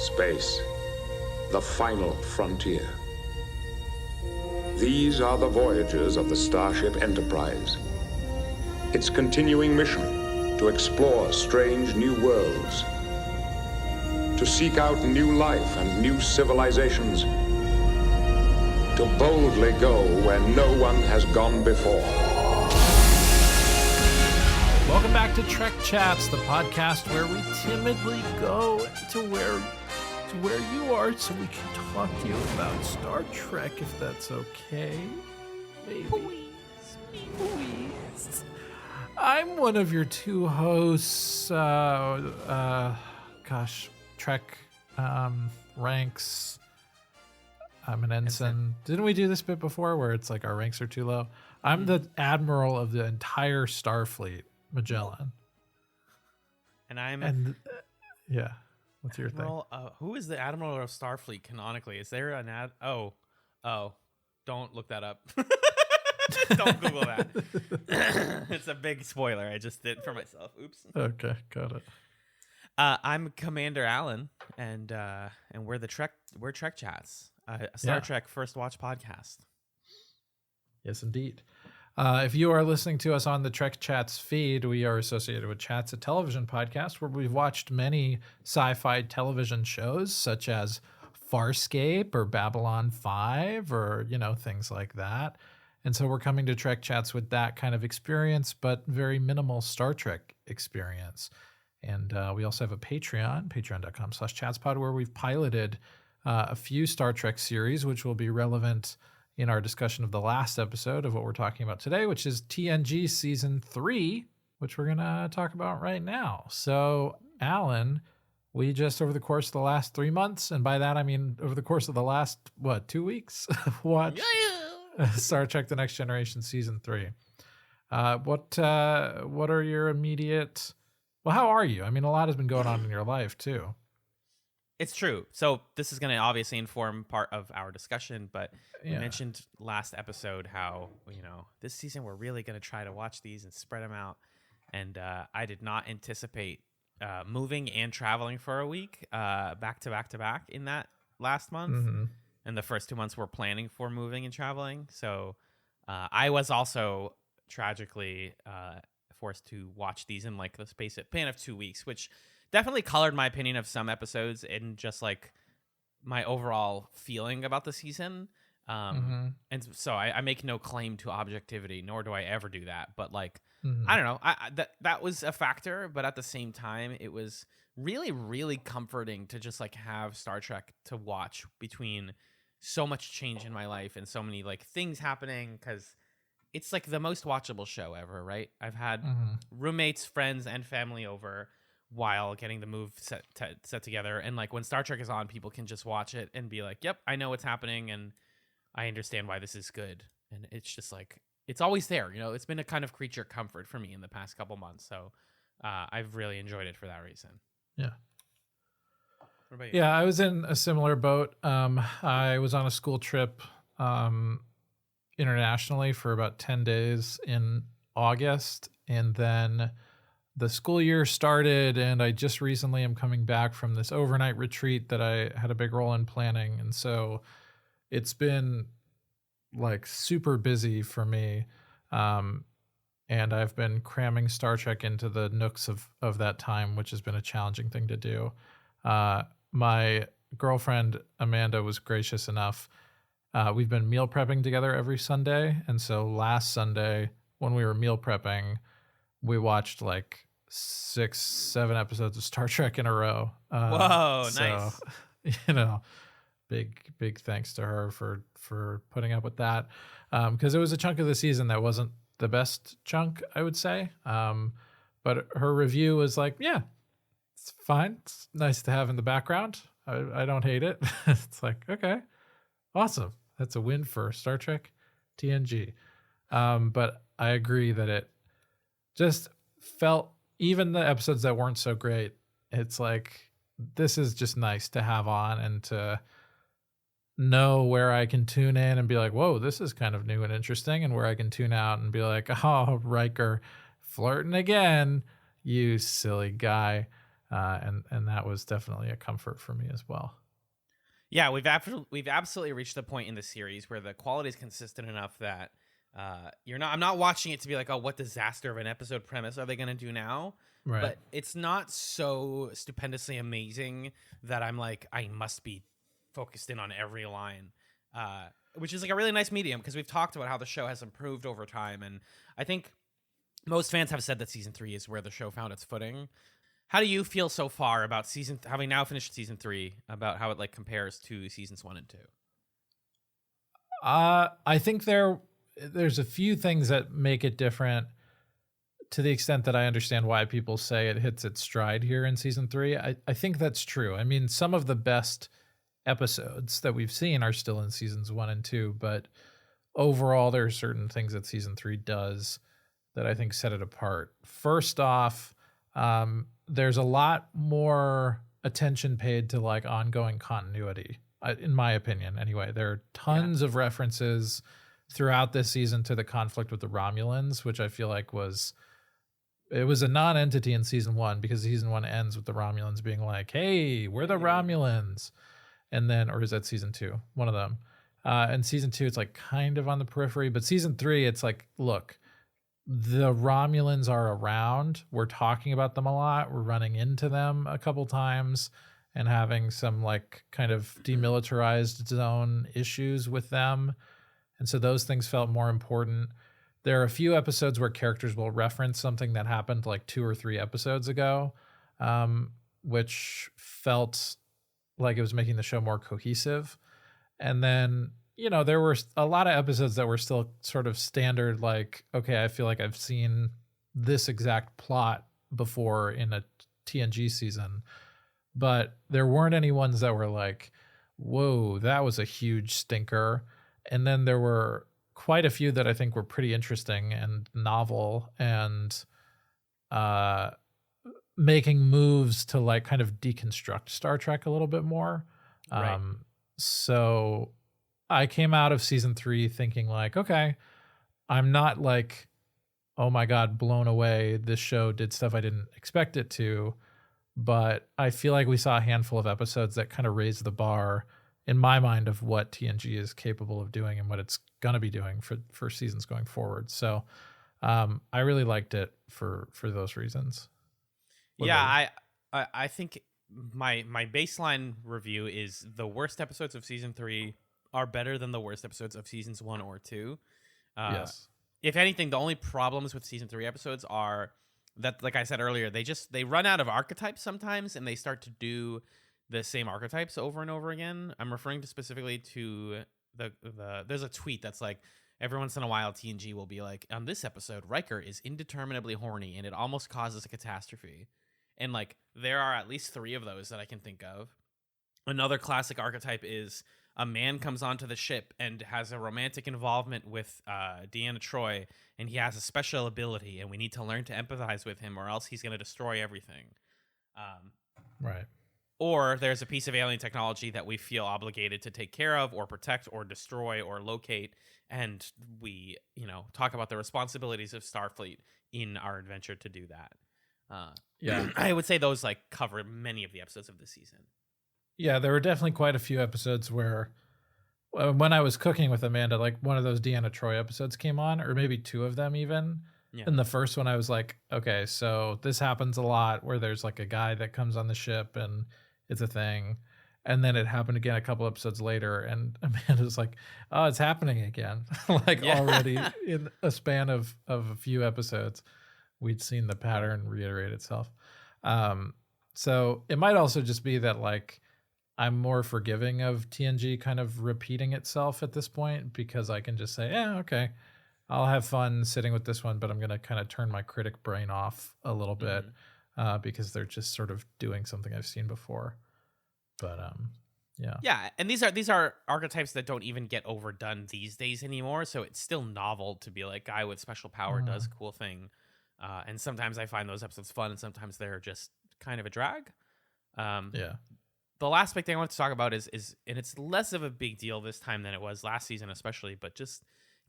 Space, the final frontier. These are the voyages of the Starship Enterprise. Its continuing mission to explore strange new worlds, to seek out new life and new civilizations, to boldly go where no one has gone before. Welcome back to TrekChatz, the podcast where we timidly go to where you are so we can talk to you about Star Trek, if that's okay. Maybe. Please. I'm one of your two hosts. Trek ranks. I'm an ensign. Didn't we do this bit before where it's like our ranks are too low? I'm the admiral of the entire Starfleet, Magellan. And yeah. What's your Admiral, thing? Who is the Admiral of Starfleet canonically? Is there an Oh, don't look that up. Don't Google that. It's a big spoiler. I just did for myself. Oops. Okay, got it. I'm Commander Allen, and we're TrekChatz, a Star Trek First Watch podcast. Yes, indeed. If you are listening to us on the TrekChatz feed, we are associated with Chats, a television podcast where we've watched many sci-fi television shows such as Farscape or Babylon 5 or, things like that. And so we're coming to TrekChatz with that kind of experience, but very minimal Star Trek experience. And we also have a Patreon, patreon.com/chatspod, where we've piloted a few Star Trek series, which will be relevant in our discussion of the last episode of what we're talking about today, which is TNG Season 3, which we're going to talk about right now. So, Alan, we just, over the course of the last 3 months, and by that I mean over the course of the last, 2 weeks, watched Star Trek The Next Generation Season 3. What are your immediate... Well, how are you? I mean, a lot has been going on in your life, too. It's true. So this is going to obviously inform part of our discussion, but we mentioned last episode how, this season we're really going to try to watch these and spread them out. And I did not anticipate moving and traveling for a week back to back in that last month. Mm-hmm. And the first 2 months we're planning for moving and traveling. So I was also tragically forced to watch these in like the span of 2 weeks, which definitely colored my opinion of some episodes and just like my overall feeling about the season. And so I make no claim to objectivity, nor do I ever do that. But like, I don't know, that was a factor. But at the same time, it was really, really comforting to just like have Star Trek to watch between so much change in my life and so many like things happening, because it's like the most watchable show ever, right? I've had roommates, friends, and family over while getting the move set together. And like when Star Trek is on, people can just watch it and be like, yep, I know what's happening and I understand why this is good. And it's just like, it's always there. It's been a kind of creature comfort for me in the past couple months. So I've really enjoyed it for that reason. Yeah. What about you? Yeah, I was in a similar boat. I was on a school trip internationally for about 10 days in August. And then the school year started, and I just recently am coming back from this overnight retreat that I had a big role in planning. And so it's been like super busy for me. And I've been cramming Star Trek into the nooks of that time, which has been a challenging thing to do. My girlfriend, Amanda, was gracious enough. We've been meal prepping together every Sunday. And so last Sunday, when we were meal prepping, we watched like 6-7 episodes of Star Trek in a row. Whoa, nice. Big thanks to her for putting up with that. Because it was a chunk of the season that wasn't the best chunk, I would say. But her review was like, yeah, it's fine. It's nice to have in the background. I don't hate it. It's like, okay, awesome. That's a win for Star Trek TNG. But I agree that it just felt, even the episodes that weren't so great, it's like, this is just nice to have on and to know where I can tune in and be like, whoa, this is kind of new and interesting, and where I can tune out and be like, oh, Riker flirting again, you silly guy. and that was definitely a comfort for me as well. Yeah, we've absolutely reached the point in the series where the quality is consistent enough that I'm not watching it to be like, oh, what disaster of an episode premise are they going to do now? Right. But it's not so stupendously amazing that I'm like, I must be focused in on every line, which is like a really nice medium, because we've talked about how the show has improved over time. And I think most fans have said that season 3 is where the show found its footing. How do you feel so far about having now finished season 3, about how it like compares to seasons 1 and 2? I think there's a few things that make it different, to the extent that I understand why people say it hits its stride here in season 3. I think that's true. I mean, some of the best episodes that we've seen are still in seasons 1 and 2, but overall there are certain things that season 3 does that I think set it apart. First off, there's a lot more attention paid to like ongoing continuity, in my opinion anyway. There are tons of references throughout this season to the conflict with the Romulans, which I feel like was a non-entity in season 1, because season 1 ends with the Romulans being like, hey, we're the Romulans. And then, or is that season 2? One of them. And season 2, it's like kind of on the periphery, but season 3, it's like, look, the Romulans are around. We're talking about them a lot. We're running into them a couple times and having some like kind of demilitarized zone issues with them. And so those things felt more important. There are a few episodes where characters will reference something that happened like 2 or 3 episodes ago, which felt like it was making the show more cohesive. And then, there were a lot of episodes that were still sort of standard, like, okay, I feel like I've seen this exact plot before in a TNG season, but there weren't any ones that were like, whoa, that was a huge stinker. And then there were quite a few that I think were pretty interesting and novel, and making moves to like kind of deconstruct Star Trek a little bit more. Right. So I came out of season 3 thinking like, okay, I'm not like, oh my God, blown away. This show did stuff I didn't expect it to, but I feel like we saw a handful of episodes that kind of raised the bar in my mind of what TNG is capable of doing and what it's going to be doing for seasons going forward. So I really liked it for those reasons. I think my baseline review is the worst episodes of season 3 are better than the worst episodes of seasons 1 or 2. Yes. If anything, the only problems with season 3 episodes are that, like I said earlier, they run out of archetypes sometimes, and they start to do the same archetypes over and over again. I'm referring to specifically to there's a tweet that's like, every once in a while TNG will be like, on this episode, Riker is indeterminably horny and it almost causes a catastrophe. And like, there are at least 3 of those that I can think of. Another classic archetype is a man comes onto the ship and has a romantic involvement with Deanna Troi, and he has a special ability, and we need to learn to empathize with him, or else he's going to destroy everything. Right. Or there's a piece of alien technology that we feel obligated to take care of or protect or destroy or locate, and we, talk about the responsibilities of Starfleet in our adventure to do that. I would say those like cover many of the episodes of this season. Yeah, there were definitely quite a few episodes where, when I was cooking with Amanda, like one of those Deanna Troi episodes came on, or maybe 2 of them even. Yeah. And the first one I was like, okay, so this happens a lot, where there's like a guy that comes on the ship and it's a thing. And then it happened again a couple episodes later, and Amanda's like, oh, it's happening again. Already in a span of a few episodes, we'd seen the pattern reiterate itself. So it might also just be that like, I'm more forgiving of TNG kind of repeating itself at this point, because I can just say, yeah, okay, I'll have fun sitting with this one, but I'm going to kind of turn my critic brain off a little bit, because they're just sort of doing something I've seen before. But yeah, and these are archetypes that don't even get overdone these days anymore. So it's still novel to be like, guy with special power does a cool thing, and sometimes I find those episodes fun, and sometimes they're just kind of a drag. The last big thing I want to talk about is and it's less of a big deal this time than it was last season, especially, but just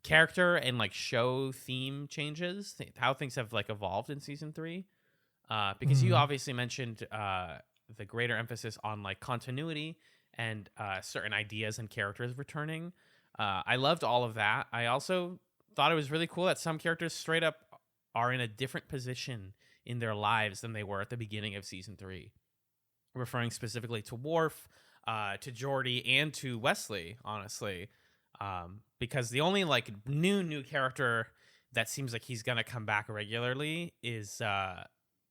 character and like show theme changes, how things have like evolved in season 3. because you obviously mentioned the greater emphasis on like continuity and certain ideas and characters returning. I loved all of that. I also thought it was really cool that some characters straight up are in a different position in their lives than they were at the beginning of season 3. Referring specifically to Worf, to Geordi, and to Wesley, honestly. Because the only like new character that seems like he's gonna come back regularly is Reg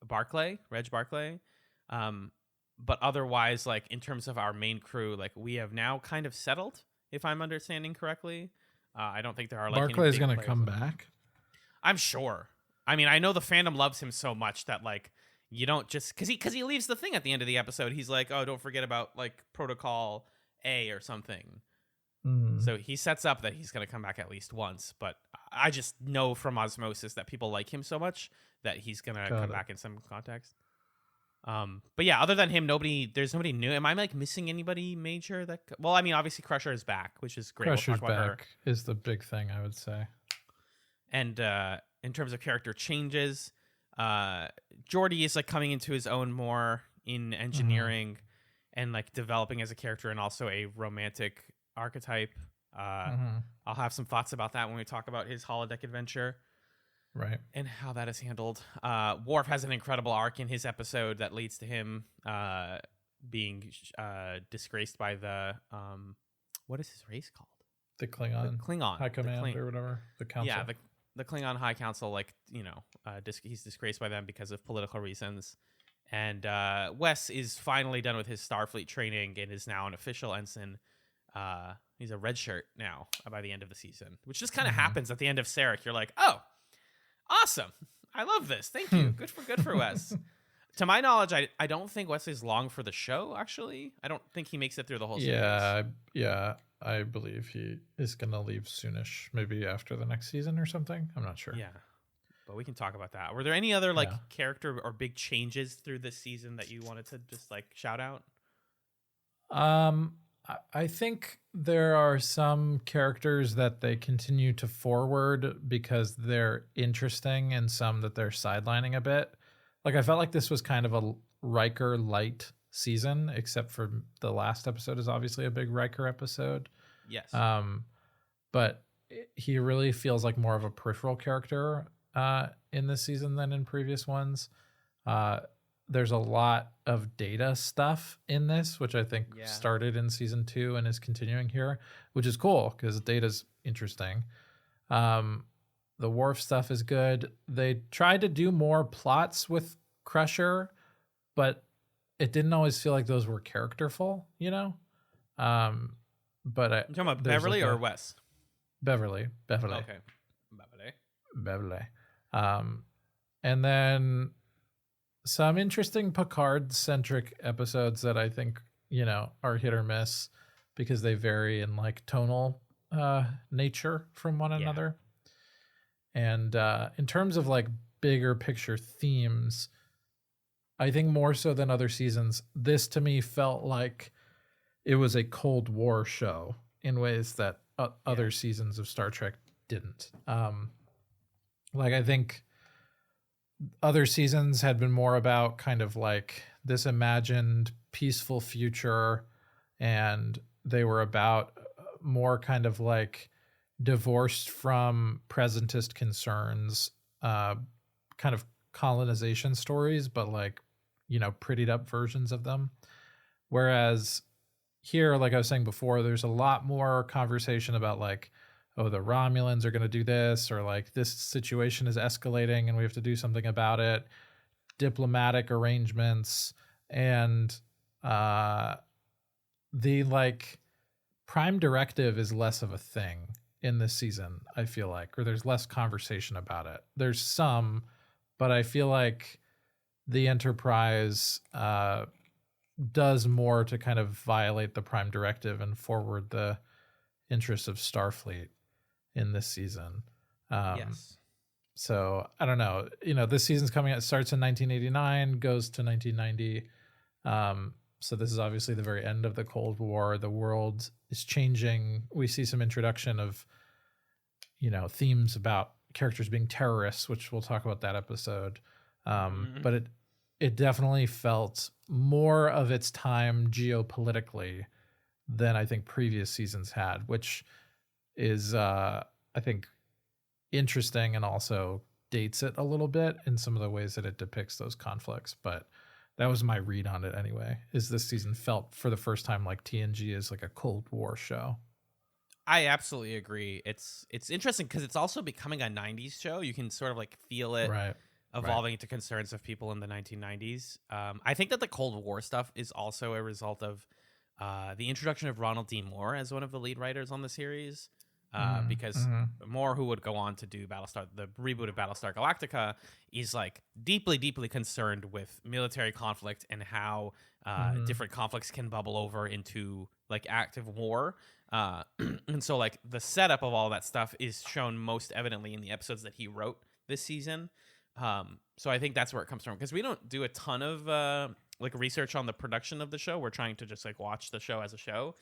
Barclay. But otherwise, like in terms of our main crew, like we have now kind of settled, if I'm understanding correctly. I don't think there are like Barclay's gonna come back. I'm sure. I mean, I know the fandom loves him so much that like you don't just because he leaves the thing at the end of the episode. He's like, oh, don't forget about like Protocol A or something. So he sets up that he's going to come back at least once, but I just know from osmosis that people like him so much that he's going to come back in some context. But yeah, other than him, there's nobody new. Am I like missing anybody major? Well, I mean, obviously Crusher is back, which is great. Crusher's back is the big thing, I would say. And in terms of character changes, Geordi is like coming into his own more in engineering and like developing as a character and also a romantic archetype. I'll have some thoughts about that when we talk about his holodeck adventure, right, and how that is handled. Worf has an incredible arc in his episode that leads to him being disgraced by the what is his race called? The Klingon High Command or whatever, the council. Yeah, the Klingon High Council, like, you know, he's disgraced by them because of political reasons. And Wes is finally done with his Starfleet training and is now an official ensign. He's a red shirt now by the end of the season, which just kind of happens at the end of Sarek. You're like, oh, awesome. I love this. Thank you. Good for Wes. To my knowledge, I don't think Wesley's long for the show, actually. I don't think he makes it through the whole series. Yeah. I believe he is going to leave soonish, maybe after the next season or something. I'm not sure. Yeah. But we can talk about that. Were there any other like character or big changes through this season that you wanted to just like shout out? I think there are some characters that they continue to forward because they're interesting and some that they're sidelining a bit. Like I felt like this was kind of a Riker light season, except for the last episode is obviously a big Riker episode. Yes. But he really feels like more of a peripheral character in this season than in previous ones. There's a lot of Data stuff in this, which I think started in season 2 and is continuing here, which is cool because Data's interesting. The Worf stuff is good. They tried to do more plots with Crusher, but it didn't always feel like those were characterful, you know? But you're talking about Beverly or Wes? Beverly. Okay. Beverly. And then some interesting Picard-centric episodes that I think, you know, are hit or miss because they vary in like tonal nature from one another. And in terms of like bigger picture themes, I think more so than other seasons, this to me felt like it was a Cold War show in ways that other seasons of Star Trek didn't. Like I think other seasons had been more about kind of like this imagined peaceful future, and they were about more kind of like divorced from presentist concerns, kind of colonization stories, but like, you know, prettied up versions of them. Whereas here, like I was saying before, there's a lot more conversation about like, oh, the Romulans are going to do this, or like this situation is escalating and we have to do something about it. Diplomatic arrangements, and the like prime directive is less of a thing in this season, I feel like, or there's less conversation about it. There's some, but I feel like the Enterprise does more to kind of violate the prime directive and forward the interests of Starfleet in this season. Yes. So I don't know, you know, this season's coming out, starts in 1989, goes to 1990. So this is obviously the very end of the Cold War. The world is changing. We see some introduction of, you know, themes about characters being terrorists, which we'll talk about that episode. But it definitely felt more of its time geopolitically than I think previous seasons had, which is I think interesting and also dates it a little bit in some of the ways that it depicts those conflicts. But that was my read on it anyway. Is this season felt for the first time like TNG is like a Cold War show. I absolutely agree. It's interesting because it's also becoming a 90s show. You can sort of like feel it Right. evolving into concerns of people in the 1990s. I think that the Cold War stuff is also a result of the introduction of Ronald D. Moore as one of the lead writers on the series. Because Moore, who would go on to do Battlestar, the reboot of Battlestar Galactica, is like deeply, deeply concerned with military conflict and how different conflicts can bubble over into like active war. And so like the setup of all that stuff is shown most evidently in the episodes that he wrote this season. So I think that's where it comes from, because we don't do a ton of like research on the production of the show. We're trying to just like watch the show as a show.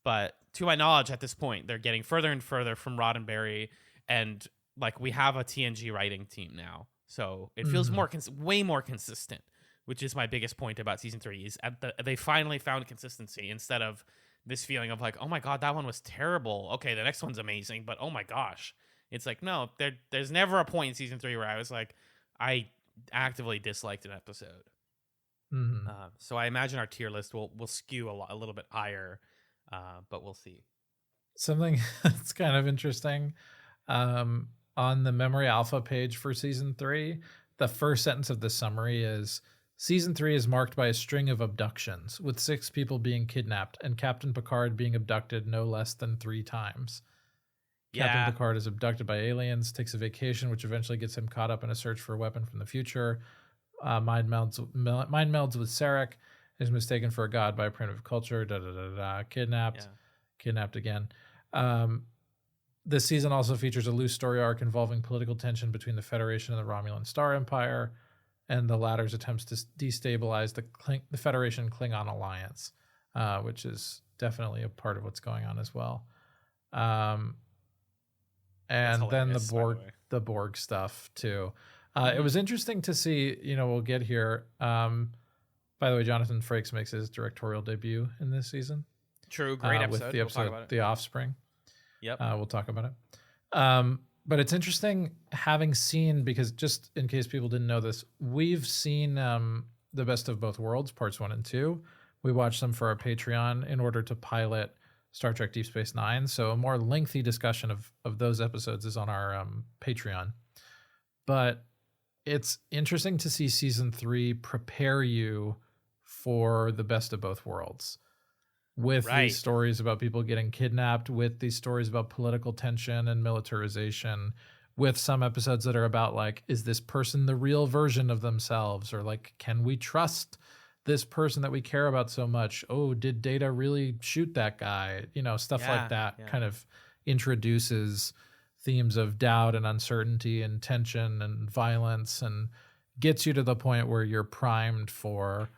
But to my knowledge, at this point, they're getting further and further from Roddenberry, and like we have a TNG writing team now, so it feels way more consistent. Which is my biggest point about season 3 is they finally found consistency instead of this feeling of like, oh my god, that one was terrible. Okay, the next one's amazing, but oh my gosh, it's like no, there's never a point in season 3 where I was like, I actively disliked an episode. So I imagine our tier list will skew a little bit higher. But we'll see. Something that's kind of interesting. On the Memory Alpha page for season 3, the first sentence of the summary is, season 3 is marked by a string of abductions, with 6 people being kidnapped and Captain Picard being abducted no less than 3 times. Captain Picard is abducted by aliens, takes a vacation, which eventually gets him caught up in a search for a weapon from the future. Mind melds with Sarek, is mistaken for a god by a primitive culture, kidnapped again. This season also features a loose story arc involving political tension between the Federation and the Romulan Star Empire, and the latter's attempts to destabilize the Federation Klingon alliance, which is definitely a part of what's going on as well. And then the Borg stuff too. It was interesting to see, we'll get here. By the way, Jonathan Frakes makes his directorial debut in this season. True, great episode. With the episode The Offspring. Yep. We'll talk about it. But it's interesting having seen, because just in case people didn't know this, we've seen The Best of Both Worlds, parts 1 and 2. We watched them for our Patreon in order to pilot Star Trek Deep Space Nine. So a more lengthy discussion of those episodes is on our Patreon. But it's interesting to see season 3 prepare you for The Best of Both Worlds, with these stories about people getting kidnapped, with these stories about political tension and militarization, with some episodes that are about like, is this person the real version of themselves? Or like, can we trust this person that we care about so much? Oh, did Data really shoot that guy? Stuff like that kind of introduces themes of doubt and uncertainty and tension and violence, and gets you to the point where you're primed for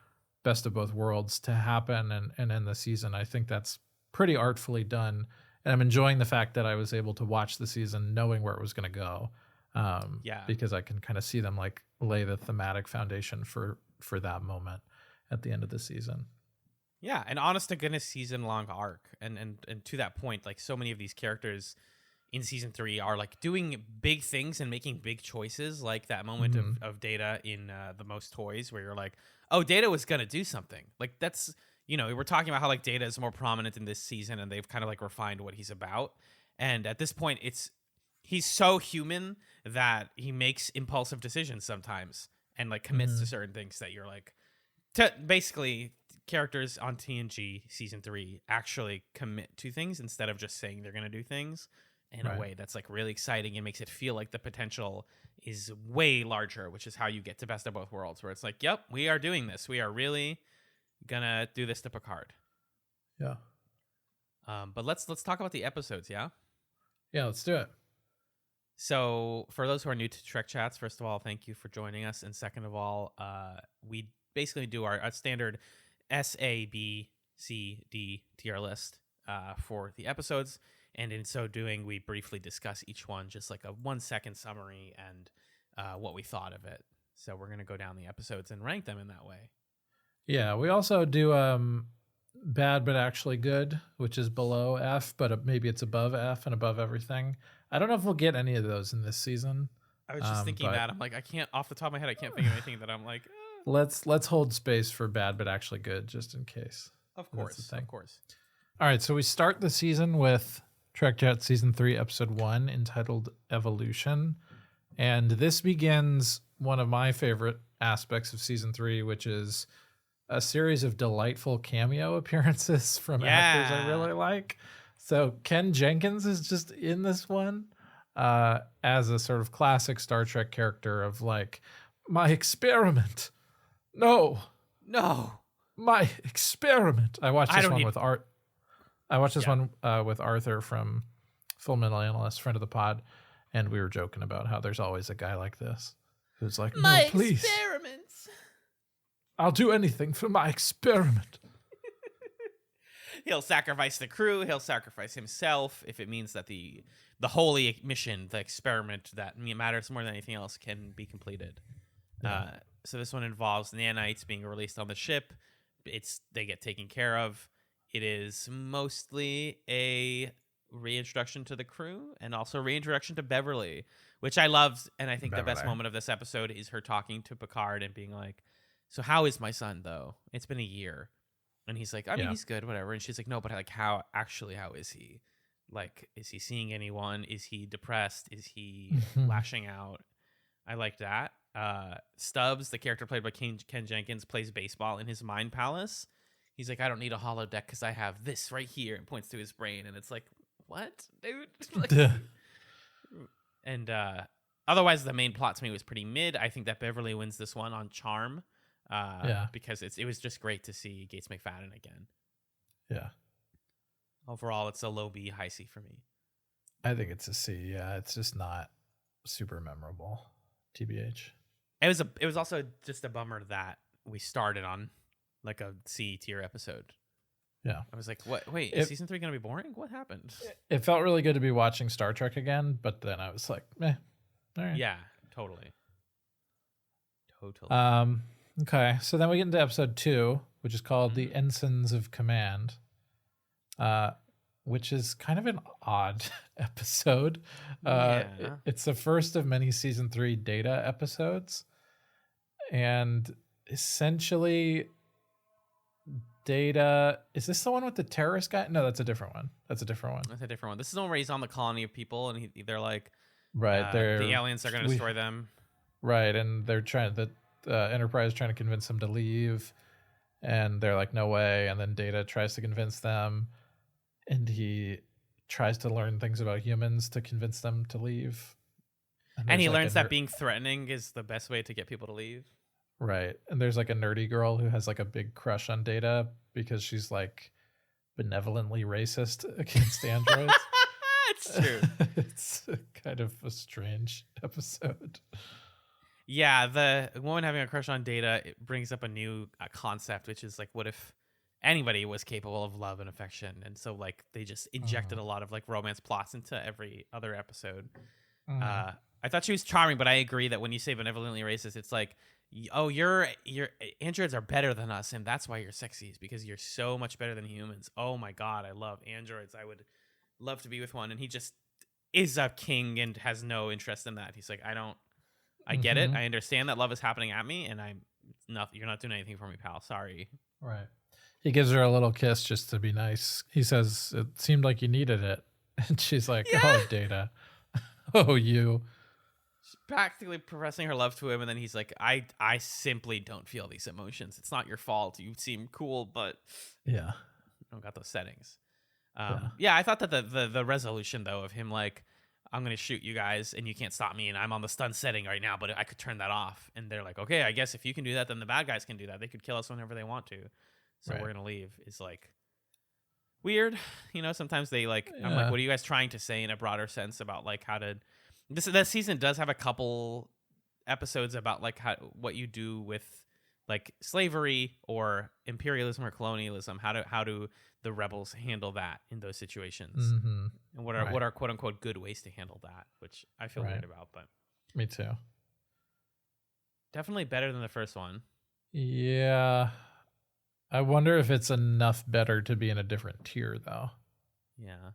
Best of Both Worlds to happen and end the season. I think that's pretty artfully done, and I'm enjoying the fact that I was able to watch the season knowing where it was going to go, because I can kind of see them like lay the thematic foundation for that moment at the end of the season. Yeah, an honest to goodness season long arc, and to that point, like so many of these characters in season 3 are like doing big things and making big choices, like that moment of Data in The Most Toys, where you're like, oh, Data was gonna do something. Like that's, we're talking about how like Data is more prominent in this season, and they've kind of like refined what he's about. And at this point, he's so human that he makes impulsive decisions sometimes, and like commits to certain things that you're like, basically characters on TNG season 3 actually commit to things instead of just saying they're gonna do things in a way that's like really exciting and makes it feel like the potential is way larger, which is how you get to Best of Both Worlds, where it's like, yep, we are doing this. We are really gonna do this to Picard. Yeah. But let's talk about the episodes, yeah? Yeah, let's do it. So for those who are new to TrekChatz, first of all, thank you for joining us. And second of all, we basically do our standard S, A, B, C, D tier list for the episodes. And in so doing, we briefly discuss each one, just like a 1-second summary and what we thought of it. So we're gonna go down the episodes and rank them in that way. Yeah, we also do bad but actually good, which is below F, but maybe it's above F and above everything. I don't know if we'll get any of those in this season. I was just thinking that. I'm like, I can't, off the top of my head, I can't think of anything that I'm like, Let's hold space for bad but actually good, just in case. Of course. All right, so we start the season with TrekChatz Season 3, Episode 1, entitled Evolution. And this begins one of my favorite aspects of Season 3, which is a series of delightful cameo appearances from actors I really like. So Ken Jenkins is just in this one as a sort of classic Star Trek character of like, my experiment. No, my experiment. I watched this one with Art. I watched this one with Arthur from Full Metal Analyst, friend of the pod, and we were joking about how there's always a guy like this who's like, no, please. Experiments. I'll do anything for my experiment. He'll sacrifice the crew. He'll sacrifice himself if it means that the holy mission, the experiment that matters more than anything else, can be completed. Yeah. So this one involves nanites being released on the ship. They get taken care of. It is mostly a reintroduction to the crew and also reintroduction to Beverly, which I loved. And I think the best moment of this episode is her talking to Picard and being like, so how is my son, though? It's been a year. And he's like, I mean, he's good, whatever. And she's like, no, but like, how is he? Like, is he seeing anyone? Is he depressed? Is he lashing out? I like that. Stubbs, the character played by Ken Jenkins, plays baseball in his mind palace. He's like, I don't need a holodeck because I have this right here, and points to his brain. And it's like, what, dude? Like, and otherwise, the main plot to me was pretty mid. I think that Beverly wins this one on charm. Because it was just great to see Gates McFadden again. Yeah. Overall, it's a low B, high C for me. I think it's a C. Yeah, it's just not super memorable. TBH. It was also just a bummer that we started on like a C tier episode. Yeah. I was like, what? Wait, is season 3 going to be boring? What happened? It felt really good to be watching Star Trek again, but then I was like, meh. All right. Yeah, totally. Okay, so then we get into episode 2, which is called The Ensigns of Command, which is kind of an odd episode. It's the first of many season 3 Data episodes. And essentially, Data... Is this the one with the terrorist guy? No, that's a different one. That's a different one. This is the one where he's on the colony of people, and they're like... Right, the aliens are going to destroy them. Right, and they're trying... Enterprise is trying to convince them to leave, and they're like, no way. And then Data tries to convince them, and he tries to learn things about humans to convince them to leave. And he learns that being threatening is the best way to get people to leave. Right. And there's like a nerdy girl who has like a big crush on Data because she's like benevolently racist against androids. It's true. It's kind of a strange episode. Yeah, the woman having a crush on Data, it brings up a new concept, which is like, what if anybody was capable of love and affection? And so like they just injected a lot of like romance plots into every other episode. I thought she was charming, but I agree that when you say benevolently racist, it's like, oh, your androids are better than us, and that's why you're sexy, is because you're so much better than humans. Oh my god, I love androids. I would love to be with one. And he just is a king and has no interest in that. He's like, I get it. I understand that love is happening at me, and you're not doing anything for me, pal. Sorry. Right. He gives her a little kiss just to be nice. He says, it seemed like you needed it. And she's like, oh, Data. Oh, you. She's practically professing her love to him, and then he's like, I simply don't feel these emotions. It's not your fault. You seem cool, but yeah, you don't got those settings. Yeah, I thought that the resolution, though, of him like, I'm going to shoot you guys and you can't stop me, and I'm on the stun setting right now, but I could turn that off. And they're like, okay, I guess if you can do that, then the bad guys can do that. They could kill us whenever they want to. So we're going to leave. Is like weird. You know, sometimes they like, I'm like, what are you guys trying to say in a broader sense about like how to, this season does have a couple episodes about like what you do with like slavery or imperialism or colonialism. How do the rebels handle that in those situations, and what are quote unquote good ways to handle that, which I feel weird about. But me too. Definitely better than the first one. Yeah. I wonder if it's enough better to be in a different tier, though. Yeah.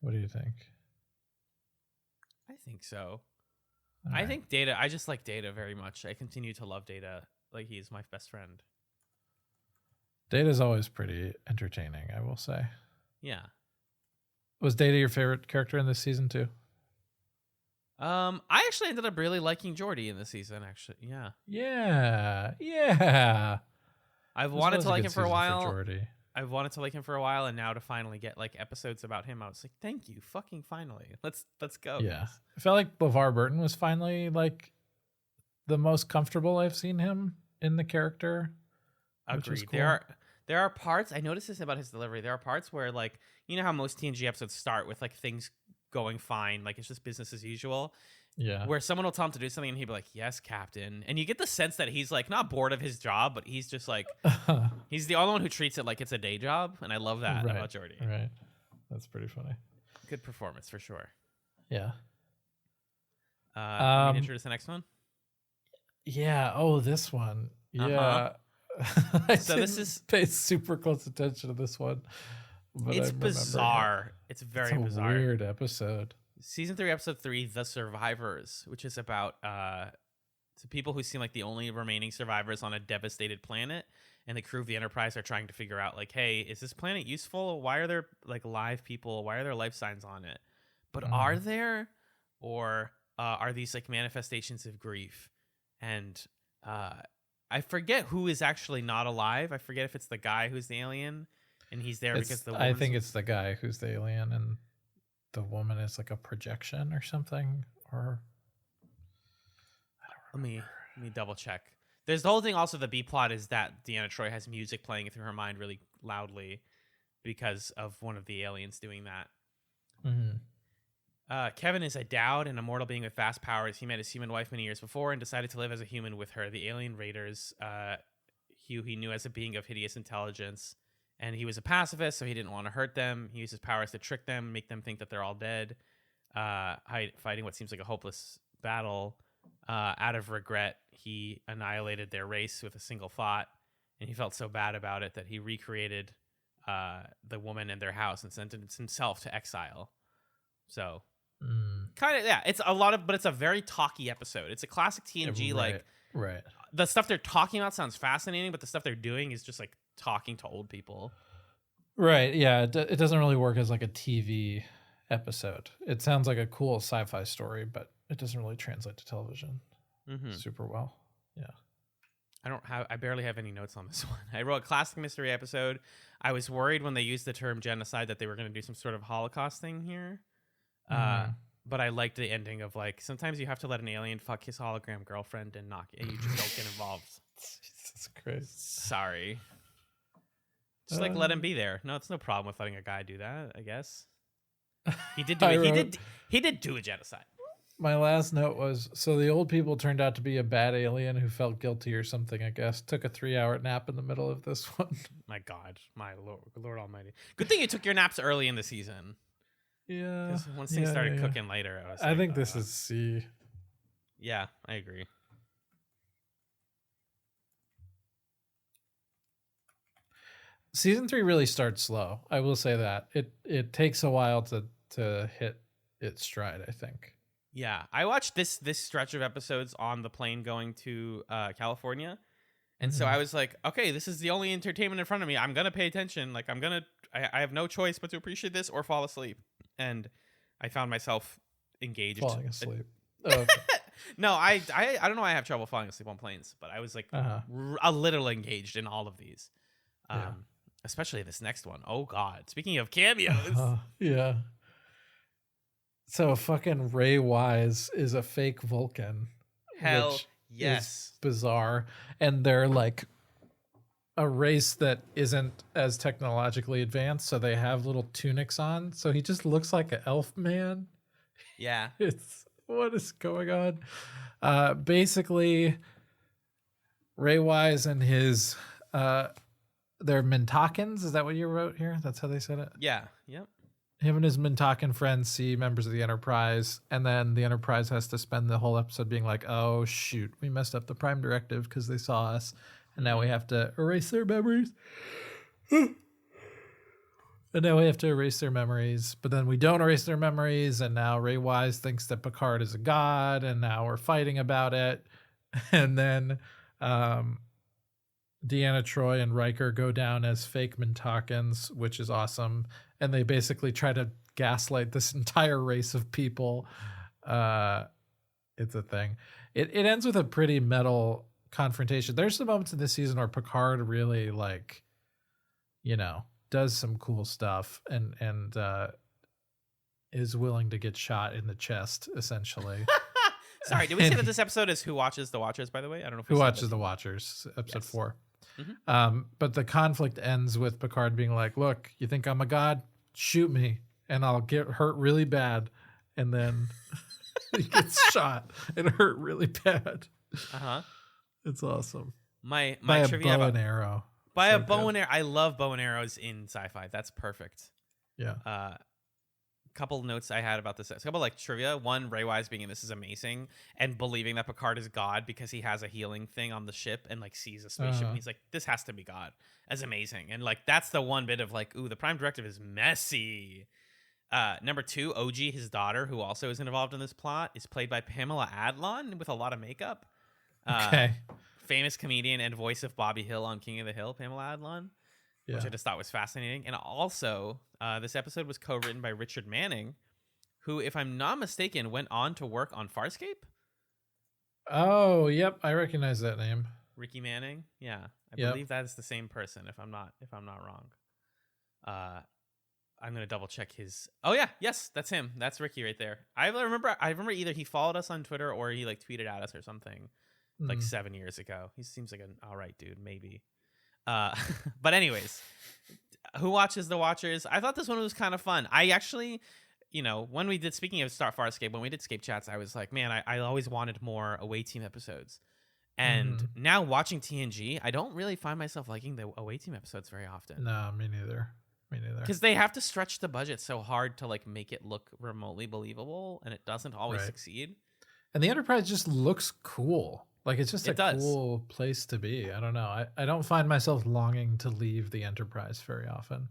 What do you think? I think so. All I right. think Data, I just like Data very much. I continue to love Data. Like, he's my best friend. Data's always pretty entertaining, I will say. Yeah. Was Data your favorite character in this season, too? I actually ended up really liking Geordi in this season, actually. Yeah. Yeah. I've This wanted was to a like good him for a season while. Geordi. I've wanted to like him for a while, and now to finally get like episodes about him, I was like, thank you, fucking finally. Let's go. Yeah. guys. I felt like LeVar Burton was finally like the most comfortable I've seen him in the character. Which was Agreed. cool. There are parts, I noticed this about his delivery. There are parts where, like, you know how most TNG episodes start with like things going fine, like it's just business as usual. Yeah. Where someone will tell him to do something and he'll be like, yes, Captain. And you get the sense that he's like not bored of his job, but he's just like, he's the only one who treats it like it's a day job. And I love that about Geordi. Right. That's pretty funny. Good performance for sure. Yeah. Want me to introduce the next one? Yeah. Oh, this one. Yeah. So this is pay super close attention to this one. But it's bizarre. It's very bizarre. Weird episode. Season 3, episode 3, The Survivors, which is about to people who seem like the only remaining survivors on a devastated planet, and the crew of the Enterprise are trying to figure out, like, hey, is this planet useful? Why are there like live people? Why are there life signs on it? But are there, or are these like manifestations of grief? And I forget who is actually not alive. I forget if it's the guy who's the alien, and he's there because I think it's the guy who's the alien, and the woman is like a projection or something. Or I don't remember. Let me double check. There's the whole thing. Also, the B plot is that Deanna Troi has music playing through her mind really loudly because of one of the aliens doing that. Mm-hmm. Kevin is a dowd and immortal being with vast powers. He met his human wife many years before and decided to live as a human with her. The alien raiders, who he knew as a being of hideous intelligence, and he was a pacifist, so he didn't want to hurt them. He used his powers to trick them, make them think that they're all dead, fighting what seems like a hopeless battle. Out of regret, he annihilated their race with a single thought, and he felt so bad about it that he recreated the woman in their house and sentenced himself to exile. So, kind of, yeah, it's a lot of, but it's a very talky episode. It's a classic TNG, right. The stuff they're talking about sounds fascinating, but the stuff they're doing is just like talking to old people. Right. Yeah. It doesn't really work as like a TV episode. It sounds like a cool sci-fi story, but it doesn't really translate to television super well. Yeah. I barely have any notes on this one. I wrote a classic mystery episode. I was worried when they used the term genocide that they were going to do some sort of Holocaust thing here. But I liked the ending of like, sometimes you have to let an alien fuck his hologram girlfriend and you just don't get involved. Jesus Christ. Sorry. Just like let him be there. No, it's no problem with letting a guy do that, I guess. He did do it. He did do a genocide. My last note was, so the old people turned out to be a bad alien who felt guilty or something, I guess. Took a 3-hour nap in the middle of this one. My God. My Lord Almighty. Good thing you took your naps early in the season. Yeah. Because once things started cooking later, I think this is C. Yeah, I agree. Season 3 really starts slow. I will say that. It takes a while to hit its stride, I think. Yeah, I watched this stretch of episodes on the plane going to California, and so I was like, okay, this is the only entertainment in front of me. I'm gonna pay attention. Like I have no choice but to appreciate this or fall asleep. And I found myself engaged. Falling asleep. Oh, okay. No, I don't know why I have trouble falling asleep on planes, but I was like a little engaged in all of these, especially this next one. Oh God! Speaking of cameos, yeah. So fucking Ray Wise is a fake Vulcan. Hell yes. Bizarre. And they're like a race that isn't as technologically advanced, so they have little tunics on. So he just looks like an elf man. Yeah. What is going on? Basically, Ray Wise and his they're Mintakans. Is that what you wrote here? That's how they said it? Yeah. Yep. him and his Mintakan friends see members of the Enterprise, and then the Enterprise has to spend the whole episode being like, oh, shoot, we messed up the Prime Directive because they saw us, and now we have to erase their memories. And now we have to erase their memories, but then we don't erase their memories, and now Ray Wise thinks that Picard is a god, and now we're fighting about it. And then Deanna Troi and Riker go down as fake Mintakans, which is awesome. And they basically try to gaslight this entire race of people. It's a thing. It ends with a pretty metal confrontation. There's some moments in this season where Picard really, like, you know, does some cool stuff and is willing to get shot in the chest, essentially. Sorry, did we say that this episode is Who Watches the Watchers, by the way? I don't know if Who Watches the Watchers, episode 4. Mm-hmm. But the conflict ends with Picard being like, look, you think I'm a god? Shoot me and I'll get hurt really bad. And then he gets shot and hurt really bad. Uh-huh. It's awesome. My by trivia a bow and arrow. By so a bow and arrow. I love bow and arrows in sci-fi. That's perfect. Yeah. Couple notes I had about this. A couple like trivia. One, Ray Wise being in this is amazing, and believing that Picard is God because he has a healing thing on the ship and like sees a spaceship. And he's like, this has to be God. That's amazing. And like that's the one bit of like, ooh, the Prime Directive is messy. Number 2, OG, his daughter, who also is involved in this plot, is played by Pamela Adlon with a lot of makeup. Okay. Famous comedian and voice of Bobby Hill on King of the Hill, Pamela Adlon. Yeah. Which I just thought was fascinating. And also, this episode was co-written by Richard Manning, who, if I'm not mistaken, went on to work on Farscape. Oh, yep, I recognize that name. Ricky Manning, yeah, I Yep. believe that is the same person. If I'm not wrong, I'm gonna double check his. Oh yeah, yes, that's him. That's Ricky right there. I remember either he followed us on Twitter or he like tweeted at us or something like 7 years ago. He seems like an all right dude, maybe. But anyways, Who Watches the Watchers? I thought this one was kind of fun. I actually, when we did, speaking of Farscape, when we did TrekChatz, I was like, man, I always wanted more away team episodes. And now watching TNG, I don't really find myself liking the away team episodes very often. No, me neither. Because they have to stretch the budget so hard to like make it look remotely believable, and it doesn't always succeed. And the Enterprise just looks cool. Like it's just a cool place to be. I don't know. I don't find myself longing to leave the Enterprise very often.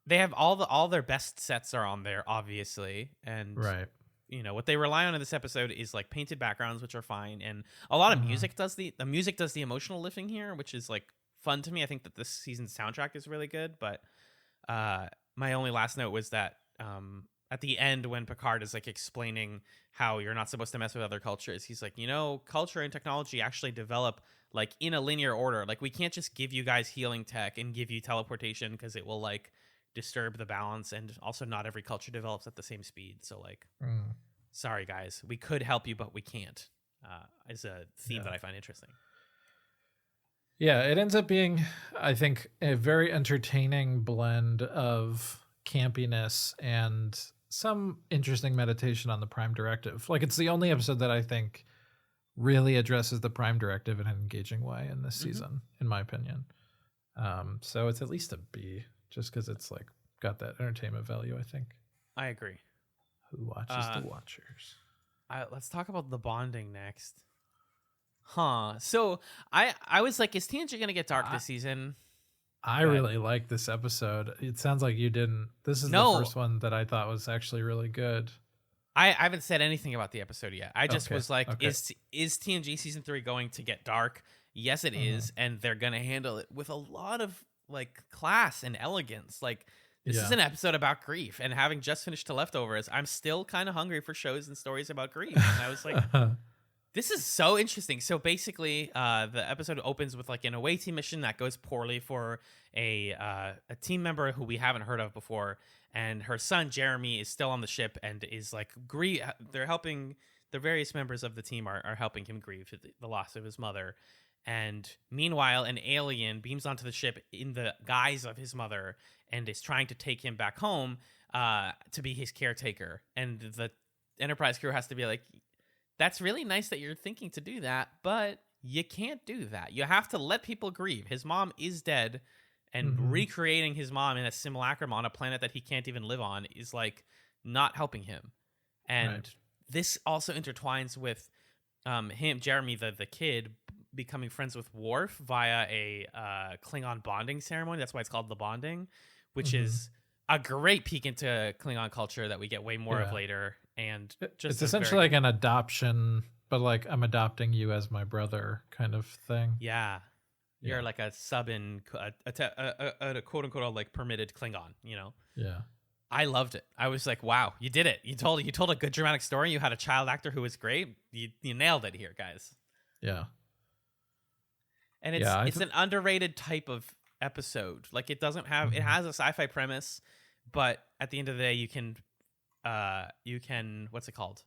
They have all their best sets are on there, obviously, and what they rely on in this episode is like painted backgrounds, which are fine, and a lot of music does the music does the emotional lifting here, which is like fun to me. I think that this season's soundtrack is really good, but my only last note was that at the end when Picard is like explaining how you're not supposed to mess with other cultures, he's like, culture and technology actually develop like in a linear order. Like we can't just give you guys healing tech and give you teleportation because it will like disturb the balance, and also not every culture develops at the same speed. So like, sorry guys, we could help you, but we can't. Is a theme that I find interesting. Yeah, it ends up being, I think, a very entertaining blend of campiness and some interesting meditation on the Prime Directive. Like it's the only episode that I think really addresses the Prime Directive in an engaging way in this season, in my opinion. So it's at least a B, just because it's like got that entertainment value, I think. I agree. Who Watches the Watchers? Let's talk about the bonding next. So I was like, is TNG gonna get dark this season? I really like this episode. It sounds like you didn't. This is the first one that I thought was actually really good. I haven't said anything about the episode yet. I just was like, is TNG season 3 going to get dark? Yes, it is, and they're gonna handle it with a lot of like class and elegance. Like this is an episode about grief, and having just finished The Leftovers, I'm still kind of hungry for shows and stories about grief. And I was like, this is so interesting. So basically, the episode opens with like an away team mission that goes poorly for a team member who we haven't heard of before, and her son Jeremy is still on the ship and is like they're helping the various members of the team are helping him grieve the loss of his mother. And meanwhile, an alien beams onto the ship in the guise of his mother and is trying to take him back home to be his caretaker. And the Enterprise crew has to be like, that's really nice that you're thinking to do that, but you can't do that. You have to let people grieve. His mom is dead, and recreating his mom in a simulacrum on a planet that he can't even live on is like not helping him. And this also intertwines with him, Jeremy, the kid, becoming friends with Worf via a Klingon bonding ceremony. That's why it's called the bonding, which is a great peek into Klingon culture that we get way more of later. And just it's essentially like an adoption, but like I'm adopting you as my brother kind of thing. Yeah. You're like a sub in a quote unquote like permitted Klingon, you know? Yeah. I loved it. I was like, wow, you did it. You told a good dramatic story. You had a child actor who was great. You nailed it here, guys. Yeah. And it's an underrated type of episode. Like it doesn't have it has a sci-fi premise, but at the end of the day you can what's it called?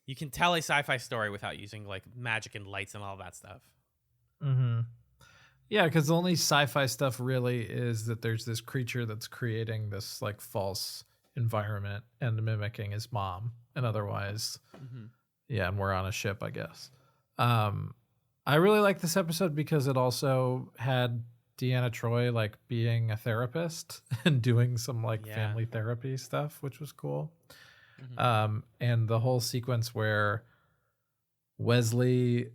You can tell a sci-fi story without using like magic and lights and all that stuff. Yeah, because the only sci-fi stuff really is that there's this creature that's creating this like false environment and mimicking his mom, and otherwise, and we're on a ship, I guess. I really like this episode because it also had Deanna Troi like being a therapist and doing some like family therapy stuff, which was cool. And the whole sequence where Wesley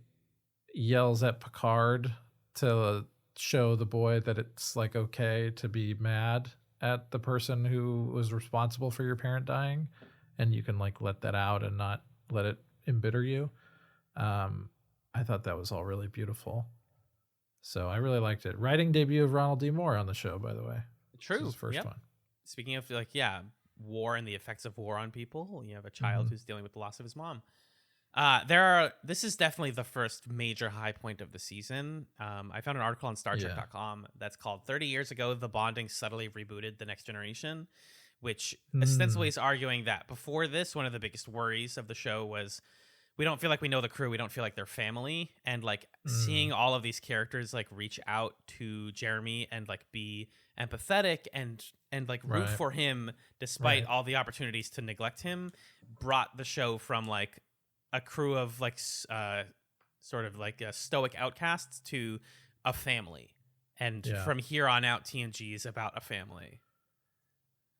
yells at Picard to show the boy that it's like okay to be mad at the person who was responsible for your parent dying, and you can like let that out and not let it embitter you. I thought that was all really beautiful. So I really liked it. Writing debut of Ronald D. Moore on the show, by the way. True. His first one. Speaking of like, war and the effects of war on people, you have a child who's dealing with the loss of his mom. This is definitely the first major high point of the season. I found an article on StarTrek.com that's called 30 Years Ago, The Bonding Subtly Rebooted the Next Generation, which ostensibly is arguing that before this, one of the biggest worries of the show was we don't feel like we know the crew. We don't feel like they're family. And like seeing all of these characters like reach out to Jeremy and like be empathetic and like root for him despite all the opportunities to neglect him brought the show from like a crew of like sort of like stoic outcasts to a family. And from here on out, TNG is about a family.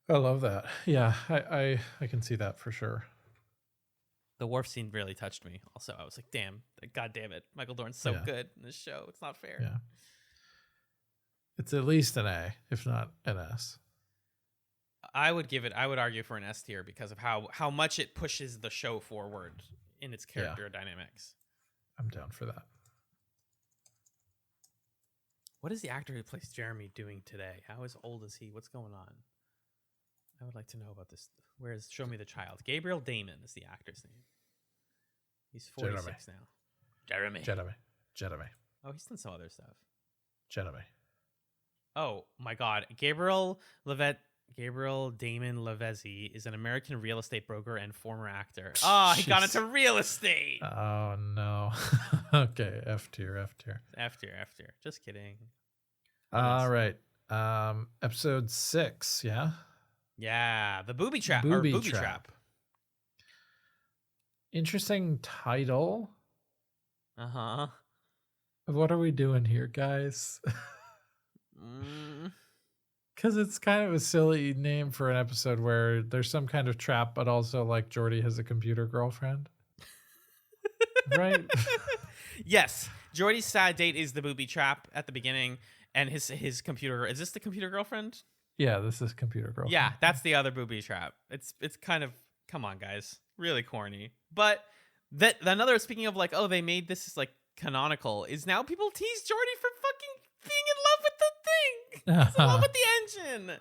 I love that. Yeah, I can see that for sure. The Worf scene really touched me. Also, I was like, God damn it. Michael Dorn's so good in this show. It's not fair. Yeah. It's at least an A, if not an S. I would argue for an S tier because of how much it pushes the show forward in its character dynamics. I'm down for that. What is the actor who plays Jeremy doing today? How old is he? What's going on? I would like to know about this. Show me the child. Gabriel Damon is the actor's name. He's 46 now. Jeremy. Oh, he's done some other stuff. Jeremy. Oh my God. Gabriel Damon Lavezzi is an American real estate broker and former actor. Oh, he got into real estate. Oh no. Okay, F tier. Just kidding. All right. Episode 6, yeah? Yeah, the booby trap. Booby trap. Interesting title. Uh-huh. What are we doing here, guys? Because it's kind of a silly name for an episode where there's some kind of trap, but also like Geordi has a computer girlfriend. Right? Yes. Geordi's sad date is the booby trap at the beginning, and his computer. Is this the computer girlfriend? Yeah, this is computer girlfriend. Yeah, that's the other booby trap. It's kind of, come on, guys, really corny. But another, speaking of like, oh, they made this like canonical, is now people tease Geordi for fucking being in love with the thing. He's in love with the engine.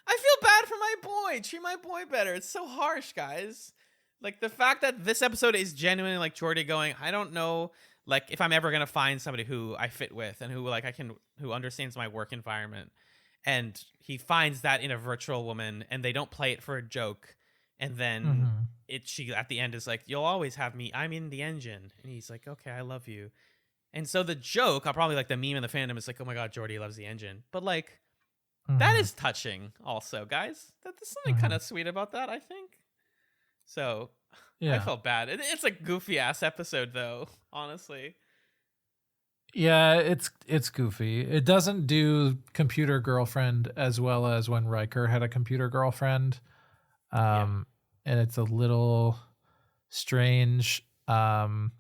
I feel bad for my boy. Treat my boy better. It's so harsh, guys. Like the fact that this episode is genuinely like Geordi going, I don't know, like if I'm ever gonna find somebody who I fit with and who like who understands my work environment. And he finds that in a virtual woman, and they don't play it for a joke. And then she at the end is like, "You'll always have me. I'm in the engine." And he's like, "Okay, I love you." And so the joke, I'll probably like the meme in the fandom is like, "Oh my God, Geordi loves the engine." But like, that is touching, also, guys. There's something kind of sweet about that, I think. So I felt bad. It's a goofy ass episode, though. Honestly. Yeah, it's goofy. It doesn't do computer girlfriend as well as when Riker had a computer girlfriend. And it's a little strange. But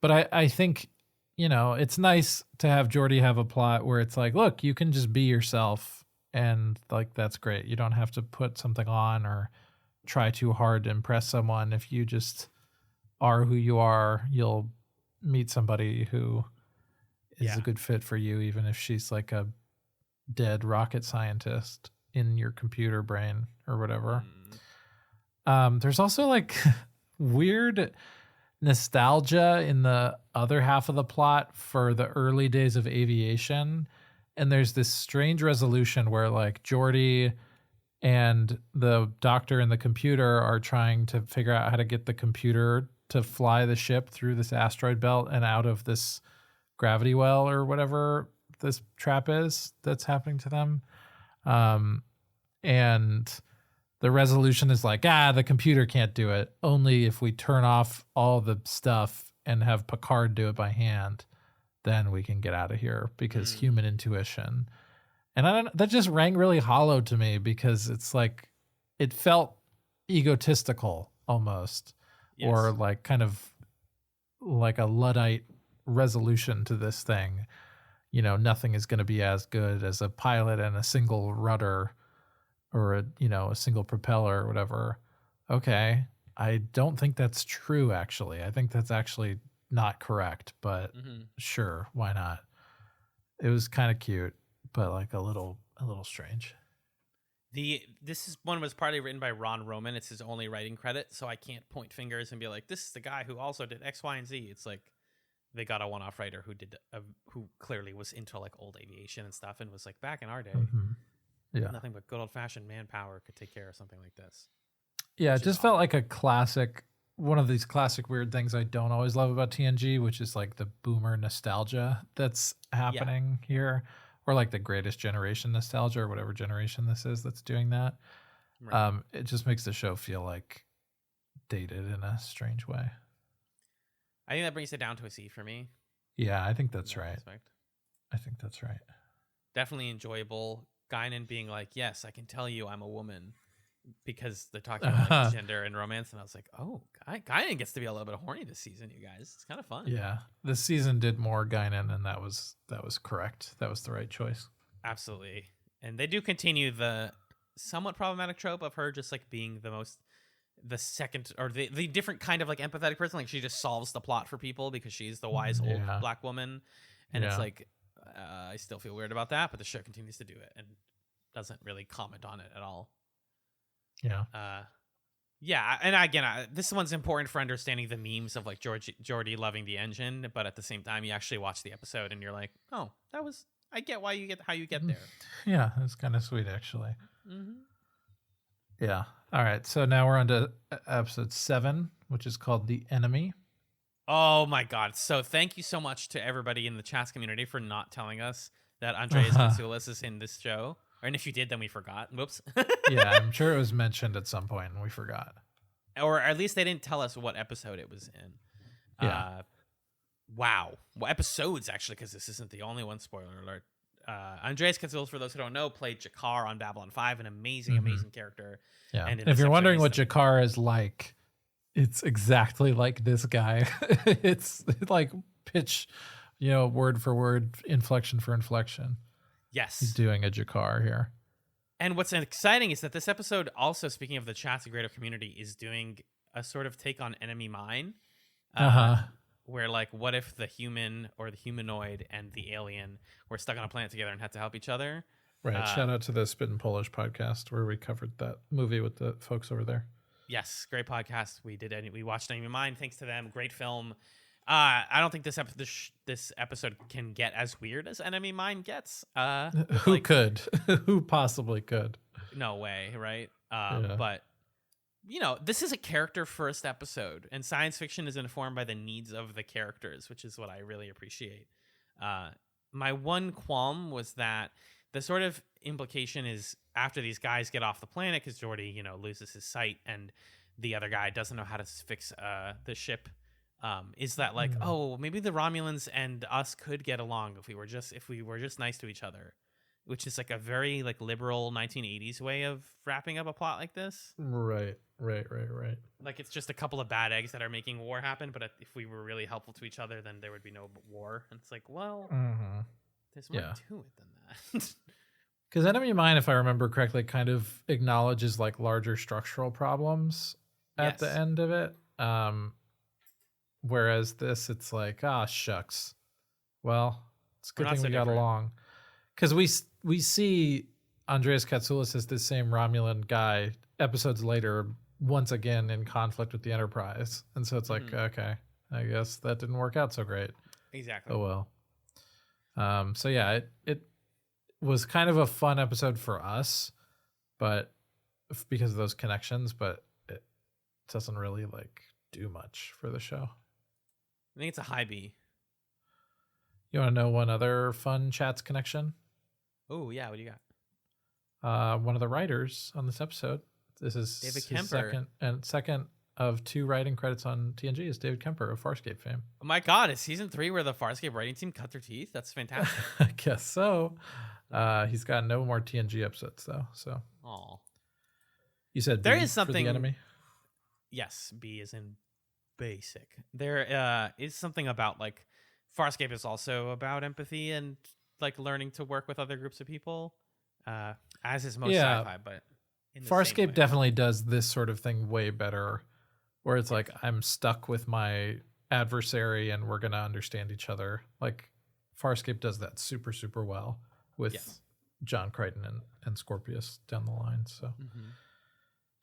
I think, it's nice to have Geordi have a plot where it's like, look, you can just be yourself, and like that's great. You don't have to put something on or try too hard to impress someone. If you just are who you are, you'll meet somebody who is a good fit for you, even if she's like a dead rocket scientist in your computer brain or whatever. There's also like weird nostalgia in the other half of the plot for the early days of aviation. And there's this strange resolution where like Geordi and the doctor and the computer are trying to figure out how to get the computer to fly the ship through this asteroid belt and out of this gravity well or whatever this trap is that's happening to them. And the resolution is like, the computer can't do it. Only if we turn off all the stuff and have Picard do it by hand, then we can get out of here, because human intuition. And that just rang really hollow to me, because it's like, it felt egotistical almost, or like kind of like a Luddite resolution to this thing. Nothing is going to be as good as a pilot and a single rudder or a single propeller or whatever. Okay. I don't think that's true, actually. I think that's actually not correct, but sure, why not? It was kind of cute, but like a little strange. This one was partly written by Ron Roman. It's his only writing credit, so I can't point fingers and be like, this is the guy who also did X, Y, and Z. It's like they got a one-off writer who clearly was into like old aviation and stuff, and was like, back in our day, nothing but good old-fashioned manpower could take care of something like this. Yeah, it just felt like a classic, one of these classic weird things I don't always love about TNG, which is like the boomer nostalgia that's happening here, or like the Greatest Generation nostalgia, or whatever generation this is that's doing that. Right. It just makes the show feel like dated in a strange way. I think that brings it down to a C for me. Yeah, I think that's right. I think that's right. Definitely enjoyable. Guinan being like, yes, I can tell you I'm a woman, because they're talking about like, gender and romance, and I was like, oh, Guinan gets to be a little bit horny this season, you guys. It's kind of fun. Yeah, this season did more Guinan, and that was correct. That was the right choice. Absolutely. And they do continue the somewhat problematic trope of her just like being the second, or the different kind of like empathetic person. Like she just solves the plot for people because she's the wise old black woman, and it's like, I still feel weird about that, but the show continues to do it and doesn't really comment on it at all. Yeah. And again, this one's important for understanding the memes of like Geordi loving the engine, but at the same time, you actually watch the episode and you're like, oh, I get how you get there. Yeah, it's kind of sweet, actually. Yeah. All right. So now we're on to episode 7, which is called The Enemy. Oh my God. So thank you so much to everybody in the chats community for not telling us that Andreas Katsoulis is in this show. And if you did, then we forgot. Whoops. Yeah, I'm sure it was mentioned at some point and we forgot. Or at least they didn't tell us what episode it was in. Yeah. Wow. Well, episodes, actually, because this isn't the only one. Spoiler alert. Andreas Katsoulis, for those who don't know, played Jakar on Babylon 5, an amazing character. Yeah. And if you're wondering what Jakar is like, it's exactly like this guy. It's like pitch, word for word, inflection for inflection. Yes. He's doing a Jakar here. And what's exciting is that this episode also, speaking of the Chats and greater community, is doing a sort of take on Enemy Mine. Where like, what if the human or the humanoid and the alien were stuck on a planet together and had to help each other? Right. Shout out to the Spit and Polish podcast where we covered that movie with the folks over there. Yes, great podcast. We watched Enemy Mine. Thanks to them. Great film. I don't think this episode can get as weird as Enemy Mine gets. Who could? Who possibly could? No way, right? But this is a character first episode, and science fiction is informed by the needs of the characters, which is what I really appreciate. My one qualm was that the sort of implication is after these guys get off the planet, because Geordi, loses his sight, and the other guy doesn't know how to fix the ship is that like, oh, maybe the Romulans and us could get along if we were just nice to each other, which is like a very like liberal 1980s way of wrapping up a plot like this. Right. Like it's just a couple of bad eggs that are making war happen, but if we were really helpful to each other, then there would be no war. And it's like, well, there's more to it than that. Because Enemy Mine, if I remember correctly, kind of acknowledges like larger structural problems at the end of it. Whereas this, it's like, shucks. Well, it's a good thing we got along. Because we see Andreas Katsoulis as this same Romulan guy episodes later, once again in conflict with the Enterprise. And so it's like, okay, I guess that didn't work out so great. Exactly. Oh, well. So yeah, it was kind of a fun episode for us, but because of those connections, but it doesn't really like do much for the show. I think it's a high B. You want to know one other fun Chatz connection? Oh yeah, what do you got? One of the writers on this episode. This is David his Kemper. second of 2 writing credits on TNG is David Kemper of Farscape fame. Oh my God, is season 3 where the Farscape writing team cut their teeth? That's fantastic. I guess so. He's got no more TNG episodes though. So. Oh. You said there B is something. For the enemy? Yes, B is in basic. There is something about like Farscape is also about empathy and like learning to work with other groups of people, as is most sci-fi. But in the Farscape definitely does this sort of thing way better, where it's like I'm stuck with my adversary and we're gonna understand each other. Like Farscape does that super, super well with John Crichton and Scorpius down the line. So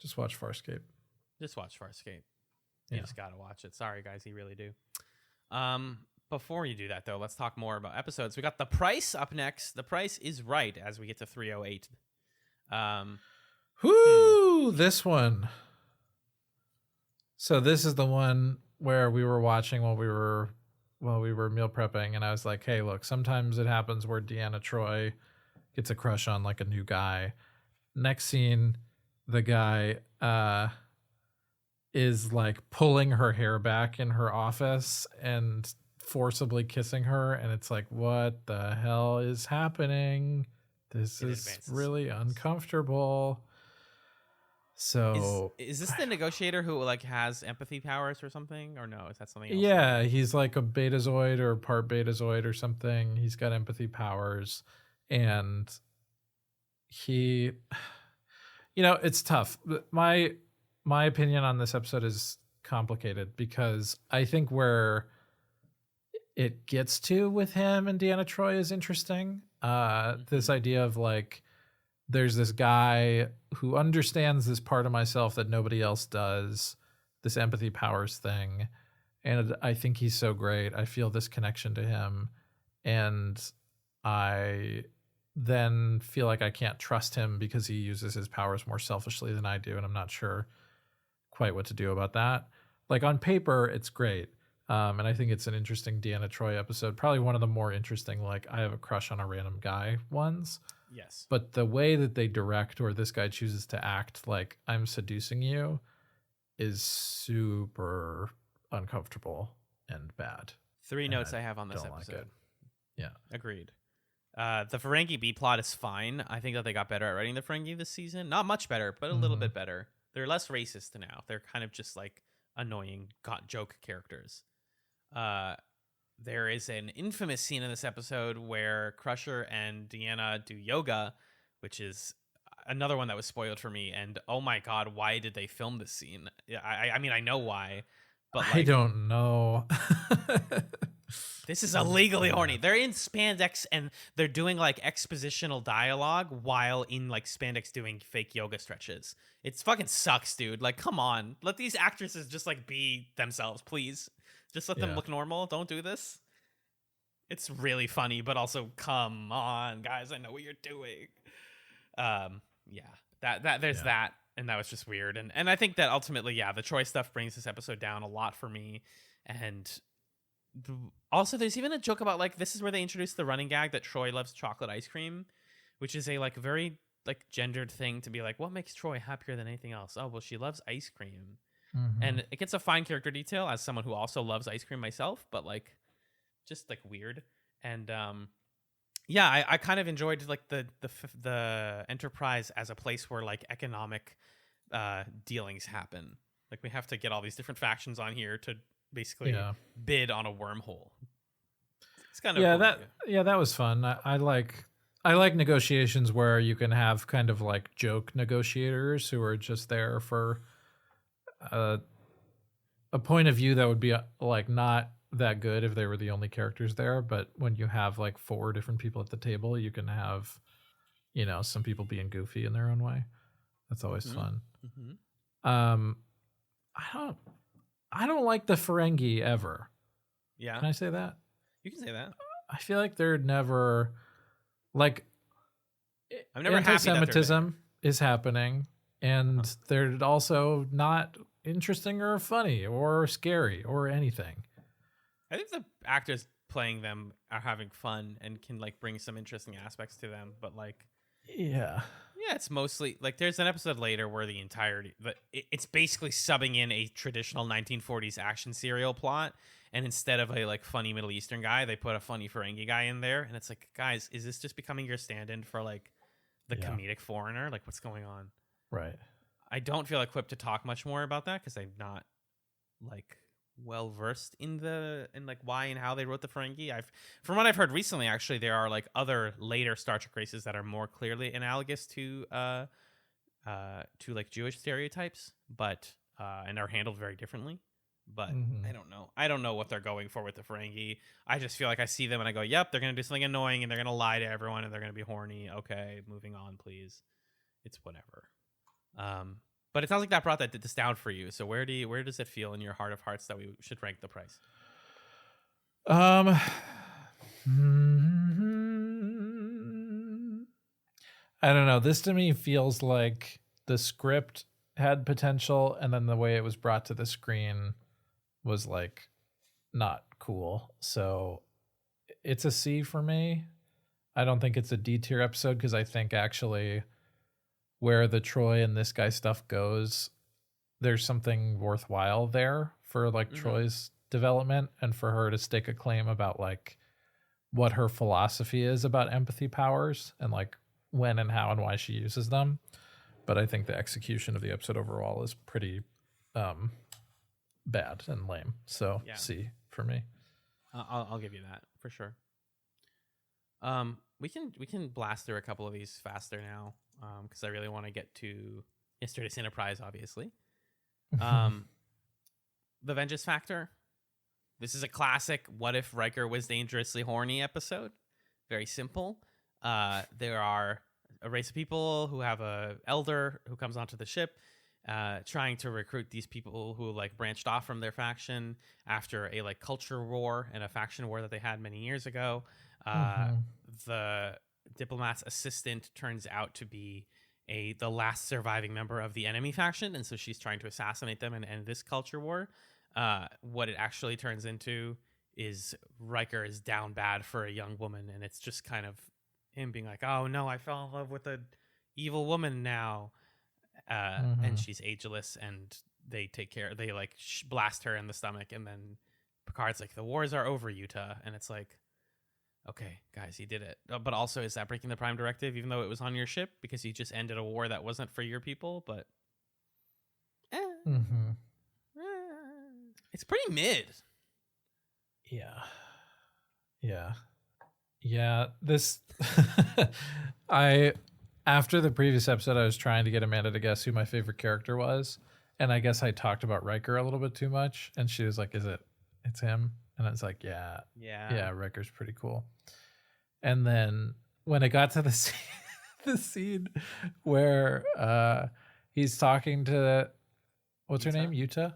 just watch Farscape. Just watch Farscape. Yeah. You just gotta watch it. Sorry, guys, you really do. Before you do that, though, let's talk more about episodes. We got The Price up next. The Price is Right as we get to 308. This one. So this is the one where we were watching while we were meal prepping, and I was like, hey, look, sometimes it happens where Deanna Troi gets a crush on like a new guy. Next scene, the guy is like pulling her hair back in her office and forcibly kissing her, and it's like, what the hell is happening? This is really uncomfortable. So is this the negotiator who like has empathy powers or something, or no? Is that something else? Yeah, he's like a betazoid or part betazoid or something. He's got empathy powers, and he, it's tough. My opinion on this episode is complicated because I think where it gets to with him and Deanna Troi is interesting. This idea of like, there's this guy who understands this part of myself that nobody else does, this empathy powers thing. And I think he's so great. I feel this connection to him. And I then feel like I can't trust him because he uses his powers more selfishly than I do. And I'm not sure quite what to do about that. Like on paper, it's great. And I think it's an interesting Deanna Troi episode. Probably one of the more interesting, like, I have a crush on a random guy ones. Yes. But the way that they direct, or this guy chooses to act like I'm seducing you, is super uncomfortable and bad. 3 notes I have on this episode. Like it. Yeah. Agreed. The Ferengi B plot is fine. I think that they got better at writing the Ferengi this season. Not much better, but a little bit better. They're less racist now. They're kind of just like annoying joke characters. There is an infamous scene in this episode where Crusher and Deanna do yoga, which is another one that was spoiled for me. And oh my God, why did they film this scene? I mean, I know why, but like, I don't know. This is illegally horny. They're in spandex and they're doing like expositional dialogue while in like spandex doing fake yoga stretches. It's fucking sucks, dude. Like, come on. Let these actresses just like be themselves, please. Just let them look normal. Don't do this. It's really funny, but also come on, guys. I know what you're doing. There's that. And that was just weird. And I think that ultimately, the Troi stuff brings this episode down a lot for me. And also, there's even a joke about like, this is where they introduced the running gag that Troi loves chocolate ice cream, which is a like very like gendered thing to be like, what makes Troi happier than anything else? Oh, well, she loves ice cream. And it gets a fine character detail as someone who also loves ice cream myself, but like just like weird. And I kind of enjoyed like the Enterprise as a place where like economic dealings happen. Like we have to get all these different factions on here to basically bid on a wormhole. It's kind of cool, that was fun. I like negotiations where you can have kind of like joke negotiators who are just there for a point of view that would be like not that good if they were the only characters there, but when you have like 4 different people at the table, you can have, you know, some people being goofy in their own way. That's always fun. I don't like the Ferengi ever. Yeah. Can I say that? You can say that. I feel like they're never like I'm never anti-Semitism is happening, and they're also not interesting or funny or scary or anything. I think the actors playing them are having fun and can like bring some interesting aspects to them, but like it's mostly like there's an episode later where the entirety it's basically subbing in a traditional 1940s action serial plot, and instead of a like funny Middle Eastern guy, they put a funny Ferengi guy in there, and it's like, guys, is this just becoming your stand-in for like the comedic foreigner? Like, what's going on? Right. I don't feel equipped to talk much more about that because I'm not like well versed in like why and how they wrote the Ferengi. From what I've heard recently, actually, there are like other later Star Trek races that are more clearly analogous to like Jewish stereotypes, but and are handled very differently. But I don't know. I don't know what they're going for with the Ferengi. I just feel like I see them and I go, yep, they're gonna do something annoying and they're gonna lie to everyone and they're gonna be horny. Okay, moving on, please. It's whatever. But it sounds like that brought this down for you. So where does it feel in your heart of hearts that we should rank the price? I don't know. This to me feels like the script had potential, and then the way it was brought to the screen was like not cool. So it's a C for me. I don't think it's a D tier episode because I think actually where the Troi and this guy stuff goes, there's something worthwhile there for like Troy's development and for her to stake a claim about like what her philosophy is about empathy powers and like when and how and why she uses them. But I think the execution of the episode overall is pretty bad and lame. So C for me. I'll give you that for sure. We can blast through a couple of these faster now because I really want to get to Yesterday's Enterprise, obviously. The Vengeance Factor. This is a classic what if Riker was dangerously horny episode. Very simple. There are a race of people who have a elder who comes onto the ship trying to recruit these people who like branched off from their faction after a like culture war and a faction war that they had many years ago. The diplomat's assistant turns out to be the last surviving member of the enemy faction, and so she's trying to assassinate them and end this culture war. What it actually turns into is Riker is down bad for a young woman, and it's just kind of him being like, oh no, I fell in love with an evil woman now. And she's ageless, and they blast her in the stomach, and then Picard's like, the wars are over, Utah. And it's like, okay, guys, you did it. But also, is that breaking the Prime Directive, even though it was on your ship? Because you just ended a war that wasn't for your people, but it's pretty mid. Yeah. This after the previous episode, I was trying to get Amanda to guess who my favorite character was, and I guess I talked about Riker a little bit too much, and she was like, it's him? And I was like, yeah, Riker's pretty cool. And then when it got to the scene where he's talking to what's her name, Utah?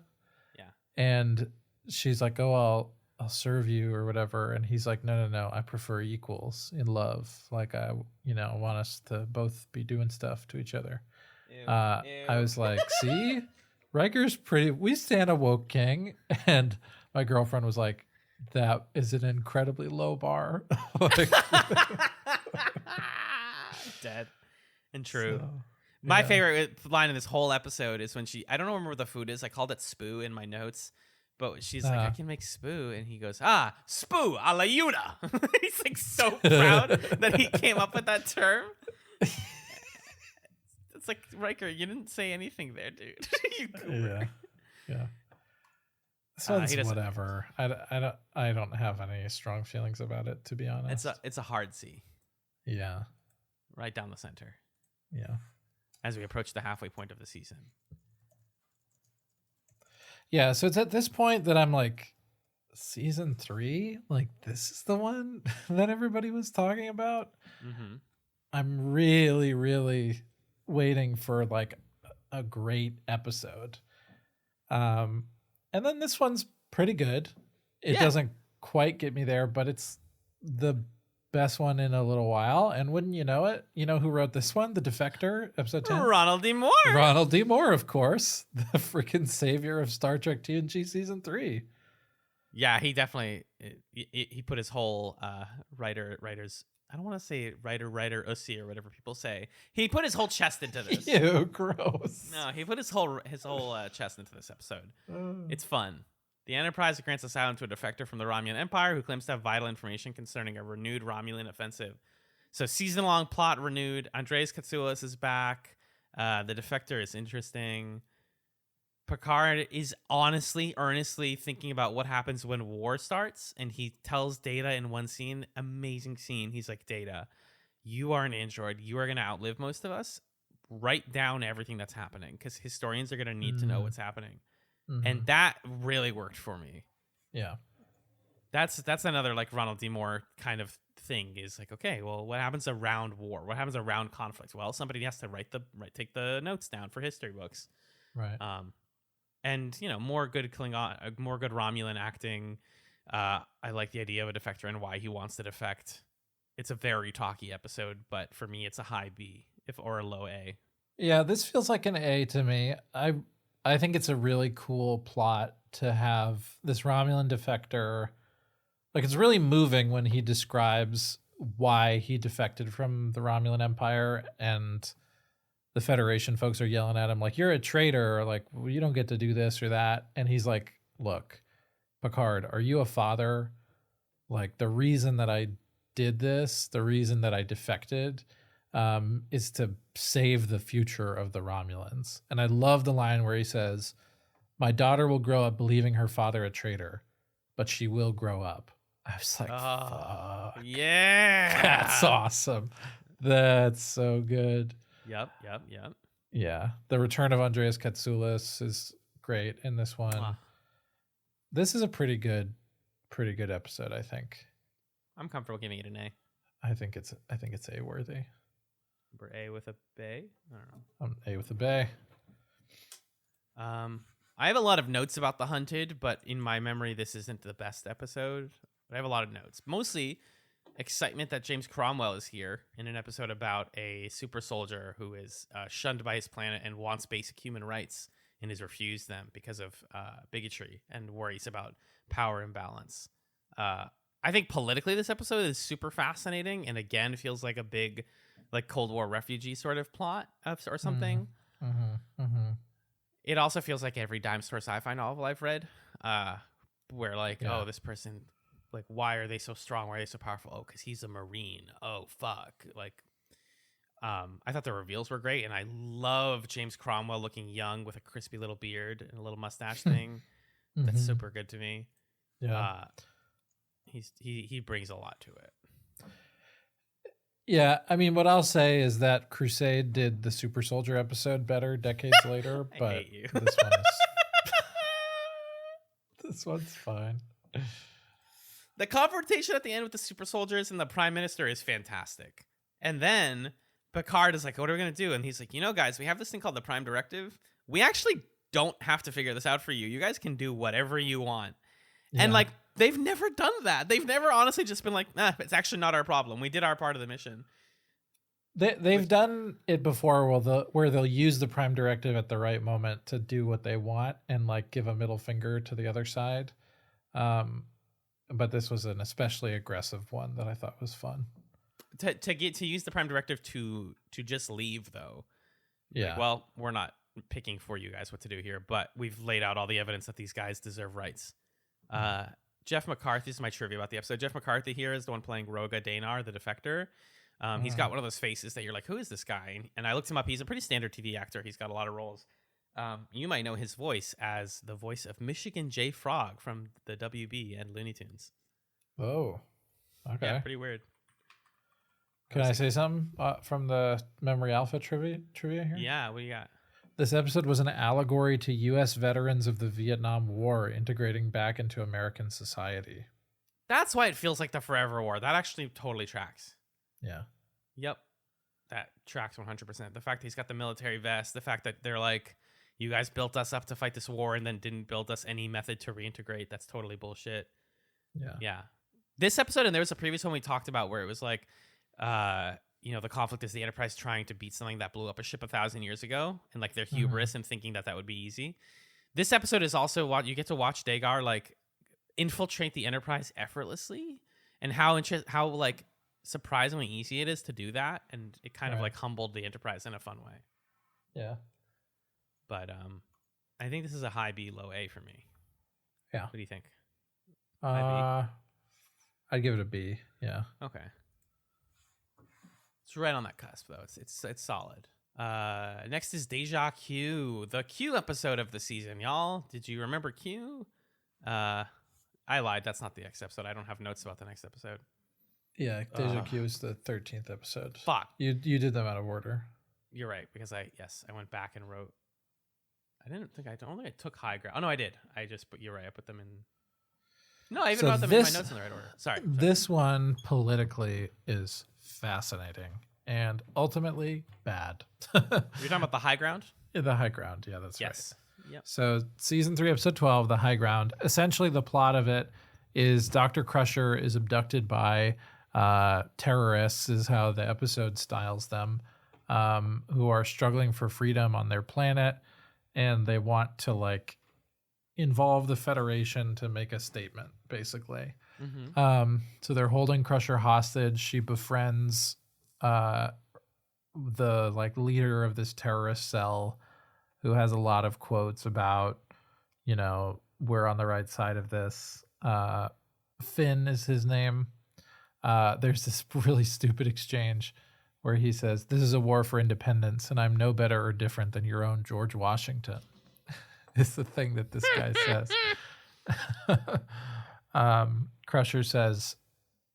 Yeah. And she's like, oh, I'll serve you or whatever, and he's like, no, I prefer equals in love. Like I want us to both be doing stuff to each other. Ew. I was like, see, Riker's pretty. We stand a woke king, and my girlfriend was like, that is an incredibly low bar. Like, dead and true. My favorite line in this whole episode is when I don't remember what the food is. I called it spoo in my notes. But she's like, I can make spoo. And he goes, spoo a la Yuna. He's like so proud that he came up with that term. It's like, Riker, you didn't say anything there, dude. You goober. Yeah. This one's whatever. I don't have any strong feelings about it, to be honest. It's a hard C. Yeah. Right down the center. Yeah. As we approach the halfway point of the season. Yeah, so it's at this point that I'm like, season 3? Like, this is the one that everybody was talking about? Mm-hmm. I'm really, really waiting for like a great episode. And then this one's pretty good. It doesn't quite get me there, but it's the best one in a little while. And wouldn't you know it? You know who wrote this one? The Defector, episode 10? Ronald D. Moore. Ronald D. Moore, of course. The freaking savior of Star Trek TNG season 3. Yeah, he definitely, he put his whole writer's, I don't want to say writer, ussy or whatever people say. He put his whole chest into this. Ew, gross. No, he put his whole chest into this episode. It's fun. The Enterprise grants asylum to a defector from the Romulan Empire who claims to have vital information concerning a renewed Romulan offensive. So season-long plot renewed. Andreas Katsoulis is back. The defector is interesting. Picard is earnestly thinking about what happens when war starts, and he tells Data in one scene, amazing scene, he's like, Data, you are an android. You are going to outlive most of us. Write down everything that's happening, because historians are going to need to know what's happening. Mm-hmm. And that really worked for me. Yeah. That's another like Ronald D. Moore kind of thing is like, okay, well, what happens around war? What happens around conflict? Well, somebody has to take the notes down for history books. Right. And more good Klingon, more good Romulan acting. I like the idea of a defector and why he wants to defect. It's a very talky episode, but for me, it's a high B or a low A. Yeah, this feels like an A to me. I think it's a really cool plot to have this Romulan defector. Like, it's really moving when he describes why he defected from the Romulan Empire, and the Federation folks are yelling at him like, you're a traitor, or like, well, you don't get to do this or that. And he's like, look, Picard, are you a father? Like, the reason that I did this, the reason that I defected, is to save the future of the Romulans. And I love the line where he says, my daughter will grow up believing her father a traitor, but she will grow up. I was like, fuck. Yeah. That's awesome. That's so good. Yep. Yeah. The return of Andreas Katsoulis is great in this one. This is a pretty good episode, I think. I'm comfortable giving it an A. I think it's A worthy. Number A with a bay? I don't know. I'm A with a bay. I have a lot of notes about The Hunted, but in my memory, this isn't the best episode. But I have a lot of notes. Mostly excitement that James Cromwell is here in an episode about a super soldier who is shunned by his planet and wants basic human rights and is refused them because of bigotry and worries about power imbalance. I think politically this episode is super fascinating and again feels like a big like Cold War refugee sort of plot or something. It also feels like every dime store sci-fi novel I've read where like, oh, this person, like, why are they so strong? Why are they so powerful? Oh, because he's a Marine. Oh, fuck. Like, I thought the reveals were great. And I love James Cromwell looking young with a crispy little beard and a little mustache thing. That's super good to me. Yeah. He brings a lot to it. Yeah, I mean, what I'll say is that Crusade did the Super Soldier episode better decades later, but I hate you. This one's fine. The confrontation at the end with the super soldiers and the prime minister is fantastic. And then Picard is like, what are we going to do? And he's like, guys, we have this thing called the Prime Directive. We actually don't have to figure this out for you. You guys can do whatever you want. Yeah. And like, they've never done that. They've never honestly just been like, it's actually not our problem. We did our part of the mission. They've done it before where they'll use the Prime Directive at the right moment to do what they want and like give a middle finger to the other side. But this was an especially aggressive one that I thought was fun. To use the Prime Directive to just leave though Yeah. Like, well, we're not picking for you guys what to do here, but we've laid out all the evidence that these guys deserve rights. Jeff McCarthy, this is my trivia about the episode. Jeff McCarthy here is the one playing Roga Danar, the defector. He's got one of those faces that you're like, who is this guy? And I looked him up. He's a pretty standard TV actor. He's got a lot of roles. You might know his voice as the voice of Michigan J. Frog from the WB and Looney Tunes. Oh, okay. Yeah, pretty weird. Can I say something from the Memory Alpha trivia here? Yeah, what do you got? This episode was an allegory to U.S. veterans of the Vietnam War integrating back into American society. That's why it feels like the Forever War. That actually totally tracks. Yeah. Yep. That tracks 100%. The fact that he's got the military vest, the fact that they're like, you guys built us up to fight this war and then didn't build us any method to reintegrate. That's totally bullshit. Yeah. Yeah. This episode, and there was a previous one we talked about where it was like, the conflict is the Enterprise trying to beat something that blew up a ship 1,000 years ago, and like their hubris and thinking that would be easy. This episode is also what you get to watch Dagar like infiltrate the Enterprise effortlessly, and how like surprisingly easy it is to do that, and it kind of like humbled the Enterprise in a fun way. Yeah. But I think this is a high B, low A for me. Yeah. What do you think? I'd give it a B. Yeah. Okay. It's right on that cusp, though. It's solid. Next is Deja Q, the Q episode of the season, y'all. Did you remember Q? I lied. That's not the next episode. I don't have notes about the next episode. Yeah, Deja Q is the 13th episode. Fuck. You did them out of order. You're right, because I went back and wrote. I don't think I took high ground. Oh no, I did. But you're right. I put them in. No, I even wrote them in my notes in the right order. Sorry. This one politically is fascinating and ultimately bad. You're talking about the high ground? The high ground. Yeah, that's right. Yes. Yep. So season 3, episode 12, the high ground. Essentially, the plot of it is Dr. Crusher is abducted by terrorists, is how the episode styles them, who are struggling for freedom on their planet, and they want to like involve the Federation to make a statement, basically. Mm-hmm. So they're holding Crusher hostage. She befriends the like leader of this terrorist cell, who has a lot of quotes about, we're on the right side of this. Finn is his name. There's this really stupid exchange where he says, "This is a war for independence, and I'm no better or different than your own George Washington." It's the thing that this guy says. Crusher says,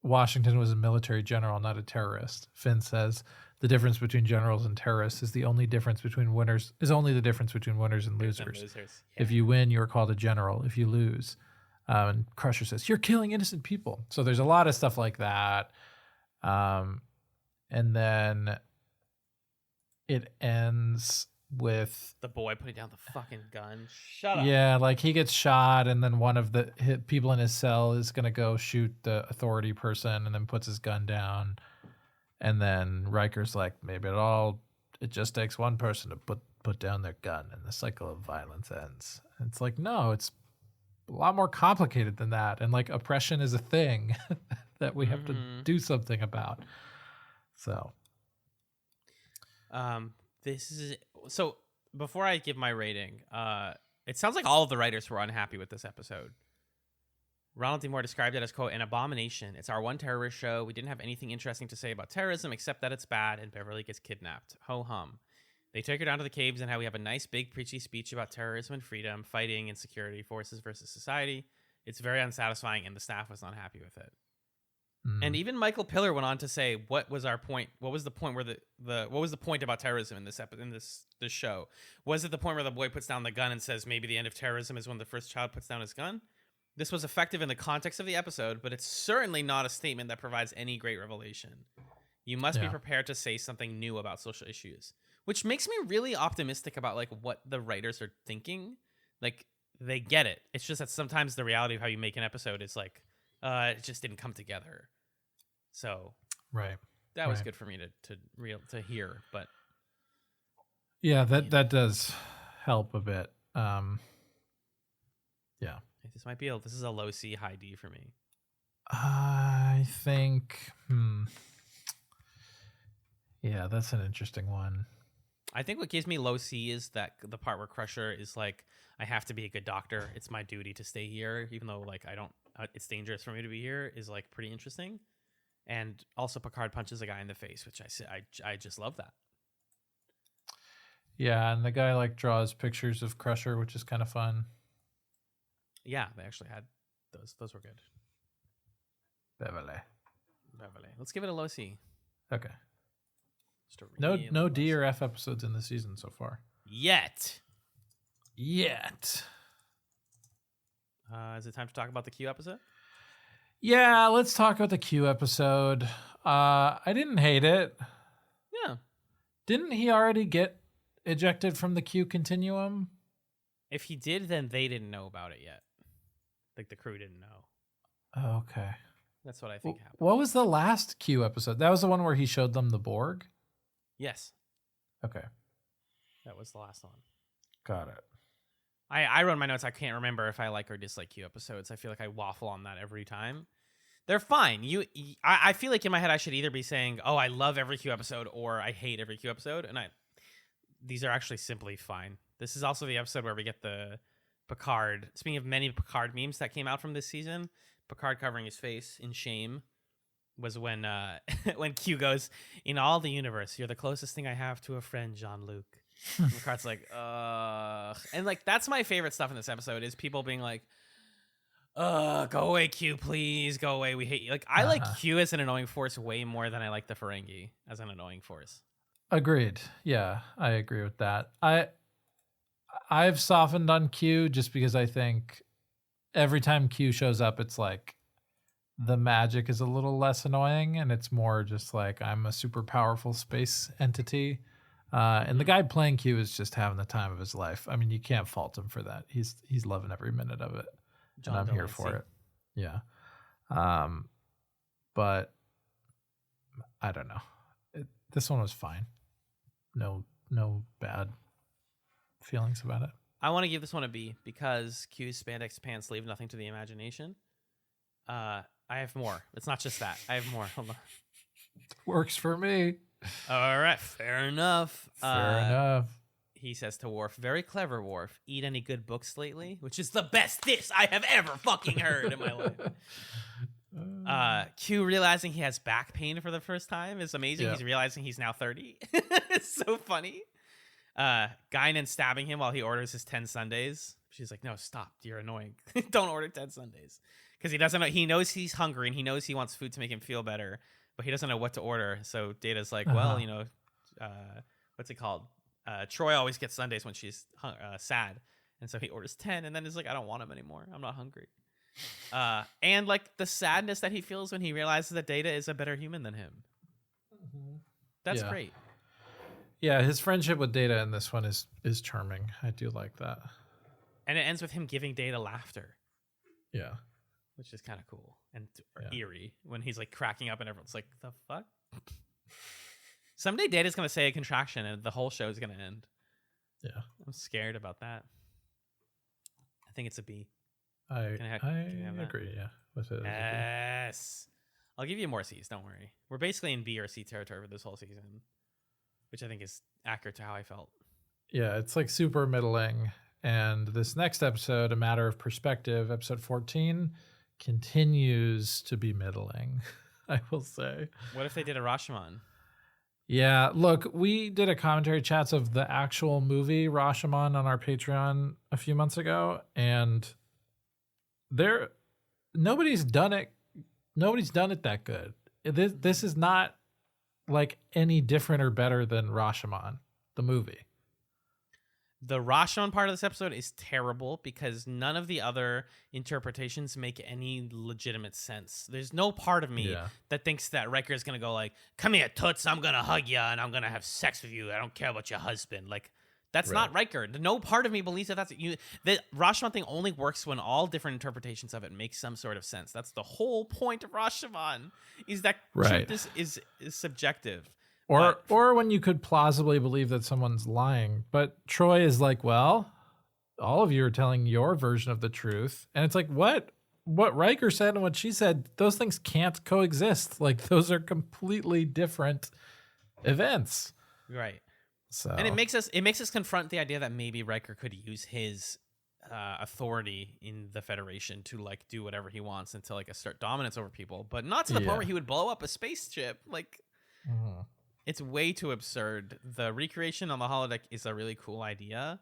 "Washington was a military general, not a terrorist." Finn says, "The difference between generals and terrorists is only the difference between winners and losers. Yeah. If you win, you are called a general. If you lose," and Crusher says, "You're killing innocent people." So there's a lot of stuff like that. And then it ends with the boy putting down the fucking gun. Shut up. Yeah, like he gets shot, and then one of the people in his cell is gonna go shoot the authority person, and then puts his gun down. And then Riker's like, maybe it just takes one person to put down their gun, and the cycle of violence ends. And it's like, no, it's a lot more complicated than that. And like oppression is a thing that we have to do something about. So, so before I give my rating, it sounds like all of the writers were unhappy with this episode. Ronald D. Moore described it as, quote, "an abomination. It's our one terrorist show. We didn't have anything interesting to say about terrorism except that it's bad and Beverly gets kidnapped. Ho hum. They take her down to the caves and how we have a nice big preachy speech about terrorism and freedom, fighting and security forces versus society. It's very unsatisfying, and the staff was not happy with it." And even Michael Piller went on to say, "What was our point? What was the point where what was the point about terrorism in this show? Was it the point where the boy puts down the gun and says maybe the end of terrorism is when the first child puts down his gun? This was effective in the context of the episode, but it's certainly not a statement that provides any great revelation. You must be prepared to say something new about social issues," which makes me really optimistic about like what the writers are thinking. Like they get it. It's just that sometimes the reality of how you make an episode is like, it just didn't come together. So that was good for me to hear, but yeah, that does help a bit. Yeah, this is a low C, high D for me. I think, yeah, that's an interesting one. I think what gives me low C is that the part where Crusher is like, I have to be a good doctor. It's my duty to stay here, even though like I don't. It's dangerous for me to be here. Is like pretty interesting, and also Picard punches a guy in the face, which I just love that. Yeah, and the guy like draws pictures of Crusher, which is kind of fun. Yeah, they actually had those. Those were good. Beverly. Let's give it a low C. Okay. No D or F episodes in the season so far. Yet. Is it time to talk about the Q episode? Yeah, let's talk about the Q episode. I didn't hate it. Yeah. Didn't he already get ejected from the Q continuum? If he did, then they didn't know about it yet. Like the crew didn't know. Okay. That's what I think happened. What was the last Q episode? That was the one where he showed them the Borg? Yes. Okay. That was the last one. Got it. I wrote in my notes, I can't remember if I like or dislike Q episodes. I feel like I waffle on that every time. They're fine. I feel like in my head I should either be saying, oh, I love every Q episode, or I hate every Q episode. And these are actually simply fine. This is also the episode where we get the Picard. Speaking of many Picard memes that came out from this season, Picard covering his face in shame was when when Q goes, in all the universe, you're the closest thing I have to a friend, Jean-Luc. Picard's like, and like that's my favorite stuff in this episode is people being like, go away, Q, please go away. We hate you. Like I like Q as an annoying force way more than I like the Ferengi as an annoying force. Agreed. Yeah, I agree with that. I've softened on Q just because I think every time Q shows up, it's like the magic is a little less annoying, and it's more just like I'm a super powerful space entity. And the guy playing Q is just having the time of his life. I mean, you can't fault him for that. He's loving every minute of it, and I'm here for it. Yeah. But I don't know. This one was fine. No bad feelings about it. I want to give this one a B because Q's spandex pants leave nothing to the imagination. I have more. It's not just that. I have more. Hold on. Works for me. All right, fair enough. Fair enough. He says to Worf, very clever, Worf. Eat any good books lately? Which is the best diss I have ever fucking heard in my life. Q realizing he has back pain for the first time is amazing. Yeah. He's realizing he's now 30. It's so funny. Guinan stabbing him while he orders his 10 sundaes. She's like, no, stop. You're annoying. Don't order 10 sundaes. Because he doesn't know. He knows he's hungry and he knows he wants food to make him feel better. But he doesn't know what to order. So Data's like, well, you know, what's it called? Troi always gets sundaes when she's sad. And so he orders 10 and then he's like, I don't want them anymore. I'm not hungry. And like the sadness that he feels when he realizes that Data is a better human than him. Mm-hmm. That's great. Yeah, his friendship with Data in this one is charming. I do like that. And it ends with him giving Data laughter. Yeah. Which is kind of cool and eerie when he's like cracking up and everyone's like, the fuck? Someday Data's going to say a contraction and the whole show is going to end. Yeah. I'm scared about that. I think it's a B. I agree, yeah. With it. Yes. I'll give you more C's, don't worry. We're basically in B or C territory for this whole season, which I think is accurate to how I felt. Yeah, it's like super middling. And this next episode, A Matter of Perspective, episode 14, continues to be middling, I will say. What if they did a Rashomon? Yeah, look, we did a commentary chats of the actual movie Rashomon on our Patreon a few months ago, and nobody's done it that good. This is not like any different or better than Rashomon, the movie. The Rashomon part of this episode is terrible because none of the other interpretations make any legitimate sense. There's no part of me that thinks that Riker is going to go like, come here, Toots, I'm going to hug you and I'm going to have sex with you. I don't care about your husband. Like, that's not Riker. No part of me believes that that's you. The Rashomon thing only works when all different interpretations of it make some sort of sense. That's the whole point of Rashomon, is that this is subjective. Or when you could plausibly believe that someone's lying. But Troi is like, well, all of you are telling your version of the truth. And it's like, what Riker said and what she said, those things can't coexist. Like, those are completely different events. Right. So, and it makes us confront the idea that maybe Riker could use his authority in the Federation to like do whatever he wants and to like assert dominance over people, but not to the point where he would blow up a spaceship. Like, it's way too absurd. The recreation on the holodeck is a really cool idea,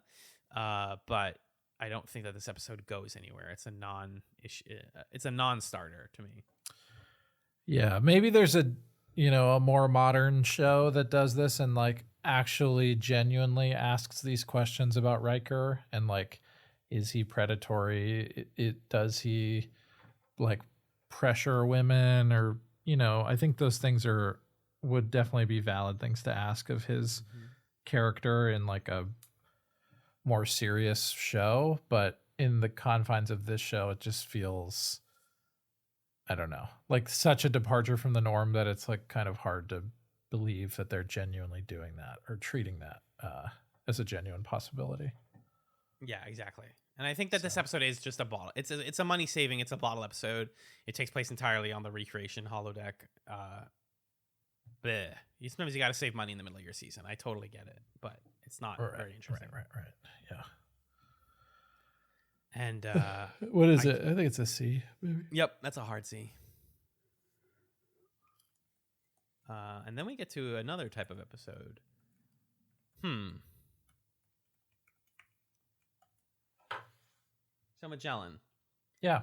but I don't think that this episode goes anywhere. It's a non-starter to me. Yeah, maybe there's a more modern show that does this and like actually genuinely asks these questions about Riker and like, is he predatory? Does he like pressure women, or I think those things would definitely be valid things to ask of his character in like a more serious show. But in the confines of this show, it just feels, I don't know, like such a departure from the norm that it's like kind of hard to believe that they're genuinely doing that or treating that as a genuine possibility. Yeah, exactly. And I think that this episode is just a bottle. It's a money saving. It's a bottle episode. It takes place entirely on the recreation holodeck. Sometimes you got to save money in the middle of your season. I totally get it, but it's not very interesting. Right. Yeah. And what is it? I think it's a C. Maybe. Yep, that's a hard C. And then we get to another type of episode. So Magellan. Yeah.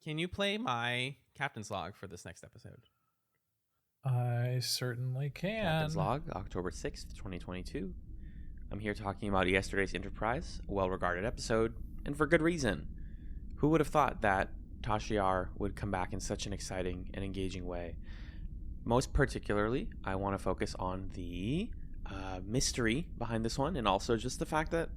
Can you play my captain's log for this next episode? I certainly can. Captain's log, October 6th, 2022. I'm here talking about yesterday's Enterprise, a well-regarded episode, and for good reason. Who would have thought that Tasha Yar would come back in such an exciting and engaging way? Most particularly, I want to focus on the mystery behind this one, and also just the fact that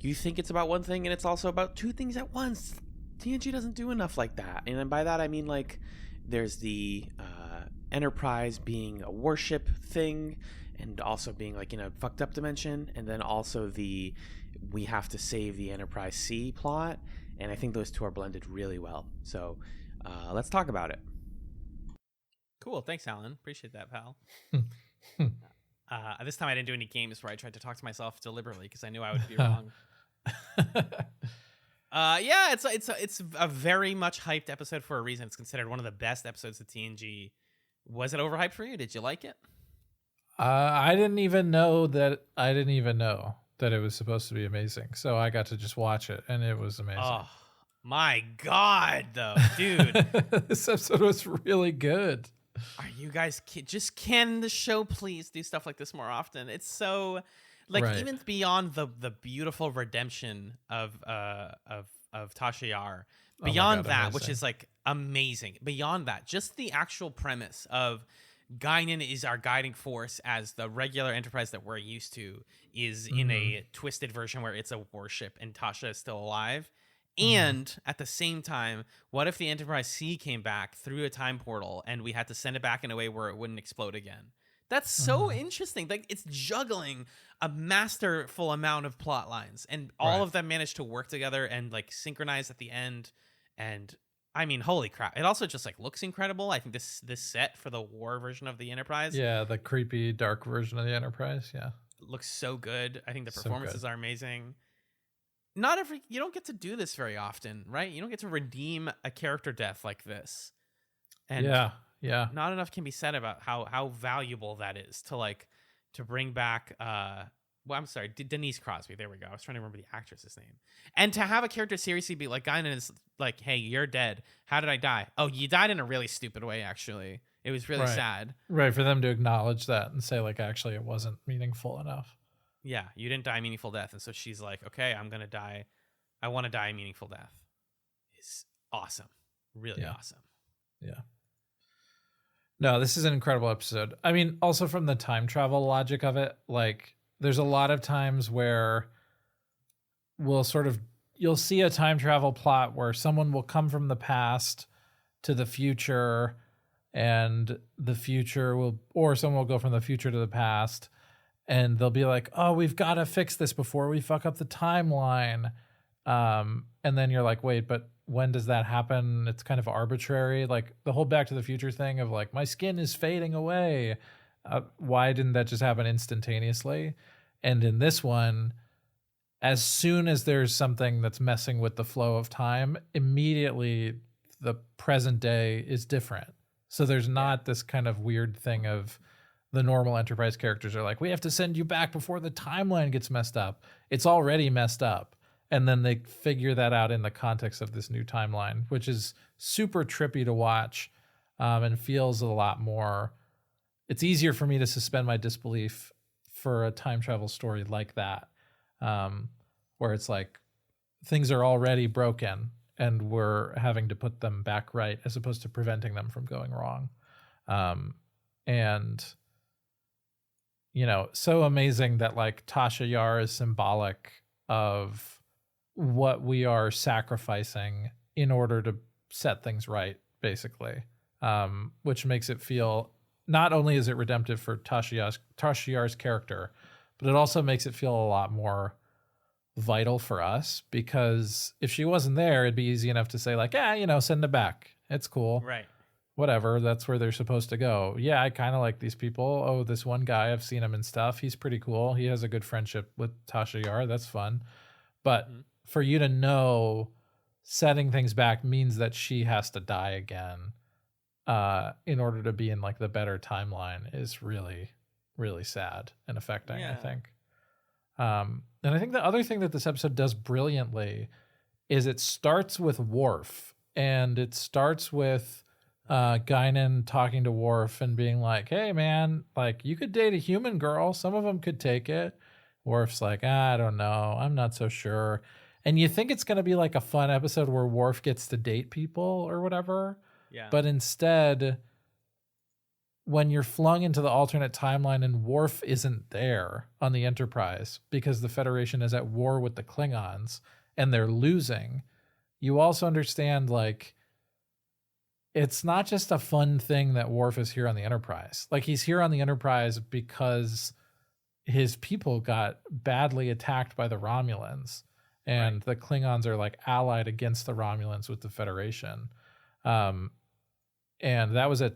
you think it's about one thing and it's also about two things at once. TNG doesn't do enough like that. And by that, I mean, like, there's the Enterprise being a warship thing and also being, like, in a fucked up dimension. And then also we have to save the Enterprise C plot. And I think those two are blended really well. So let's talk about it. Cool. Thanks, Alan. Appreciate that, pal. This time I didn't do any games where I tried to talk to myself deliberately because I knew I would be wrong. Yeah, it's a very much hyped episode for a reason. It's considered one of the best episodes of TNG. Was it overhyped for you? Did you like it? I didn't even know that it was supposed to be amazing. So I got to just watch it, and it was amazing. Oh my God, though, dude. This episode was really good. Are you guys just can the show please do stuff like this more often? It's so like even beyond the beautiful redemption of Tasha Yar, beyond that, amazing. Which is like amazing. Beyond that, just the actual premise of Guinan is our guiding force as the regular Enterprise that we're used to is in a twisted version where it's a warship and Tasha is still alive. And at the same time, what if the Enterprise C came back through a time portal and we had to send it back in a way where it wouldn't explode again? That's so interesting. Like, it's juggling a masterful amount of plot lines, and all of them managed to work together and like synchronize at the end. And I mean, holy crap! It also just like looks incredible. I think this set for the war version of the Enterprise, the creepy dark version of the Enterprise, looks so good. I think the performances are amazing. You don't get to do this very often, right? You don't get to redeem a character death like this. And not enough can be said about how valuable that is to bring back I'm sorry, Denise Crosby. There we go. I was trying to remember the actress's name. And to have a character seriously be like, Guinan is like, hey, you're dead. How did I die? Oh, you died in a really stupid way, actually. It was really sad. Right, for them to acknowledge that and say, like, actually, it wasn't meaningful enough. Yeah, you didn't die a meaningful death. And so she's like, okay, I'm going to die. I want to die a meaningful death. It's awesome. Really awesome. Yeah. No, this is an incredible episode. I mean, also from the time travel logic of it, like, there's a lot of times where you'll see a time travel plot where someone will come from the past to the future, and someone will go from the future to the past, and they'll be like, oh, we've got to fix this before we fuck up the timeline. And then you're like, wait, but when does that happen? It's kind of arbitrary. Like the whole Back to the Future thing of like, my skin is fading away. Why didn't that just happen instantaneously? And in this one, as soon as there's something that's messing with the flow of time, immediately the present day is different. So there's not this kind of weird thing of the normal Enterprise characters are like, we have to send you back before the timeline gets messed up. It's already messed up. And then they figure that out in the context of this new timeline, which is super trippy to watch, and feels a lot more. It's easier for me to suspend my disbelief for a time travel story like that, where it's like things are already broken and we're having to put them back right as opposed to preventing them from going wrong. And, you know, so amazing that like Tasha Yar is symbolic of what we are sacrificing in order to set things right, basically, which makes it feel, not only is it redemptive for Tasha Yar's character, but it also makes it feel a lot more vital for us, because if she wasn't there, it'd be easy enough to say like, yeah, you know, send it back. It's cool. Right. Whatever. That's where they're supposed to go. Yeah, I kind of like these people. Oh, this one guy, I've seen him and stuff. He's pretty cool. He has a good friendship with Tasha Yar. That's fun. But for you to know setting things back means that she has to die again in order to be in like the better timeline is really, really sad and affecting, I think. And I think the other thing that this episode does brilliantly is it starts with Worf, and it starts with Guinan talking to Worf and being like, hey man, like you could date a human girl. Some of them could take it. Worf's like, I don't know. I'm not so sure. And you think it's going to be like a fun episode where Worf gets to date people or whatever. Yeah. But instead, when you're flung into the alternate timeline and Worf isn't there on the Enterprise because the Federation is at war with the Klingons and they're losing, you also understand like it's not just a fun thing that Worf is here on the Enterprise. Like he's here on the Enterprise because his people got badly attacked by the Romulans, and the Klingons are like allied against the Romulans with the Federation. And that was a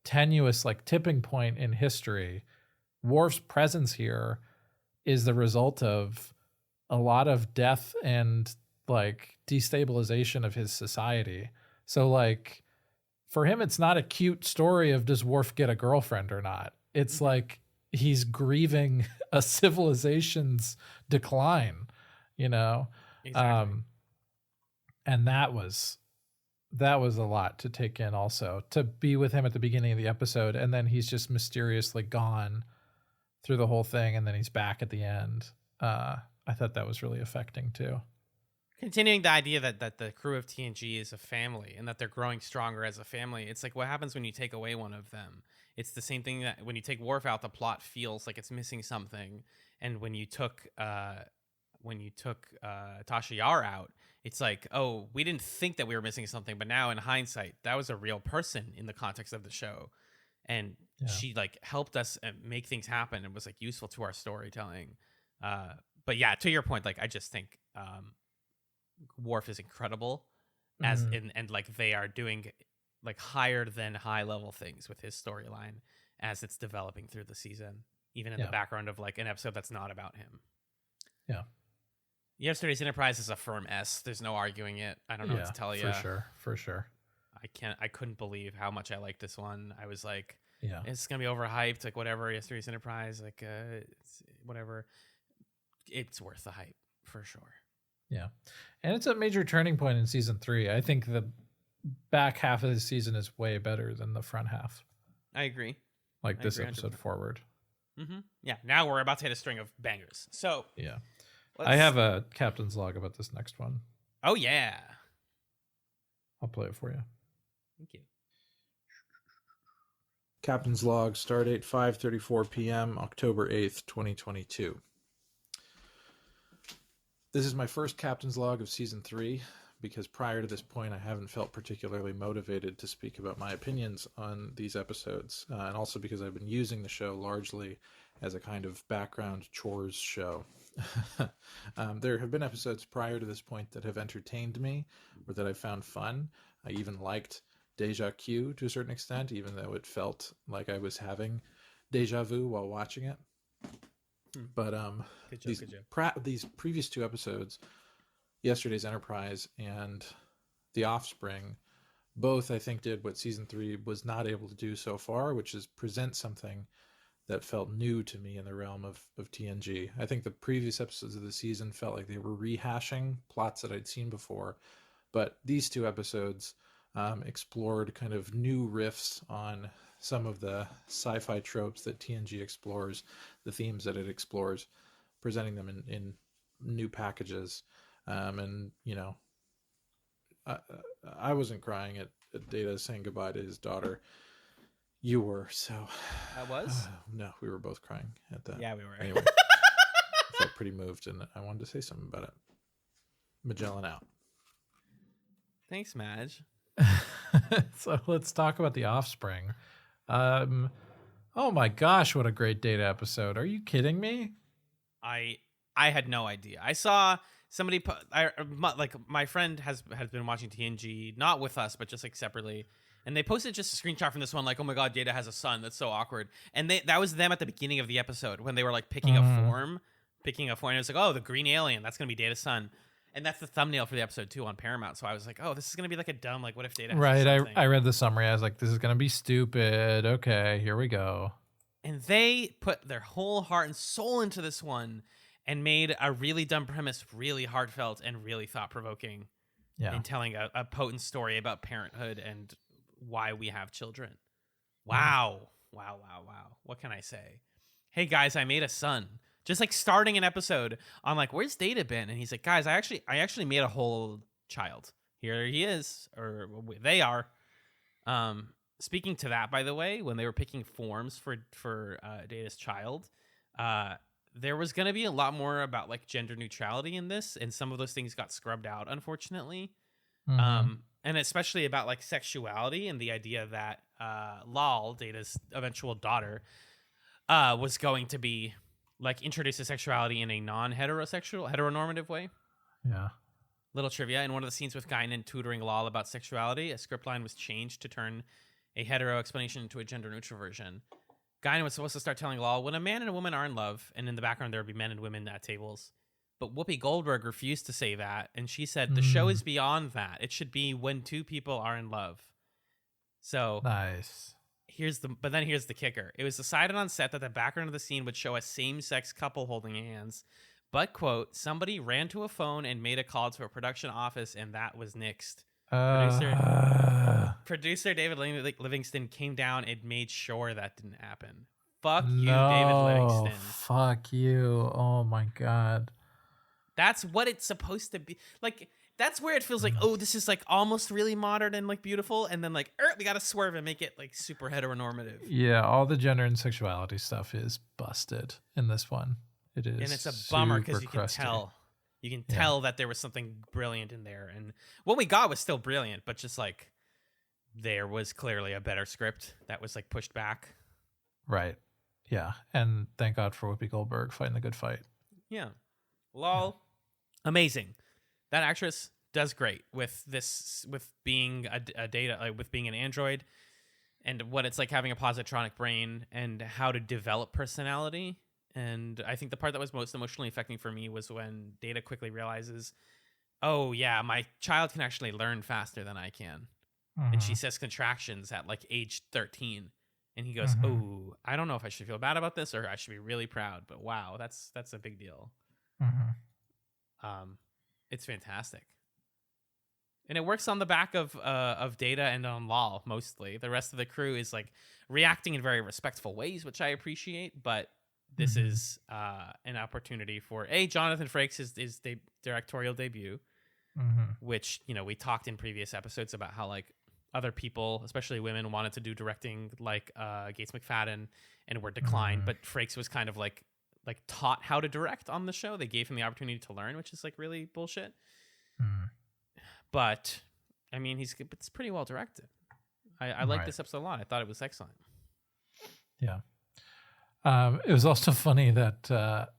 tenuous like tipping point in history. Worf's presence here is the result of a lot of death and like destabilization of his society. So like for him, it's not a cute story of does Worf get a girlfriend or not. It's like he's grieving a civilization's decline, you know? Exactly. And that was a lot to take in also, to be with him at the beginning of the episode, and then he's just mysteriously gone through the whole thing, and then he's back at the end. I thought that was really affecting too. Continuing the idea that the crew of TNG is a family and that they're growing stronger as a family. It's like what happens when you take away one of them. It's the same thing that when you take Worf out, the plot feels like it's missing something. And when you took Tasha Yar out, it's like, oh, we didn't think that we were missing something, but now in hindsight, that was a real person in the context of the show. And she like helped us make things happen and was like useful to our storytelling. But yeah, to your point, like I just think Worf is incredible and like they are doing like higher than high level things with his storyline as it's developing through the season, even in the background of like an episode that's not about him. Yeah. Yesterday's Enterprise is a firm S. There's no arguing it. I don't know what to tell you. For sure. I couldn't believe how much I liked this one. I was like, yeah, it's gonna be overhyped, like whatever. Yesterday's Enterprise, like it's whatever. It's worth the hype for sure. Yeah, and it's a major turning point in season 3. I think the back half of the season is way better than the front half. I agree. Like this episode 100%. Forward. Mm-hmm. Yeah, now we're about to hit a string of bangers. So yeah, I have a captain's log about this next one. Oh yeah, I'll play it for you. Thank you. Captain's log, stardate 5:34 p.m., October 8th, 2022. This is my first captain's log of season 3, because prior to this point I haven't felt particularly motivated to speak about my opinions on these episodes, and also because I've been using the show largely as a kind of background chores show. There have been episodes prior to this point that have entertained me, or that I found fun. I even liked Deja Q to a certain extent, even though it felt like I was having deja vu while watching it. But Good joke. these previous two episodes, yesterday's Enterprise and The Offspring, both I think did what season 3 was not able to do so far, which is present something that felt new to me in the realm of TNG. I think the previous episodes of the season felt like they were rehashing plots that I'd seen before, but these two episodes explored kind of new riffs on some of the sci-fi tropes that TNG explores, the themes that it explores, presenting them in new packages. And, you know, I wasn't crying at Data saying goodbye to his daughter. You were, so... I was? No, we were both crying at that. Yeah, we were. Anyway, I felt pretty moved, and I wanted to say something about it. Magellan out. Thanks, Madge. So let's talk about The Offspring. Oh my gosh, what a great Data episode. Are you kidding me? I had no idea. I saw somebody put, my friend has been watching TNG, not with us, but just like separately. And they posted just a screenshot from this one, like, oh my God, Data has a son. That's so awkward. And that was them at the beginning of the episode when they were like picking a form. And it was like, oh, the green alien, that's going to be Data's son. And that's the thumbnail for the episode too on Paramount. So I was like, oh, this is going to be like a dumb, like, what if Data has right. I read the summary. I was like, this is going to be stupid. Okay, here we go. And they put their whole heart and soul into this one and made a really dumb premise really heartfelt and really thought-provoking. Yeah. And telling a potent story about parenthood and why we have children. Wow. Wow. What can I say? Hey, guys, I made a son. Just like starting an episode on like, where's Data been? And he's like, guys, I actually made a whole child. Here he is, or they are. Speaking to that, by the way, when they were picking forms for Data's child, there was going to be a lot more about like gender neutrality in this, and some of those things got scrubbed out, unfortunately. And especially about like sexuality and the idea that Lal, Data's eventual daughter, was going to be like introduced to sexuality in a heteronormative way. Yeah. Little trivia: in one of the scenes with Guinan tutoring Lal about sexuality, a script line was changed to turn a hetero explanation into a gender neutral version. Guinan was supposed to start telling Lal when a man and a woman are in love, and in the background there would be men and women at tables. But Whoopi Goldberg refused to say that, and she said the show is beyond that. It should be when two people are in love. So nice. Here's the kicker. It was decided on set that the background of the scene would show a same-sex couple holding hands. But, quote, somebody ran to a phone and made a call to a production office, and that was nixed. Producer David Livingston came down and made sure that didn't happen. Fuck you, David Livingston. Fuck you. Oh, my God. That's what it's supposed to be. Like, that's where it feels like, oh, this is like almost really modern and like beautiful. And then like, we got to swerve and make it like super heteronormative. Yeah, all the gender and sexuality stuff is busted in this one. It is. And it's a bummer because you can tell. You can tell that there was something brilliant in there. And what we got was still brilliant, but just like there was clearly a better script that was like pushed back. Right. Yeah. And thank God for Whoopi Goldberg fighting the good fight. Yeah. Lol. Amazing. That actress does great with being a data, like with being an android, and what it's like having a positronic brain and how to develop personality. And I think the part that was most emotionally affecting for me was when Data quickly realizes, oh yeah, my child can actually learn faster than I can. And she says contractions at like age 13. And he goes, oh, I don't know if I should feel bad about this or I should be really proud, but wow, that's a big deal. It's fantastic. And it works on the back of Data and on Lal mostly. The rest of the crew is like reacting in very respectful ways, which I appreciate. But this is an opportunity for Jonathan Frakes his directorial debut, which we talked in previous episodes about how like other people, especially women, wanted to do directing like Gates McFadden and were declined. But Frakes was kind of like taught how to direct on the show. They gave him the opportunity to learn, which is like really bullshit. But I mean, it's pretty well directed. I like this episode a lot. I thought it was excellent. Yeah. It was also funny that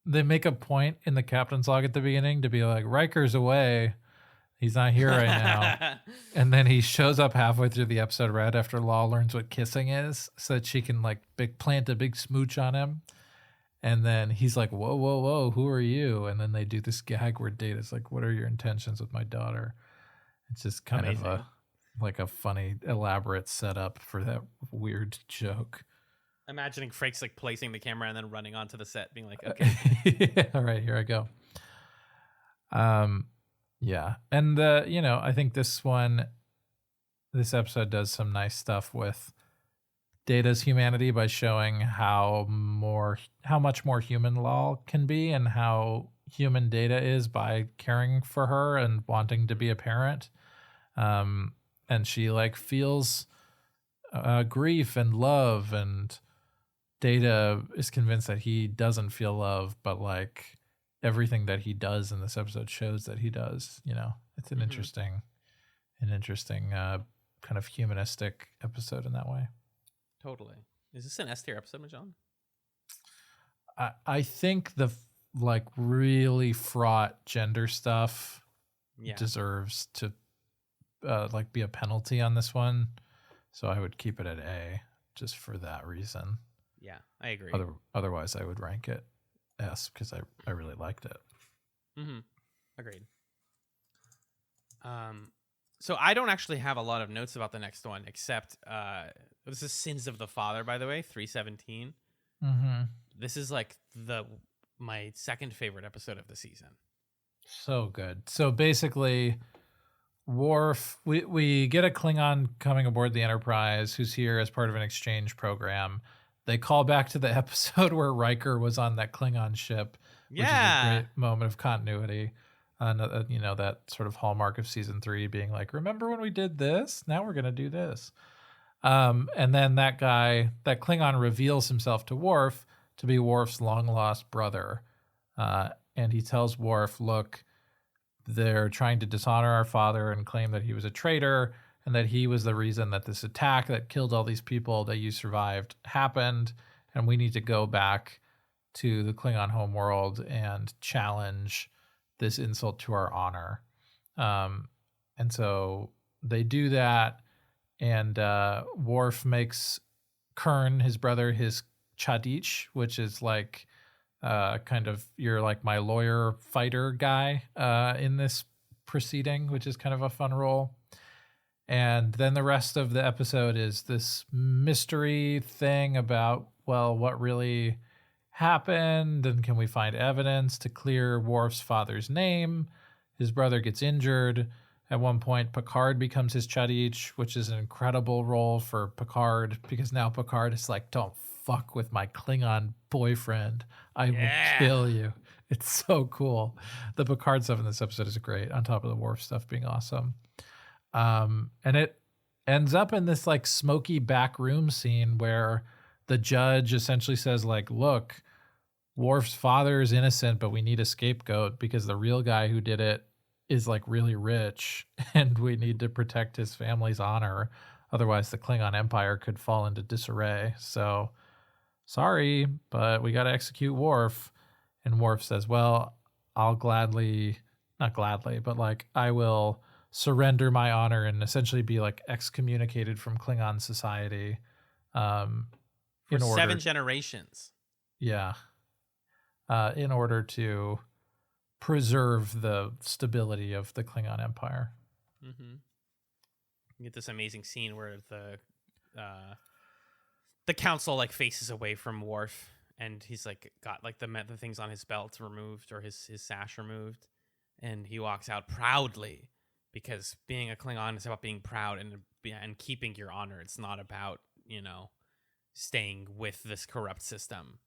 they make a point in the captain's log at the beginning to be like, Riker's away. He's not here right now. And then he shows up halfway through the episode right after Law learns what kissing is so that she can like plant a big smooch on him. And then he's like, whoa, whoa, whoa, who are you? And then they do this gag where Data's like, what are your intentions with my daughter? It's just kind of a funny, elaborate setup for that weird joke. Imagining Frakes like placing the camera and then running onto the set being like, okay. Yeah, all right, here I go. Yeah. And I think this episode does some nice stuff with Data's humanity by showing how much more human Law can be and how human Data is by caring for her and wanting to be a parent. And she like feels grief and love, and Data is convinced that he doesn't feel love, but like everything that he does in this episode shows that he does. It's an interesting kind of humanistic episode in that way. Totally. Is this an S tier episode, Magellan? I think the like really fraught gender stuff deserves to like be a penalty on this one. So I would keep it at A just for that reason. Yeah, I agree. Otherwise, I would rank it S because I really liked it. Mm-hmm. Agreed. So I don't actually have a lot of notes about the next one, except this is Sins of the Father, by the way, 317. Mm-hmm. This is like my second favorite episode of the season. So good. So basically, Worf, we get a Klingon coming aboard the Enterprise who's here as part of an exchange program. They call back to the episode where Riker was on that Klingon ship, which is a great moment of continuity. That sort of hallmark of season 3 being like, remember when we did this? Now we're going to do this. And then that Klingon reveals himself to Worf to be Worf's long-lost brother. And he tells Worf, look, they're trying to dishonor our father and claim that he was a traitor and that he was the reason that this attack that killed all these people that you survived happened. And we need to go back to the Klingon homeworld and challenge this insult to our honor. And so they do that, and Worf makes Kern, his brother, his Chadich, which is like kind of you're like my lawyer fighter guy in this proceeding, which is kind of a fun role. And then the rest of the episode is this mystery thing about, well, what really happened, and can we find evidence to clear Worf's father's name? His brother gets injured. At one point, Picard becomes his Chadich, which is an incredible role for Picard, because now Picard is like, don't fuck with my Klingon boyfriend. I will kill you. It's so cool. The Picard stuff in this episode is great, on top of the Worf stuff being awesome. And it ends up in this like smoky back room scene where the judge essentially says like, look, Worf's father is innocent, but we need a scapegoat because the real guy who did it is like really rich and we need to protect his family's honor. Otherwise the Klingon Empire could fall into disarray. So sorry, but we got to execute Worf. And Worf says, well, I'll not gladly, but like I will surrender my honor and essentially be like excommunicated from Klingon society. For 7 generations. Yeah. In order to preserve the stability of the Klingon Empire. Mm-hmm. You get this amazing scene where the council like faces away from Worf, and he's like got like the things on his belt removed or his sash removed, and he walks out proudly because being a Klingon is about being proud and keeping your honor. It's not about staying with this corrupt system.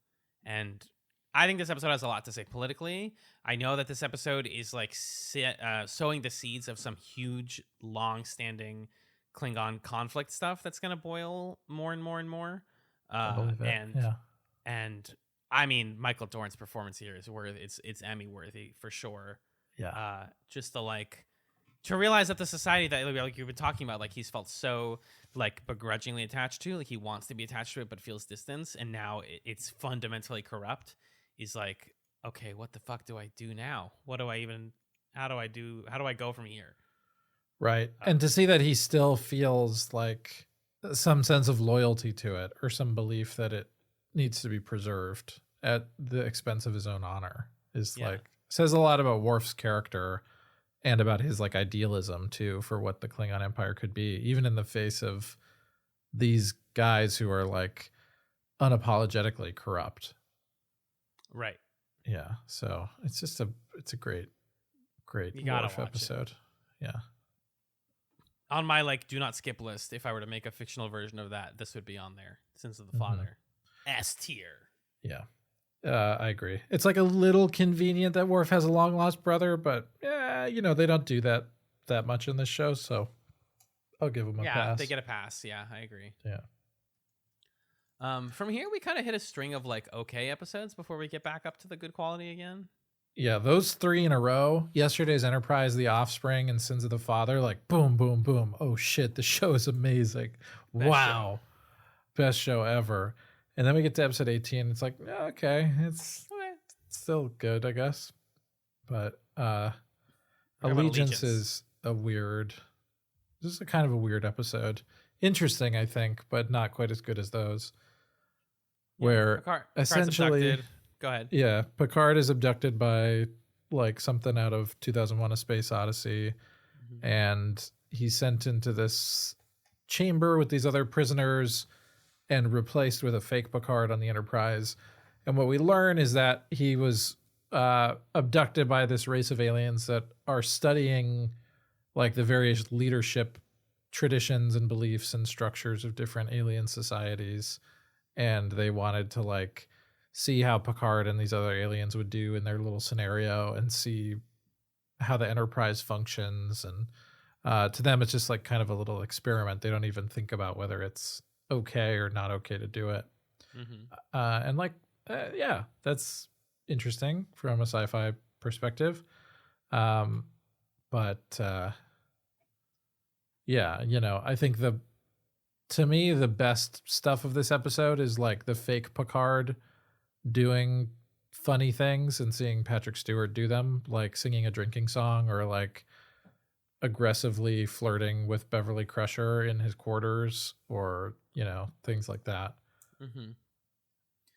And I think this episode has a lot to say politically. I know that this episode is like sowing the seeds of some huge, long-standing Klingon conflict stuff that's going to boil more and more and more. And I mean, Michael Dorn's performance here is it's Emmy worthy for sure. Yeah. Just to realize that the society that like you've been talking about, like he's felt so like begrudgingly attached to, like he wants to be attached to it but feels distance, and now it's fundamentally corrupt. Is like, okay, what the fuck do I do now? How do I go from here? Right. And to see that he still feels like some sense of loyalty to it or some belief that it needs to be preserved at the expense of his own honor is like says a lot about Worf's character and about his like idealism too for what the Klingon Empire could be, even in the face of these guys who are like unapologetically corrupt. Right. Yeah. So it's just it's a great Worf episode. Yeah. On my like do not skip list, if I were to make a fictional version of that, this would be on there. Sins of the Father. S tier. Yeah. I agree. It's like a little convenient that Worf has a long lost brother, but you know, they don't do that much in this show, so I'll give them a pass. Yeah, they get a pass. Yeah, I agree. Yeah. From here we kind of hit a string of like okay episodes before we get back up to the good quality again. Yeah, those 3 in a row, yesterday's Enterprise, The Offspring, and Sins of the Father, like boom, boom, boom. Oh shit, the show is amazing. Best show ever. And then we get to episode 18. It's like, okay, it's still good, I guess. But Allegiance is this is a kind of a weird episode. Interesting, I think, but not quite as good as those. Where Picard's essentially abducted. Go ahead. Yeah, Picard is abducted by like something out of 2001: A Space Odyssey, and he's sent into this chamber with these other prisoners and replaced with a fake Picard on the Enterprise. And what we learn is that he was abducted by this race of aliens that are studying like the various leadership traditions and beliefs and structures of different alien societies. And they wanted to like see how Picard and these other aliens would do in their little scenario and see how the Enterprise functions. And to them, it's just like kind of a little experiment. They don't even think about whether it's okay or not okay to do it. And like, yeah, that's interesting from a sci-fi perspective. But yeah, you know, I think to me, the best stuff of this episode is like the fake Picard doing funny things and seeing Patrick Stewart do them, like singing a drinking song or like aggressively flirting with Beverly Crusher in his quarters or, you know, things like that.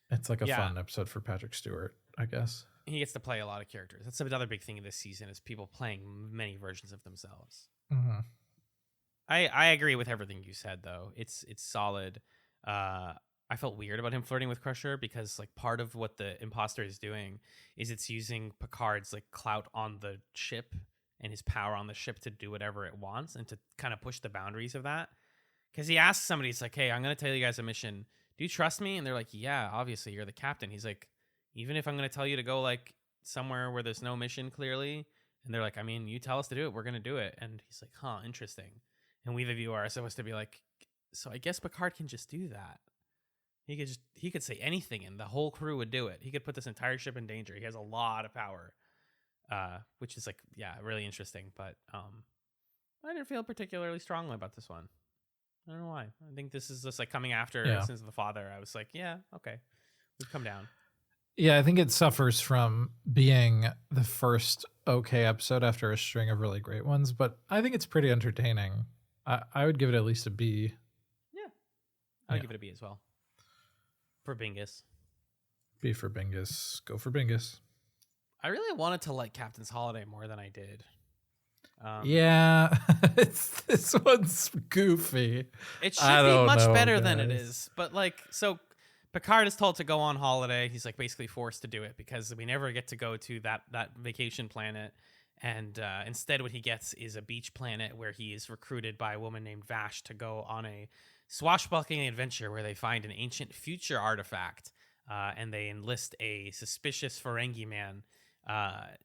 It's like a fun episode for Patrick Stewart, I guess. He gets to play a lot of characters. That's another big thing of this season is people playing many versions of themselves. I agree with everything you said, though. It's solid. I felt weird about him flirting with Crusher because like part of what the imposter is doing is it's using Picard's like clout on the ship and his power on the ship to do whatever it wants and to kind of push the boundaries of that. Because he asks somebody, he's like, hey, I'm going to tell you guys a mission. Do you trust me? And they're like, yeah, obviously, you're the captain. He's like, even if I'm going to tell you to go like somewhere where there's no mission clearly. And they're like, I mean, you tell us to do it, we're going to do it. And he's like, huh, interesting. And we, the viewer, are supposed to be like, so I guess Picard can just do that. He could say anything and the whole crew would do it. He could put this entire ship in danger. He has a lot of power, which is like, yeah, really interesting. But I didn't feel particularly strongly about this one. I don't know why. I think this is just like coming after Sins of the Father. I was like, yeah, okay, we've come down. Yeah, I think it suffers from being the first okay episode after a string of really great ones, but I think it's pretty entertaining. I would give it at least a B. Yeah, I would give it a B as well. For Bingus. B for Bingus. Go for Bingus. I really wanted to like Captain's Holiday more than I did. Yeah, this one's goofy. It should be much better than it is. But like, so Picard is told to go on holiday. He's like basically forced to do it because we never get to go to that vacation planet. And instead what he gets is a beach planet where he is recruited by a woman named Vash to go on a swashbuckling adventure where they find an ancient future artifact. And they enlist a suspicious Ferengi man.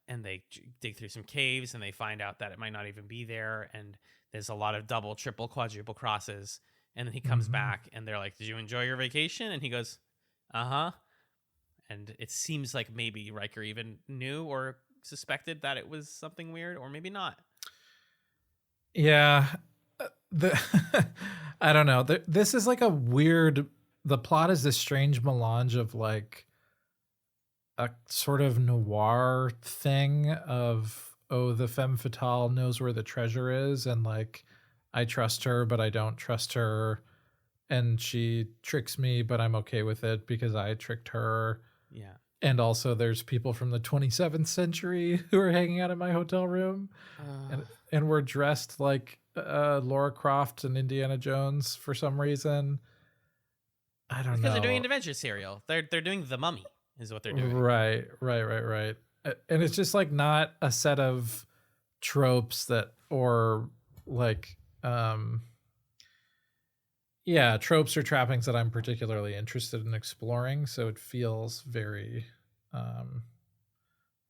And they dig through some caves and they find out that it might not even be there. And there's a lot of double, triple, quadruple crosses. And then he comes back and they're like, did you enjoy your vacation? And he goes, uh-huh. And it seems like maybe Riker even knew or suspected that it was something weird, or maybe not. Yeah. I don't know. This is like a weird, the plot is this strange melange of like a sort of noir thing of oh, the femme fatale knows where the treasure is, and like I trust her, but I don't trust her, and she tricks me, but I'm okay with it because I tricked her. Yeah. And also there's people from the 27th century who are hanging out in my hotel room, and we're dressed like Laura Croft and Indiana Jones for some reason. I don't know. Because they're doing an adventure serial. They're doing The Mummy is what they're doing. Right. And it's just like not a set of tropes that, or like, tropes or trappings that I'm particularly interested in exploring. So it feels very,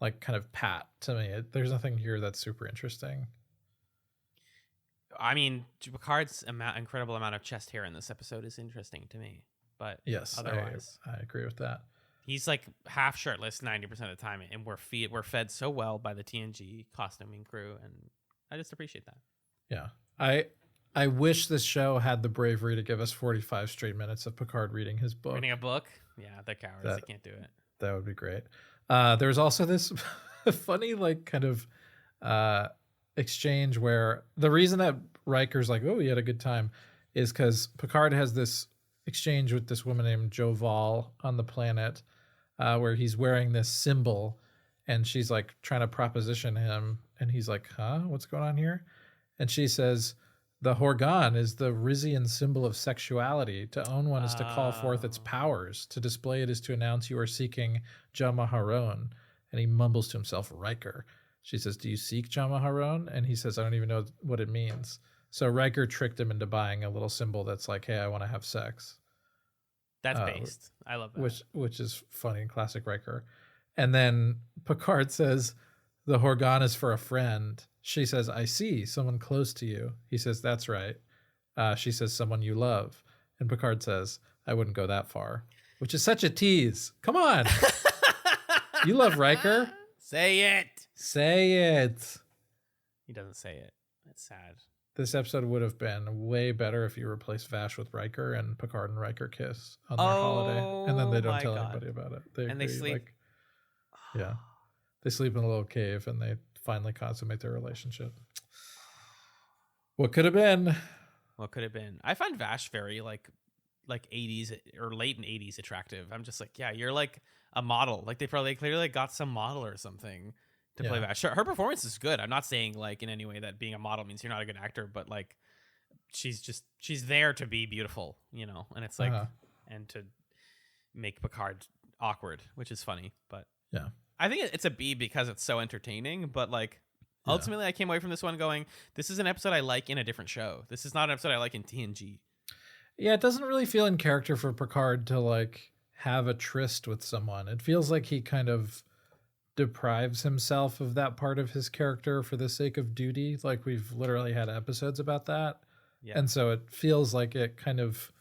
like kind of pat to me. There's nothing here that's super interesting. I mean, Picard's incredible amount of chest hair in this episode is interesting to me. But yes, otherwise, I agree with that. He's like half shirtless 90% of the time, and we're fed so well by the TNG costuming crew, and I just appreciate that. Yeah, I wish this show had the bravery to give us 45 straight minutes of Picard reading his book. Reading a book? Yeah, they're cowards. They can't do it. That would be great. There's also this funny, like, kind of exchange where the reason that Riker's like, oh, he had a good time, is because Picard has this exchange with this woman named Joval on the planet, where he's wearing this symbol, and she's like trying to proposition him, and he's like, huh, what's going on here? And she says, the Horgan is the Rizian symbol of sexuality. To own one is to call forth its powers. To display it is to announce you are seeking Jama Haron. And he mumbles to himself, Riker. She says, do you seek Jama Haron? And he says, I don't even know what it means. So Riker tricked him into buying a little symbol that's like, hey, I want to have sex. That's based. I love that. Which is funny in classic Riker. And then Picard says, the Horgan is for a friend. She says, I see, someone close to you. He says, that's right. She says, someone you love. And Picard says, I wouldn't go that far. Which is such a tease. Come on. You love Riker? Say it. Say it. He doesn't say it. That's sad. This episode would have been way better if you replaced Vash with Riker and Picard and Riker kiss on their holiday. And then they don't tell anybody about it. They sleep. Yeah. They sleep in a little cave and they finally consummate their relationship. What could have been? I find Vash very like 80s or late in 80s attractive. I'm just like, yeah, you're like a model. Like they probably clearly got some model or something to play Vash. Her performance is good. I'm not saying like in any way that being a model means you're not a good actor, but like she's there to be beautiful, you know, and it's like, and to make Picard awkward, which is funny, but yeah. I think it's a B because it's so entertaining, but like ultimately I came away from this one going, this is an episode I like in a different show. This is not an episode I like in TNG. Yeah, it doesn't really feel in character for Picard to like have a tryst with someone. It feels like he kind of deprives himself of that part of his character for the sake of duty. Like we've literally had episodes about that. Yeah. And so it feels like it kind of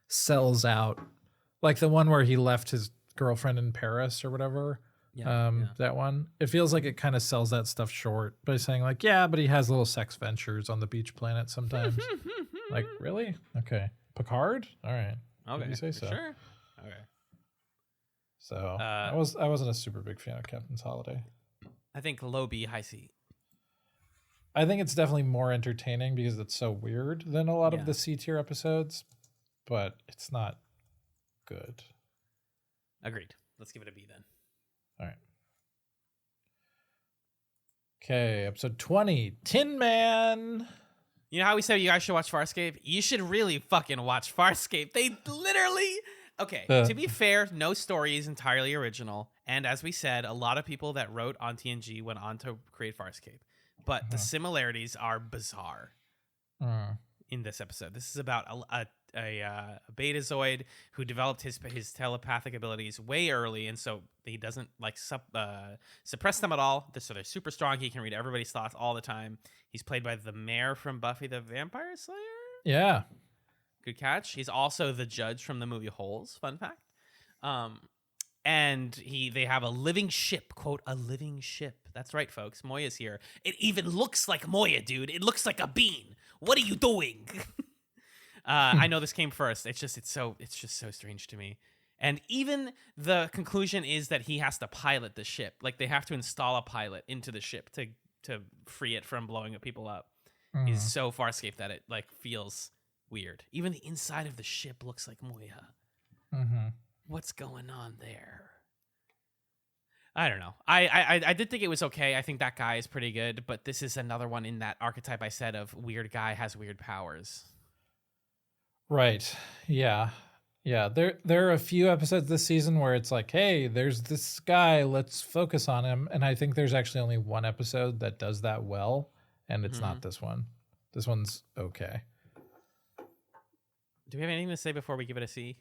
sells out. Like the one where he left his girlfriend in Paris or whatever. That one, it feels like it kind of sells that stuff short by saying like, yeah, but he has little sex ventures on the beach planet sometimes. Like, really? Okay. Picard? All right. Okay. You say so. Sure. Okay. So I wasn't a super big fan of Captain's Holiday. I think low B, high C. I think it's definitely more entertaining because it's so weird than a lot of the C tier episodes, but it's not good. Agreed. Let's give it a B then. All right. Okay, episode 20, Tin Man. You know how we said you guys should watch Farscape? You should really fucking watch Farscape. They literally... Okay, to be fair, no story is entirely original. And as we said, a lot of people that wrote on TNG went on to create Farscape. But the similarities are bizarre in this episode. This is about a Betazoid who developed his telepathic abilities way early, and so he doesn't like suppress them at all. So they're super strong. He can read everybody's thoughts all the time. He's played by the mayor from Buffy the Vampire Slayer. Yeah, good catch. He's also the judge from the movie Holes. Fun fact. And they have a living ship, quote, a living ship. That's right, folks. Moya's here. It even looks like Moya, dude. It looks like a bean. What are you doing? I know this came first. It's just so strange to me. And even the conclusion is that he has to pilot the ship. Like they have to install a pilot into the ship to to free it from blowing people up Mm. is so farscape that it like feels weird. Even the inside of the ship looks like Moya. Mm-hmm. What's going on there? I don't know. I did think it was okay. I think that guy is pretty good, but this is another one in that archetype I said of weird guy has weird powers. Right. Yeah. Yeah. There are a few episodes this season where it's like, hey, there's this guy, let's focus on him. And I think there's actually only one episode that does that well, and it's not this one. This one's okay. Do we have anything to say before we give it a C?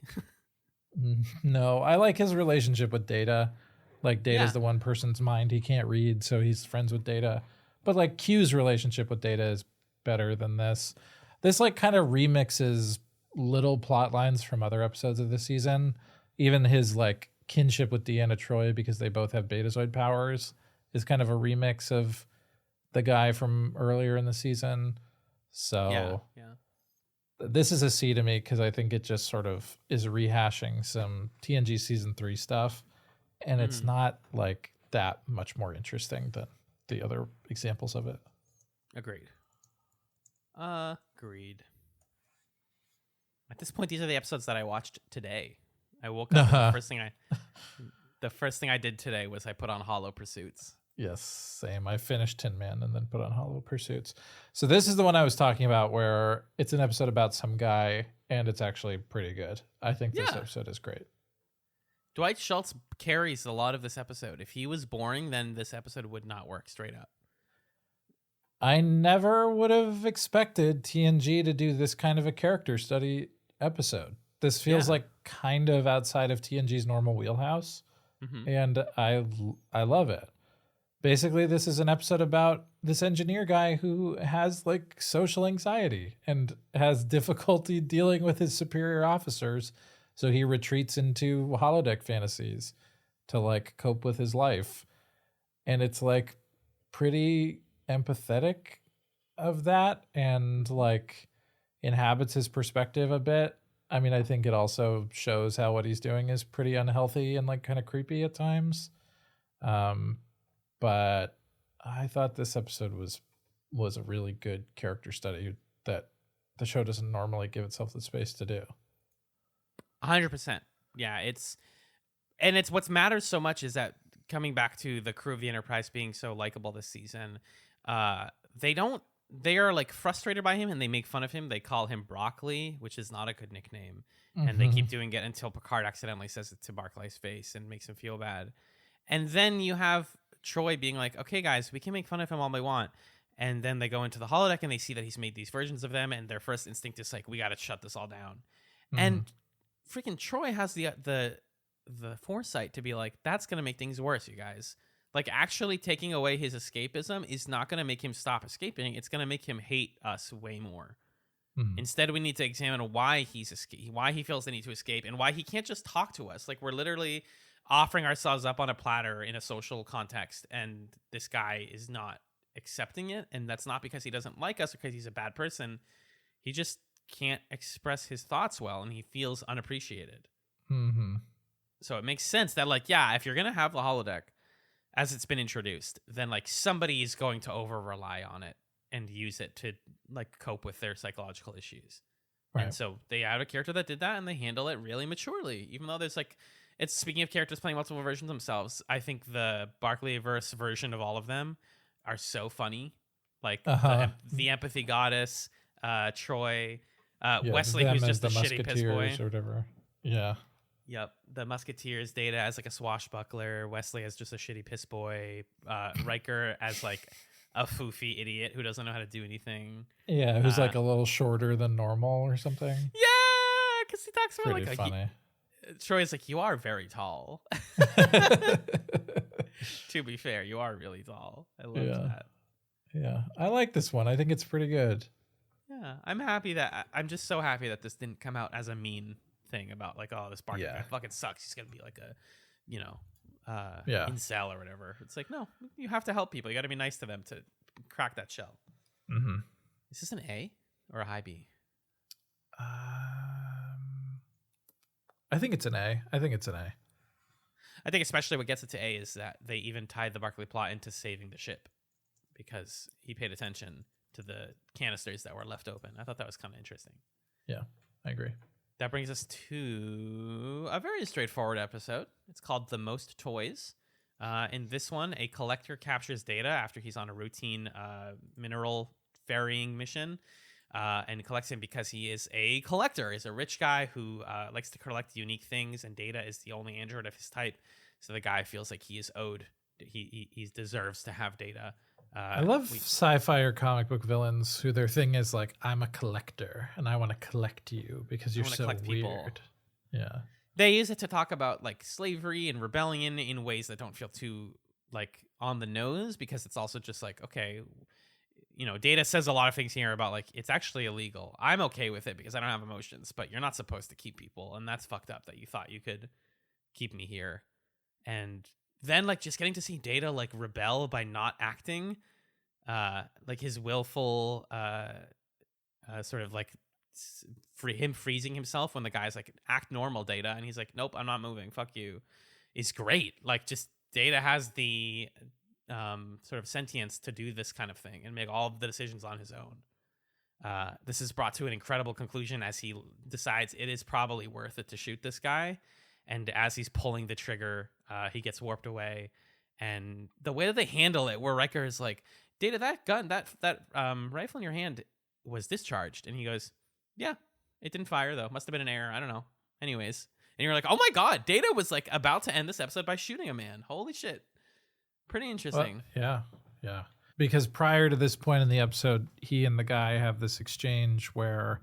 No, I like his relationship with Data. Like Data's the one person's mind he can't read, so he's friends with Data. But like Q's relationship with Data is better than this. This like kind of remixes little plot lines from other episodes of the season. Even his like kinship with Deanna Troi, because they both have Betazoid powers, is kind of a remix of the guy from earlier in the season. So yeah. this is a C to me because I think it just sort of is rehashing some TNG season 3 stuff, and it's not like that much more interesting than the other examples of it. Agreed. Agreed. At this point, these are the episodes that I watched today. I woke up and the first thing I did today was I put on Hollow Pursuits. Yes, same. I finished Tin Man and then put on Hollow Pursuits. So this is the one I was talking about where it's an episode about some guy and it's actually pretty good. I think this episode is great. Dwight Schultz carries a lot of this episode. If he was boring, then this episode would not work straight up. I never would have expected TNG to do this kind of a character study episode. This feels like kind of outside of TNG's normal wheelhouse, and I love it. Basically, this is an episode about this engineer guy who has like social anxiety and has difficulty dealing with his superior officers. So he retreats into holodeck fantasies to like cope with his life. And it's like pretty empathetic of that and like inhabits his perspective a bit. I mean, I think it also shows how what he's doing is pretty unhealthy and like kind of creepy at times. But I thought this episode was a really good character study that the show doesn't normally give itself the space to do. 100%. Yeah, it's what's matters so much is that coming back to the crew of the Enterprise being so likable this season, they are like frustrated by him and they make fun of him. They call him Broccoli, which is not a good nickname. And they keep doing it until Picard accidentally says it to Barclay's face and makes him feel bad. And then you have Troi being like, okay, guys, we can make fun of him all we want. And then they go into the holodeck and they see that he's made these versions of them. And their first instinct is like, we got to shut this all down. And freaking Troi has the foresight to be like, that's going to make things worse, you guys. Like, actually taking away his escapism is not going to make him stop escaping. It's going to make him hate us way more. Instead, we need to examine why he feels the need to escape and why he can't just talk to us. Like, we're literally offering ourselves up on a platter in a social context, and this guy is not accepting it. And that's not because he doesn't like us or because he's a bad person. He just can't express his thoughts well, and he feels unappreciated. So it makes sense that, like, yeah, if you're going to have the holodeck as it's been introduced, then like somebody is going to over rely on it and use it to like cope with their psychological issues. Right. And so they have a character that did that and they handle it really maturely, even though there's like, it's speaking of characters playing multiple versions themselves. I think the Barclayverse version of all of them are so funny. Like the empathy goddess, Troi, Wesley, who's just a shitty piss boy or whatever. Yeah. Yep. The Musketeers, Data as like a swashbuckler, Wesley as just a shitty piss boy, Riker as like a foofy idiot who doesn't know how to do anything. Yeah, who's like a little shorter than normal or something. Yeah, because he talks about pretty like funny. Troy's like, you are very tall. To be fair, you are really tall. I love that. Yeah, I like this one. I think it's pretty good. Yeah, I'm just so happy that this didn't come out as a mean thing about like, oh, this Barker guy fucking sucks. He's gonna be like a, incel or whatever. It's like, no, you have to help people. You got to be nice to them to crack that shell. Is this an A or a high B? I think it's an A. I think especially what gets it to A is that they even tied the Barclay plot into saving the ship, because he paid attention to the canisters that were left open. I thought that was kind of interesting. Yeah, I agree. That brings us to a very straightforward episode. It's called The Most Toys. In this one, a collector captures Data after he's on a routine mineral ferrying mission and collects him because he is a collector. He's a rich guy who likes to collect unique things, and Data is the only android of his type. So the guy feels like he is owed. He deserves to have Data. I love sci-fi or comic book villains who their thing is like, I'm a collector and I want to collect you because you're so weird. People. Yeah. They use it to talk about like slavery and rebellion in ways that don't feel too like on the nose, because it's also just like, okay, you know, Data says a lot of things here about like, it's actually illegal. I'm okay with it because I don't have emotions, but you're not supposed to keep people. And that's fucked up that you thought you could keep me here. And then like just getting to see Data like rebel by not acting, like his willful sort of like him freezing himself when the guy's like, act normal, Data, and he's like, nope, I'm not moving, fuck you, is great. Like just Data has the sort of sentience to do this kind of thing and make all of the decisions on his own. This is brought to an incredible conclusion as he decides it is probably worth it to shoot this guy. And as he's pulling the trigger, he gets warped away. And the way that they handle it, where Riker is like, Data, that gun, that rifle in your hand was discharged. And he goes, yeah, it didn't fire, though. Must have been an error. I don't know. Anyways. And you're like, oh my God, Data was like about to end this episode by shooting a man. Holy shit. Pretty interesting. Well, yeah. Because prior to this point in the episode, he and the guy have this exchange where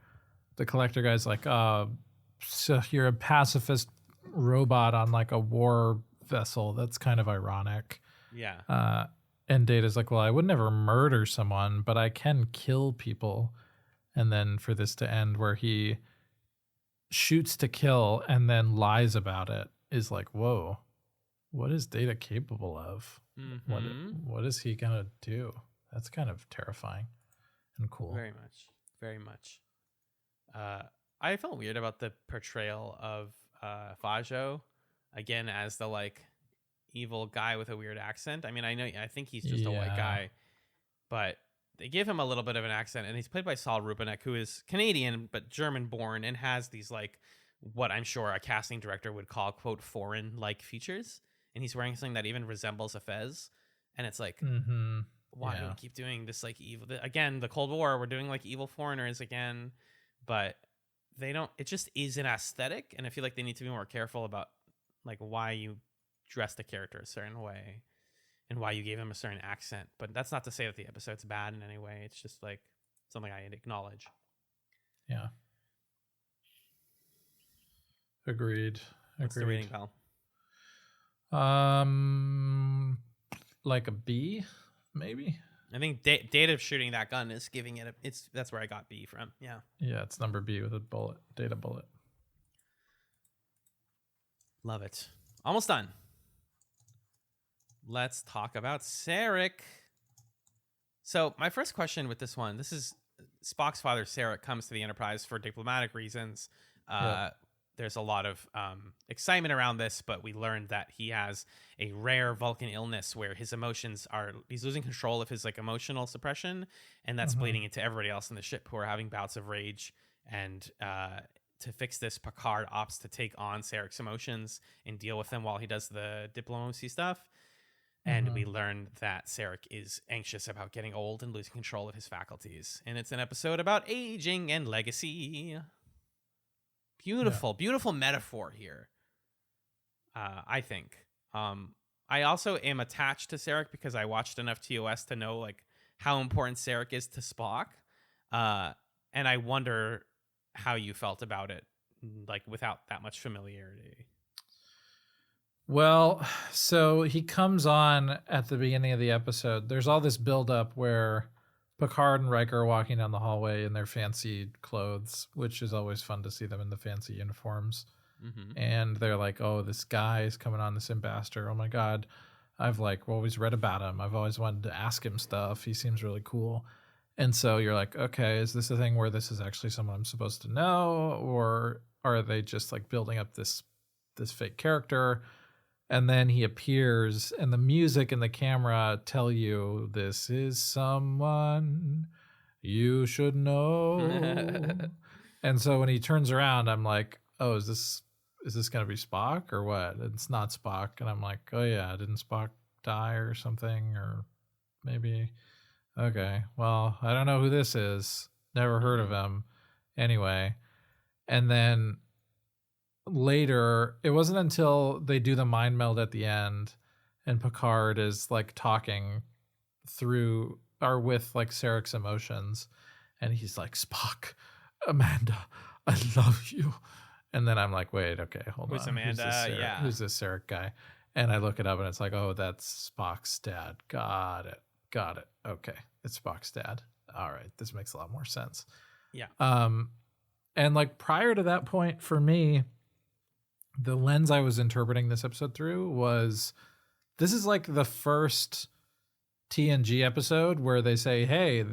the collector guy's like, so you're a pacifist robot on like a war vessel. That's kind of ironic. Yeah. And Data's like, well, I would never murder someone, but I can kill people. And then for this to end where he shoots to kill and then lies about it is like, whoa, what is Data capable of? Mm-hmm. What is he gonna do? That's kind of terrifying and cool. Very much. Very much. I felt weird about the portrayal of Fajo again as the like evil guy with a weird accent. I mean, I think he's just a white guy, but they give him a little bit of an accent, and he's played by Saul Rubinek, who is Canadian but German born and has these like what I'm sure a casting director would call quote foreign like features. And he's wearing something that even resembles a fez, and it's like, why do we keep doing this like evil again? The Cold War, we're doing like evil foreigners again, but they don't. It just is an aesthetic, and I feel like they need to be more careful about like why you dress the character a certain way and why you gave him a certain accent. But that's not to say that the episode's bad in any way. It's just like something I acknowledge. Yeah. Agreed. What's the rating, pal? Like a B, maybe. I think Data shooting that gun is giving it that's where I got B from. Yeah. Yeah, it's number B with a bullet, Data bullet. Love it. Almost done. Let's talk about Sarek. So my first question with this one, this is Spock's father, Sarek, comes to the Enterprise for diplomatic reasons. There's a lot of excitement around this, but we learned that he has a rare Vulcan illness where his emotions he's losing control of his like emotional suppression, and that's bleeding into everybody else in the ship who are having bouts of rage. And to fix this, Picard opts to take on Sarek's emotions and deal with them while he does the diplomacy stuff. And we learned that Sarek is anxious about getting old and losing control of his faculties. And it's an episode about aging and legacy. Beautiful metaphor here. I think. I also am attached to Sarek because I watched enough TOS to know like how important Sarek is to Spock. And I wonder how you felt about it, like without that much familiarity. Well, so he comes on at the beginning of the episode. There's all this buildup where Picard and Riker are walking down the hallway in their fancy clothes, which is always fun to see them in the fancy uniforms. And they're like, oh, this guy is coming on, this ambassador. Oh my God. I've like always read about him. I've always wanted to ask him stuff. He seems really cool. And so you're like, okay, is this a thing where this is actually someone I'm supposed to know? Or are they just like building up this fake character? And then he appears, and the music and the camera tell you, this is someone you should know. And so when he turns around, I'm like, oh, is this going to be Spock or what? It's not Spock. And I'm like, oh yeah, didn't Spock die or something? Or maybe, okay, well, I don't know who this is. Never heard of him. Anyway. And then later, it wasn't until they do the mind meld at the end and Picard is like talking through or with like Sarek's emotions, and he's like, Spock, Amanda, I love you. And then I'm like, wait, okay, hold on. Who's Amanda? Yeah. Who's this Sarek guy? And I look it up and it's like, oh, that's Spock's dad. Got it. Okay. It's Spock's dad. All right. This makes a lot more sense. Yeah. And like prior to that point for me, the lens I was interpreting this episode through was, this is like the first TNG episode where they say, hey,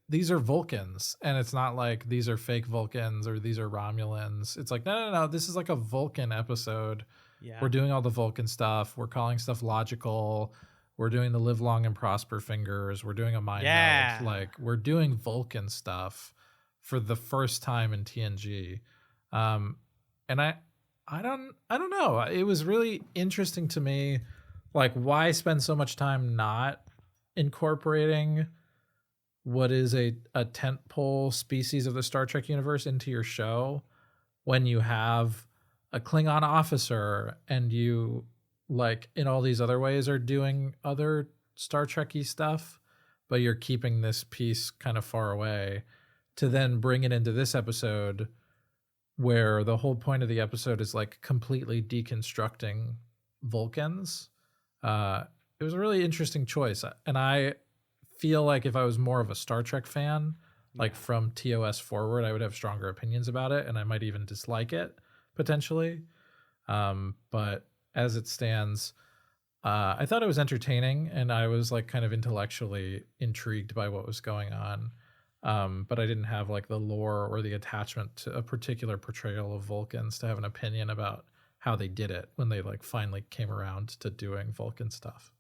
these are Vulcans, and it's not like these are fake Vulcans or these are Romulans. It's like, no, this is like a Vulcan episode. Yeah. We're doing all the Vulcan stuff. We're calling stuff logical. We're doing the live long and prosper fingers. We're doing a mind meld. Like, we're doing Vulcan stuff for the first time in TNG. And I don't know. It was really interesting to me. Like, why spend so much time not incorporating what is a tentpole species of the Star Trek universe into your show when you have a Klingon officer and you, like, in all these other ways are doing other Star Trek-y stuff, but you're keeping this piece kind of far away, to then bring it into this episode where the whole point of the episode is like completely deconstructing Vulcans. It was a really interesting choice. And I feel like if I was more of a Star Trek fan, like from TOS forward, I would have stronger opinions about it, and I might even dislike it potentially. But as it stands, I thought it was entertaining, and I was like kind of intellectually intrigued by what was going on. But I didn't have like the lore or the attachment to a particular portrayal of Vulcans to have an opinion about how they did it when they like finally came around to doing Vulcan stuff.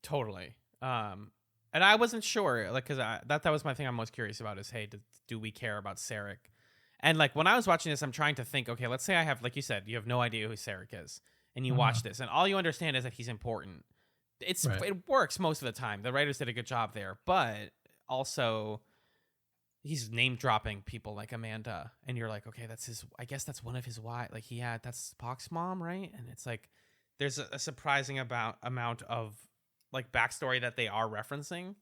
Totally. And I wasn't sure, like, because that was my thing I'm most curious about is, hey, do we care about Sarek? And like when I was watching this, I'm trying to think, okay, let's say I have, like you said, you have no idea who Sarek is, and you watch this, and all you understand is that he's important. It works most of the time. The writers did a good job there, but also he's name dropping people like Amanda, and you're like, okay, that's his. I guess that's one of his wives. Like that's Spock's mom, right? And it's like there's a surprising amount of like backstory that they are referencing,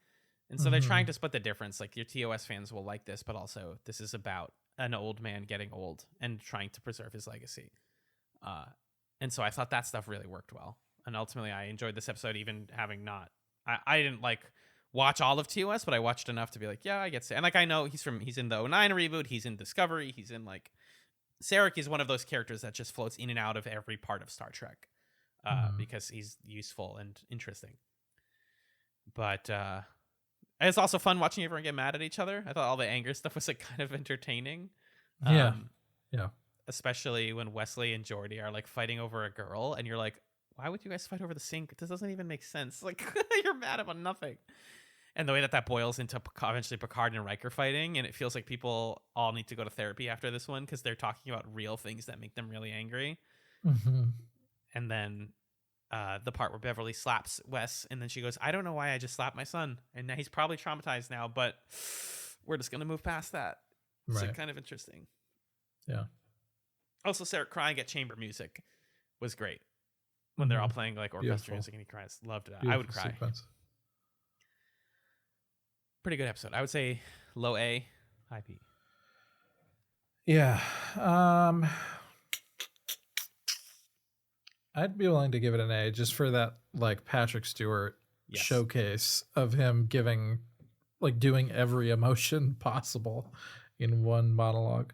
and so they're trying to split the difference. Like your TOS fans will like this, but also this is about an old man getting old and trying to preserve his legacy. And so I thought that stuff really worked well, and ultimately I enjoyed this episode, even having not. I didn't like watch all of TOS, but I watched enough to be like, yeah, I get it. And like I know he's in the 09 reboot, he's in Discovery, he's in like Sarek is one of those characters that just floats in and out of every part of Star Trek because he's useful and interesting. But it's also fun watching everyone get mad at each other. I thought all the anger stuff was like kind of entertaining. Yeah. Especially when Wesley and Geordi are like fighting over a girl, and you're like, why would you guys fight over the sink? This doesn't even make sense. Like you're mad about nothing. And the way that boils into eventually Picard and Riker fighting, and it feels like people all need to go to therapy after this one because they're talking about real things that make them really angry. And then the part where Beverly slaps Wes, and then she goes, I don't know why I just slapped my son, and now he's probably traumatized now, but we're just gonna move past that. It's like kind of interesting. Yeah. Also, Sarek crying at chamber music was great when they're all playing like orchestra music and he cries. Loved it. I would cry. Sequence. Pretty good episode. I would say low A, high B. Yeah. I'd be willing to give it an A just for that like Patrick Stewart showcase of him doing every emotion possible in one monologue.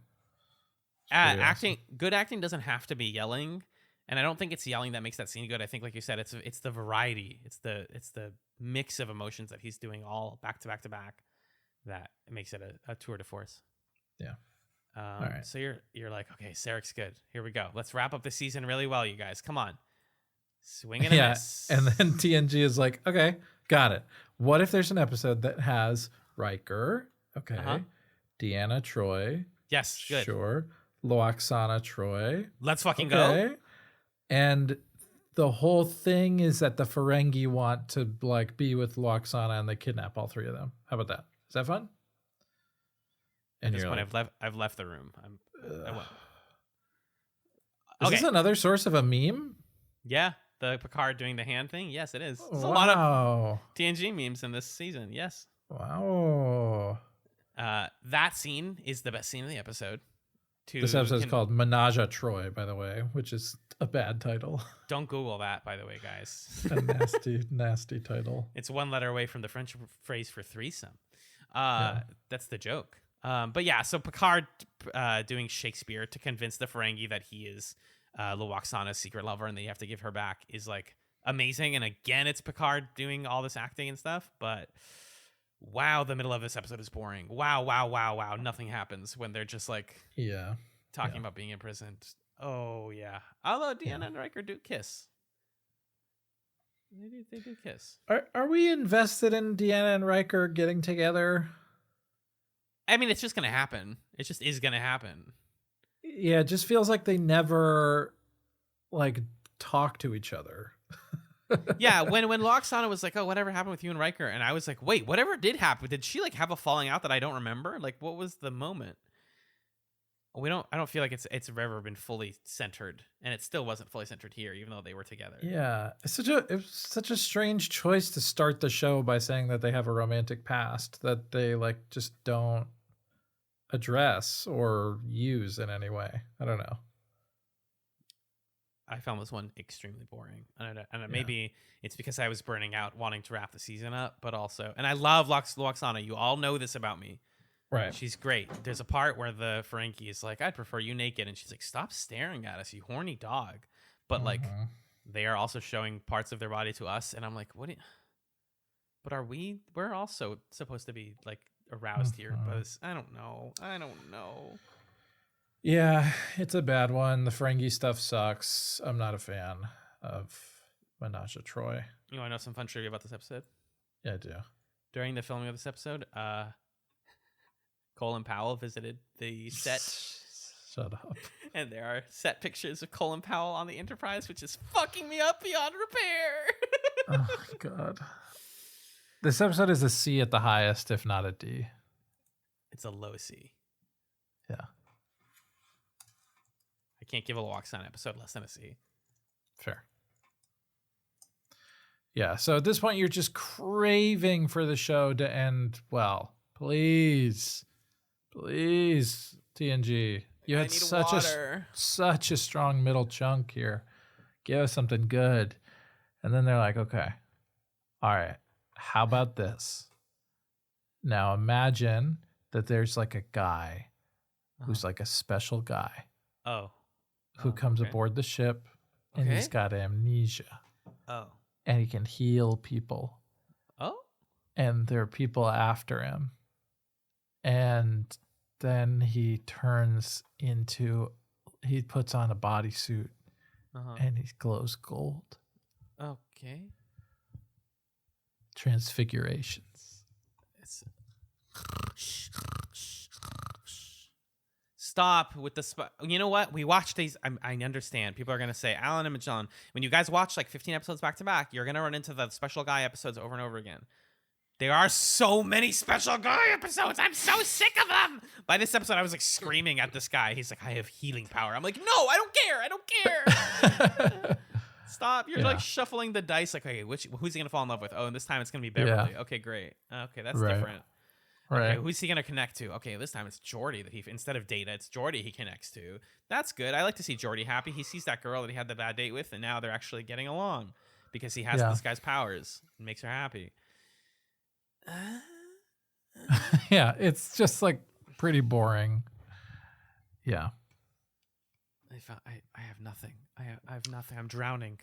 Good acting doesn't have to be yelling, and I don't think it's yelling that makes that scene good. I think, like you said, it's the variety, it's the mix of emotions that he's doing all back to back to back that makes it a tour de force. Yeah. right. So you're like, okay, Sarek's good. Here we go. Let's wrap up the season really well, you guys. Come on. Swing and a miss. And then TNG is like, okay, got it. What if there's an episode that has Riker? Okay. Deanna Troi. Yes, good. Sure. Loaxana Troi. Let's fucking go. And the whole thing is that the Ferengi want to like be with Loaxana and they kidnap all three of them. How about that? Is that fun? At this point, I've left the room. I went. Is this another source of a meme? Yeah, the Picard doing the hand thing. Yes, it is. There's Wow. a lot of TNG memes in this season. Yes. Wow. That scene is the best scene in the episode. This episode is called Menage a Troi, by the way, which is a bad title. Don't Google that, by the way, guys. A nasty, nasty title. It's one letter away from the French phrase for threesome. That's the joke. But yeah, so Picard doing Shakespeare to convince the Ferengi that he is Loaxana's secret lover and that you have to give her back is like amazing. And again, it's Picard doing all this acting and stuff. But wow, the middle of this episode is boring. Wow. Nothing happens when they're just like talking about being imprisoned. Oh, yeah. Although Deanna and Riker do kiss. They do kiss. Are we invested in Deanna and Riker getting together? I mean, it's just going to happen. It just is going to happen. Yeah, it just feels like they never like talk to each other. Yeah, when Loaxana was like, "Oh, whatever happened with you and Riker?" and I was like, "Wait, whatever did happen? Did she like have a falling out that I don't remember? Like, what was the moment?" I don't feel like it's ever been fully centered, and it still wasn't fully centered here, even though they were together. Yeah, it was such a strange choice to start the show by saying that they have a romantic past that they like just don't address or use in any way. I don't know. I found this one extremely boring, and maybe it's because I was burning out, wanting to wrap the season up, but also, and I love Loaxana. You all know this about me, right? She's great. There's a part where the Ferengi is like, "I'd prefer you naked," and she's like, "Stop staring at us, you horny dog." But like, they are also showing parts of their body to us, and I'm like, "What?" But are we? We're also supposed to be like aroused here, but I don't know. Yeah, it's a bad one. The Ferengi stuff sucks. I'm not a fan of Menage a Troi. You want to know some fun trivia about this episode? Yeah, I do. During the filming of this episode, Colin Powell visited the set. Shut up. And there are set pictures of Colin Powell on the Enterprise, which is fucking me up beyond repair. Oh, my God. This episode is a C at the highest, if not a D. It's a low C. Yeah. I can't give a Loaxana episode less than a C. Fair. Yeah, so at this point, you're just craving for the show to end well. Please, TNG. You had such a strong middle chunk here. Give us something good. And then they're like, okay, all right, how about this? Now imagine that there's like a guy who's like a special guy. Who comes aboard the ship and he's got amnesia. And he can heal people. And there are people after him. And then he puts on a bodysuit and he glows gold. Okay. Transfigurations. Stop with the you know what? We watch these. I understand. People are going to say, Alan and Magellan, when you guys watch like 15 episodes back to back, you're going to run into the special guy episodes over and over again. There are so many special guy episodes. I'm so sick of them. By this episode, I was like screaming at this guy. He's like, I have healing power. I'm like, no, I don't care. Stop. You're like shuffling the dice. Like, okay, who's he going to fall in love with? Oh, and this time it's going to be Beverly. Yeah. Okay, great. Okay, that's different. Right. Okay, who's he gonna connect to? Okay, this time it's Geordi that instead of Data, it's Geordi he connects to. That's good. I like to see Geordi happy. He sees that girl that he had the bad date with, and now they're actually getting along because he has this guy's powers. It makes her happy. Yeah, it's just like pretty boring. Yeah. I have nothing. I have nothing. I'm drowning.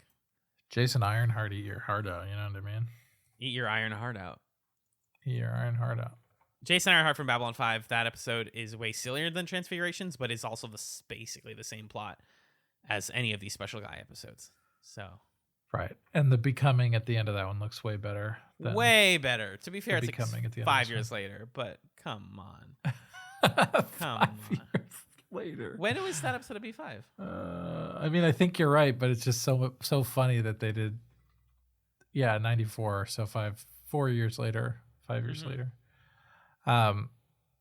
Jason Ironheart, eat your heart out. You know what I mean? Eat your iron heart out. Eat your iron heart out. Jason Ironheart from Babylon 5, that episode is way sillier than Transfigurations, but is also basically the same plot as any of these Special Guy episodes. So Right. And the Becoming at the end of that one looks way better. Way better. To be fair, it's Becoming like at the end 5 years later, but come on. Come 5 on. years later. When was that episode of B5? I mean, I think you're right, but it's just so funny that they did, 94. So 4 years later, 5 years later.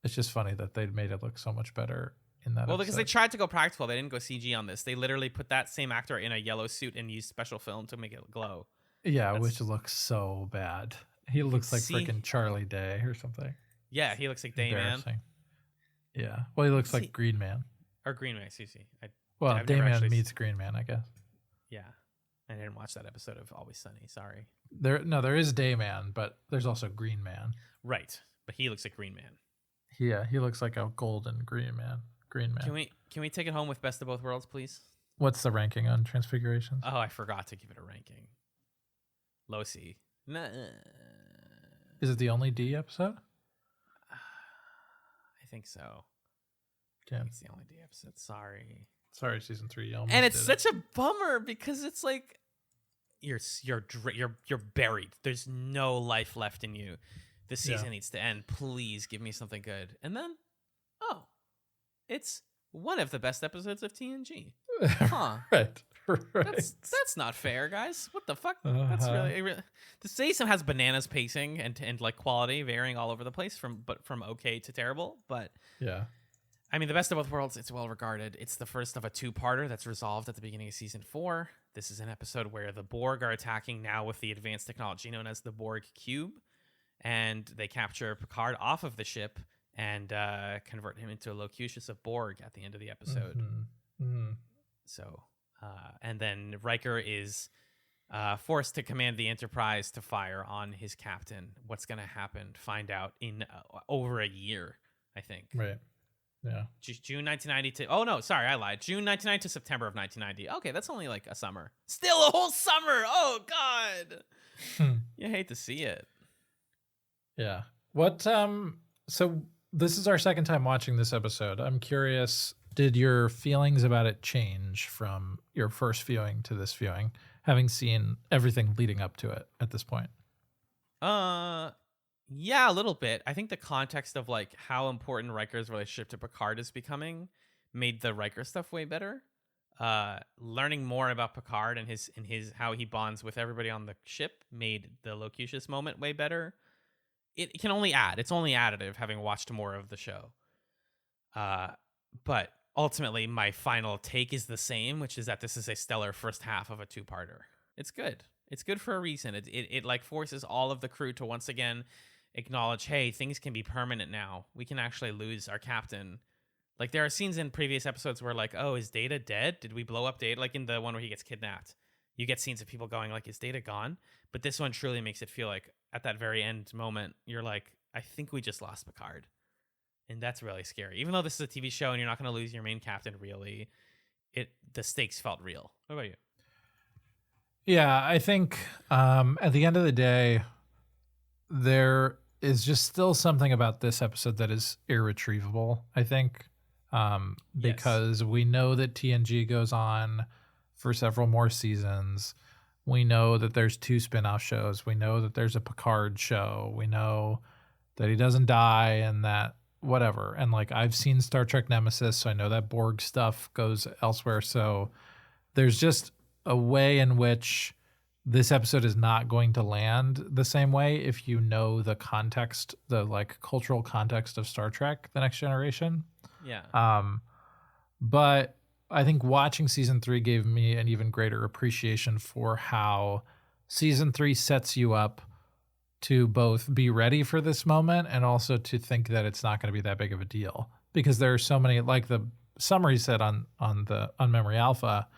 It's just funny that they made it look so much better in that. Well, because they tried to go practical, they didn't go CG on this. They literally put that same actor in a yellow suit and used special film to make it glow. Yeah, which looks so bad. He looks like freaking Charlie Day or something. Yeah, he looks like Dayman. Yeah. Well, he looks like Green Man. Or Green Man, excuse me. Dayman meets Green Man, I guess. Yeah. I didn't watch that episode of Always Sunny. Sorry. There is Dayman, but there's also Green Man. Right. But he looks like Green Man. Yeah, he looks like a golden Green Man. Can we take it home with Best of Both Worlds, please? What's the ranking on Transfigurations? Oh, I forgot to give it a ranking. Low C. Nah. Is it the only D episode? I think so. Okay. It's the only D episode. Sorry, season 3. And it's such a bummer because it's like you're buried. There's no life left in you. This season needs to end. Please give me something good. And then, it's one of the best episodes of TNG. Huh. Right. That's not fair, guys. What the fuck? That's really the season has bananas pacing and like quality varying all over the place from okay to terrible. But yeah, I mean, the Best of Both Worlds, it's well regarded. It's the first of a two-parter that's resolved at the beginning of season 4. This is an episode where the Borg are attacking now with the advanced technology known as the Borg Cube, and they capture Picard off of the ship and convert him into a Locutus of Borg at the end of the episode. So, and then Riker is forced to command the Enterprise to fire on his captain. What's going to happen? Find out in over a year, I think. Right. Yeah. June 1990 to... Oh, no, sorry, I lied. June 1990 to September of 1990. Okay, that's only like a summer. Still a whole summer! Oh, God! You hate to see it. Yeah. So this is our second time watching this episode. I'm curious, did your feelings about it change from your first viewing to this viewing, having seen everything leading up to it at this point? Yeah, a little bit. I think the context of like how important Riker's relationship to Picard is becoming made the Riker stuff way better. Learning more about Picard and his how he bonds with everybody on the ship made the Locutus moment way better. It can only add. It's only additive having watched more of the show. But ultimately, my final take is the same, which is that this is a stellar first half of a two-parter. It's good. It's good for a reason. It like forces all of the crew to once again acknowledge, hey, things can be permanent now. We can actually lose our captain. Like there are scenes in previous episodes where like, oh, is Data dead? Did we blow up Data? Like in the one where he gets kidnapped. You get scenes of people going like, is Data gone? But this one truly makes it feel like at that very end moment, you're like, I think we just lost Picard. And that's really scary. Even though this is a TV show and you're not going to lose your main captain, really, the stakes felt real. What about you? Yeah, I think at the end of the day, there is just still something about this episode that is irretrievable, I think, because we know that TNG goes on for several more seasons. We know that there's 2 spin-off shows. We know that there's a Picard show. We know that he doesn't die and that whatever. And like I've seen Star Trek Nemesis, so I know that Borg stuff goes elsewhere. So there's just a way in which this episode is not going to land the same way if you know the context, the like cultural context of Star Trek, The Next Generation. Yeah. But I think watching season 3 gave me an even greater appreciation for how season 3 sets you up to both be ready for this moment and also to think that it's not going to be that big of a deal, because there are so many, like the summary said on Memory Alpha,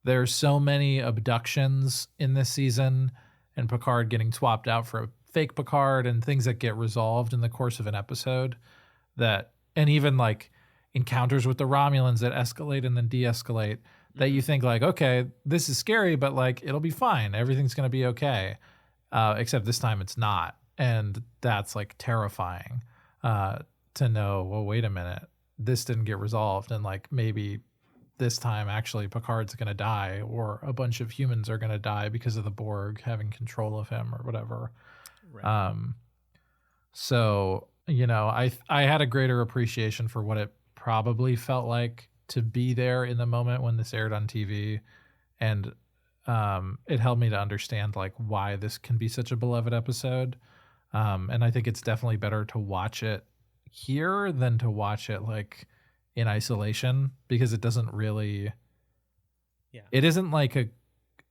there's so many abductions in this season and Picard getting swapped out for a fake Picard and things that get resolved in the course of an episode that, and even like encounters with the Romulans that escalate and then de-escalate, that you think like, okay, this is scary, but like it'll be fine. Everything's going to be okay. Except this time it's not. And that's like terrifying. to know, well, wait a minute, this didn't get resolved, and like maybe this time actually Picard's going to die, or a bunch of humans are going to die because of the Borg having control of him or whatever. Right. So, I had a greater appreciation for what it probably felt like to be there in the moment when this aired on TV. And it helped me to understand like why this can be such a beloved episode. And I think it's definitely better to watch it here than to watch it like in isolation, because it doesn't really, it isn't like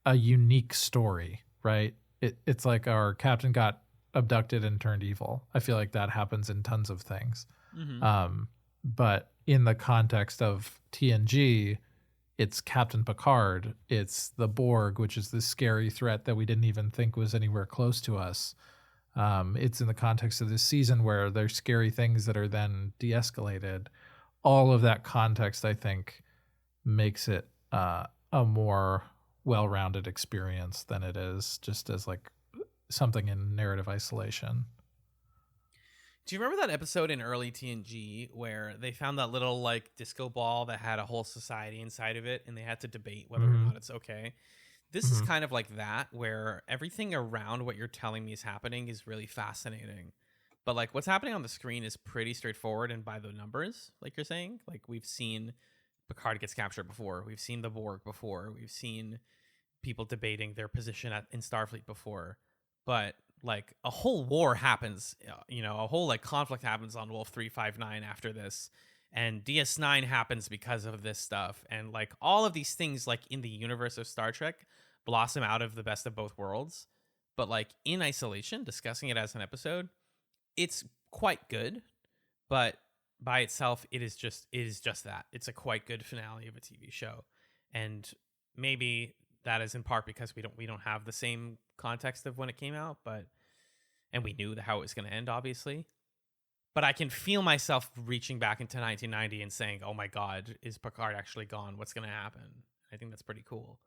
a unique story, right? It's like our captain got abducted and turned evil. I feel like that happens in tons of things. Mm-hmm. But in the context of TNG, it's Captain Picard, it's the Borg, which is this scary threat that we didn't even think was anywhere close to us. It's in the context of this season where there's scary things that are then de-escalated. All of that context, I think, makes it a more well-rounded experience than it is just as like something in narrative isolation. Do you remember that episode in early TNG where they found that little like disco ball that had a whole society inside of it, and they had to debate whether or not it's okay? This is kind of like that, where everything around what you're telling me is happening is really fascinating. But like what's happening on the screen is pretty straightforward and by the numbers, like you're saying. Like we've seen Picard gets captured before. We've seen the Borg before. We've seen people debating their position in Starfleet before. But like a whole war happens, a whole like conflict happens on Wolf 359 after this. And DS9 happens because of this stuff. And like all of these things like in the universe of Star Trek blossom out of the best of both worlds. But like in isolation, discussing it as an episode, it's quite good, but by itself, it is just that. It's a quite good finale of a TV show, and maybe that is in part because we don't have the same context of when it came out, and we knew how it was going to end, obviously. But I can feel myself reaching back into 1990 and saying, "Oh my God, is Picard actually gone? What's going to happen?" I think that's pretty cool.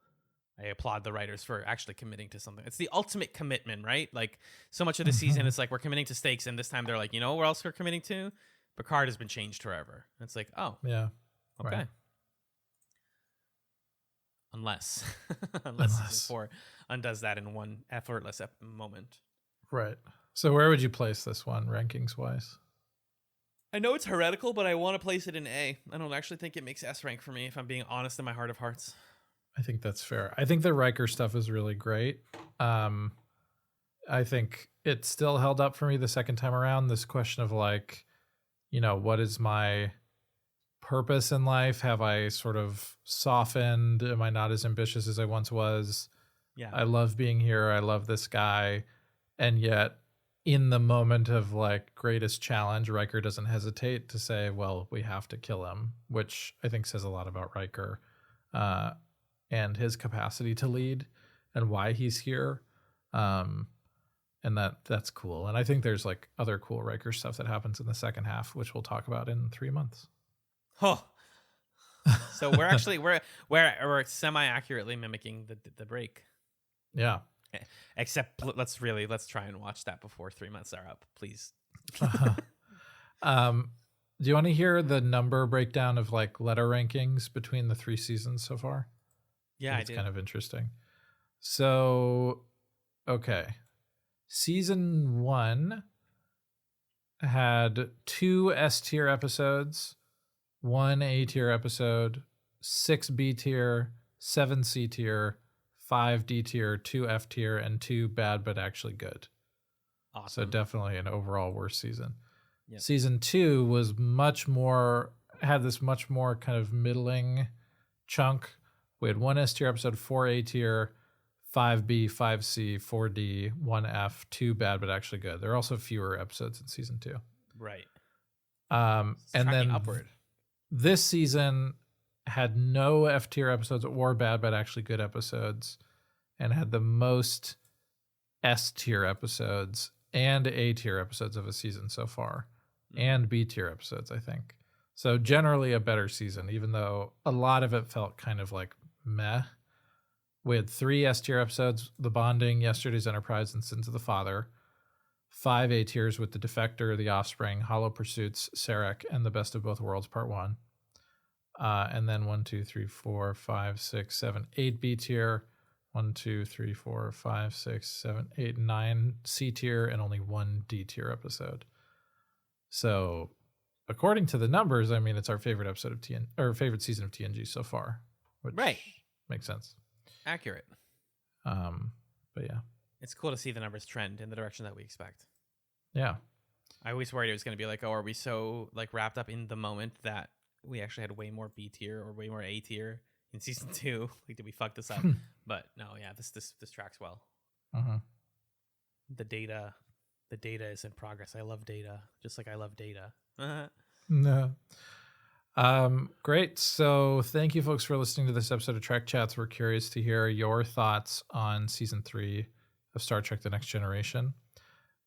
I applaud the writers for actually committing to something. It's the ultimate commitment, right? Like so much of the season, it's like we're committing to stakes, and this time they're like, you know what else we're committing to? Picard has been changed forever. And it's like, oh, Yeah. okay. Right. Unless season 4 undoes that in one effortless moment. Right. So where would you place this one rankings wise? I know it's heretical, but I want to place it in A. I don't actually think it makes S rank for me, if I'm being honest in my heart of hearts. I think that's fair. I think the Riker stuff is really great. I think it still held up for me the second time around. This question of like, what is my purpose in life? Have I sort of softened? Am I not as ambitious as I once was? Yeah. I love being here. I love this guy. And yet in the moment of like greatest challenge, Riker doesn't hesitate to say, well, we have to kill him, which I think says a lot about Riker. And his capacity to lead and why he's here. And that's cool. And I think there's like other cool Riker stuff that happens in the second half, which we'll talk about in 3 months. Oh, so we're actually, we're semi-accurately mimicking the break. Yeah. Except let's try and watch that before 3 months are up, please. Do you want to hear the number breakdown of like letter rankings between the 3 seasons so far? Yeah, it's kind of interesting. So, okay. Season 1 had 2 S tier episodes, 1 A tier episode, 6 B tier, 7 C tier, 5 D tier, 2 F tier, and 2 bad but actually good. Awesome. So definitely an overall worse season. Yep. Season 2 was had this much more kind of middling chunk. We had 1 S tier episode, 4 A tier, 5 B, 5 C, 4 D, 1 F, 2 bad but actually good. There are also fewer episodes in season 2. Right. And then upward. This season had no F tier episodes or bad but actually good episodes, and had the most S tier episodes and A tier episodes of a season so far, and B tier episodes, I think. So generally a better season, even though a lot of it felt kind of like meh. We had 3 S tier episodes: The Bonding, Yesterday's Enterprise, and Sins of the Father. 5 A tiers with The Defector, The Offspring, Hollow Pursuits, Sarek, and The Best of Both Worlds Part 1. And then 1, 2, 3, 4, 5, 6, 7, 8 B tier, 1, 2, 3, 4, 5, 6, 7, 8, 9 C tier, and only 1 D tier episode. So, according to the numbers, I mean, it's our favorite episode of favorite season of TNG so far, which makes sense. Accurate. But yeah, it's cool to see the numbers trend in the direction that we expect. Yeah, I always worried it was going to be like, oh, are we so like wrapped up in the moment that we actually had way more B tier or way more A tier in season 2? Like, did we fuck this up? But no, yeah, this tracks well. The data is in progress. I love data, just like I love data. No. Great. So thank you folks for listening to this episode of TrekChatz. We're curious to hear your thoughts on season 3 of Star Trek The Next Generation.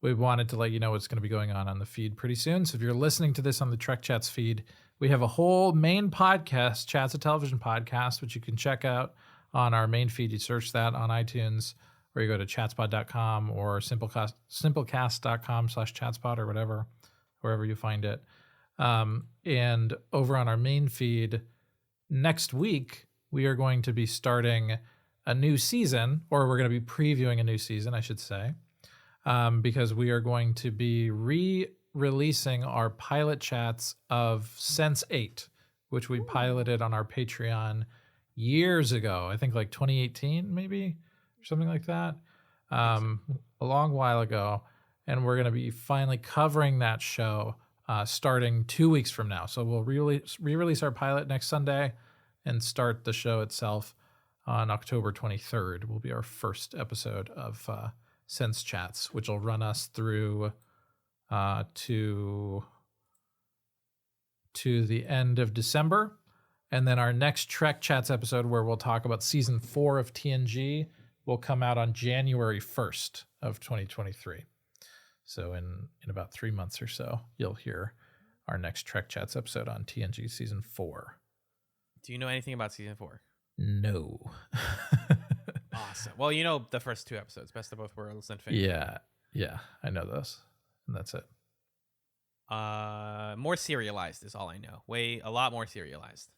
We wanted to let you know what's going to be going on the feed pretty soon. So if you're listening to this on the TrekChatz feed, we have a whole main podcast, Chats, a television podcast, which you can check out on our main feed. You search that on iTunes, or you go to chatspod.com or simplecast.com/chatspod or whatever, wherever you find it. And over on our main feed next week, we are going to be starting a new season, or we're going to be previewing a new season, I should say, because we are going to be re-releasing our pilot chats of Sense8, which we piloted on our Patreon years ago. I think like 2018, maybe, or something like that, a long while ago. And we're going to be finally covering that show starting 2 weeks from now. So we'll re-release our pilot next Sunday and start the show itself on October 23rd. Will be our first episode of Sense Chats, which will run us through to the end of December. And then our next TrekChatz episode, where we'll talk about season 4 of TNG, will come out on January 1st of 2023. So in about 3 months or so, you'll hear our next TrekChatz episode on TNG season 4. Do you know anything about season 4? No. Awesome. Well, you know the first 2 episodes, Best of Both Worlds and Fate. Yeah, I know those, and that's it. More serialized is all I know. A lot more serialized.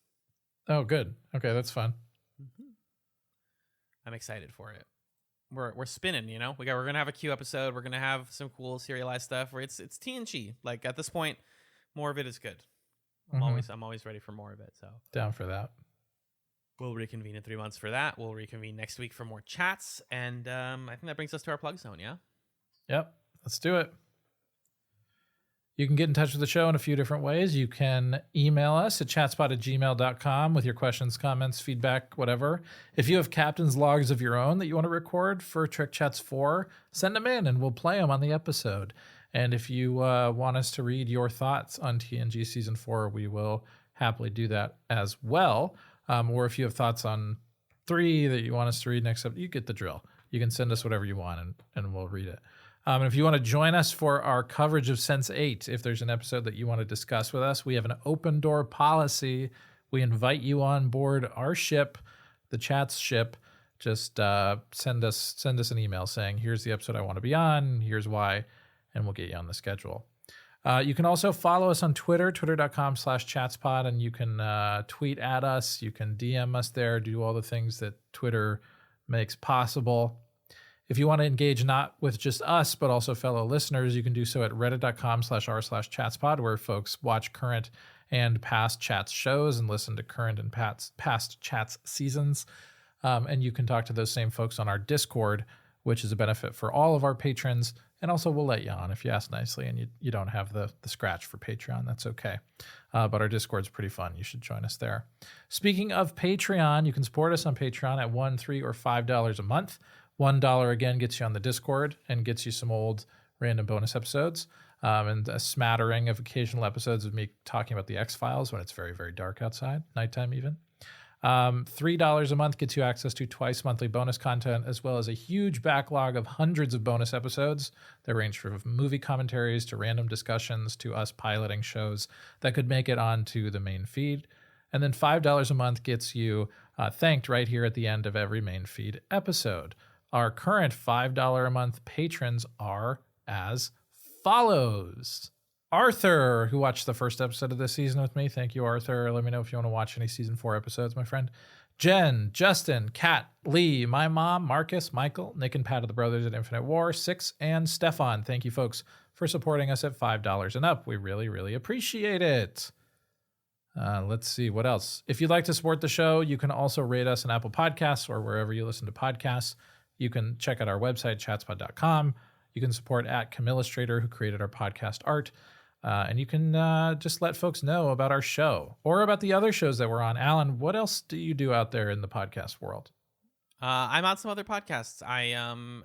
Oh, good. Okay, that's fun. I'm excited for it. We're spinning, you know. We're gonna have a Q episode. We're gonna have some cool serialized stuff. Where it's TNG. Like at this point, more of it is good. I'm always ready for more of it. So down for that. We'll reconvene in 3 months for that. We'll reconvene next week for more chats, and I think that brings us to our plug zone. Yeah. Yep. Let's do it. You can get in touch with the show in a few different ways. You can email us at chatspot@gmail.com with your questions, comments, feedback, whatever. If you have captain's logs of your own that you want to record for TrekChatz 4, send them in and we'll play them on the episode. And if you want us to read your thoughts on TNG Season 4, we will happily do that as well. Or if you have thoughts on 3 that you want us to read next up, you get the drill. You can send us whatever you want and we'll read it. And if you want to join us for our coverage of Sense8, if there's an episode that you want to discuss with us, we have an open door policy. We invite you on board our ship, the Chats ship. Just send us an email saying, here's the episode I want to be on, here's why, and we'll get you on the schedule. You can also follow us on Twitter, twitter.com/chatspod, and you can tweet at us. You can DM us there, do all the things that Twitter makes possible. If you want to engage not with just us, but also fellow listeners, you can do so at reddit.com/r/chatspod, where folks watch current and past Chats shows and listen to current and past Chats seasons. And you can talk to those same folks on our Discord, which is a benefit for all of our patrons. And also we'll let you on if you ask nicely and you don't have the scratch for Patreon. That's okay. But our Discord's pretty fun. You should join us there. Speaking of Patreon, you can support us on Patreon at $1, $3, or $5 a month. $1 again gets you on the Discord and gets you some old random bonus episodes and a smattering of occasional episodes of me talking about the X-Files when it's very, very dark outside, nighttime even. $3 a month gets you access to twice monthly bonus content, as well as a huge backlog of hundreds of bonus episodes that range from movie commentaries to random discussions to us piloting shows that could make it onto the main feed. And then $5 a month gets you thanked right here at the end of every main feed episode. Our current $5 a month patrons are as follows. Arthur, who watched the first episode of this season with me. Thank you, Arthur. Let me know if you want to watch any season 4 episodes, my friend. Jen, Justin, Kat, Lee, my mom, Marcus, Michael, Nick and Pat of the Brothers at Infinite War, Six, and Stefan. Thank you, folks, for supporting us at $5 and up. We really, really appreciate it. Let's see what else. If you'd like to support the show, you can also rate us on Apple Podcasts or wherever you listen to podcasts. You can check out our website, chatspod.com. You can support at Camillustrator, who created our podcast art. And you can just let folks know about our show or about the other shows that we're on. Alan, what else do you do out there in the podcast world? I'm on some other podcasts. I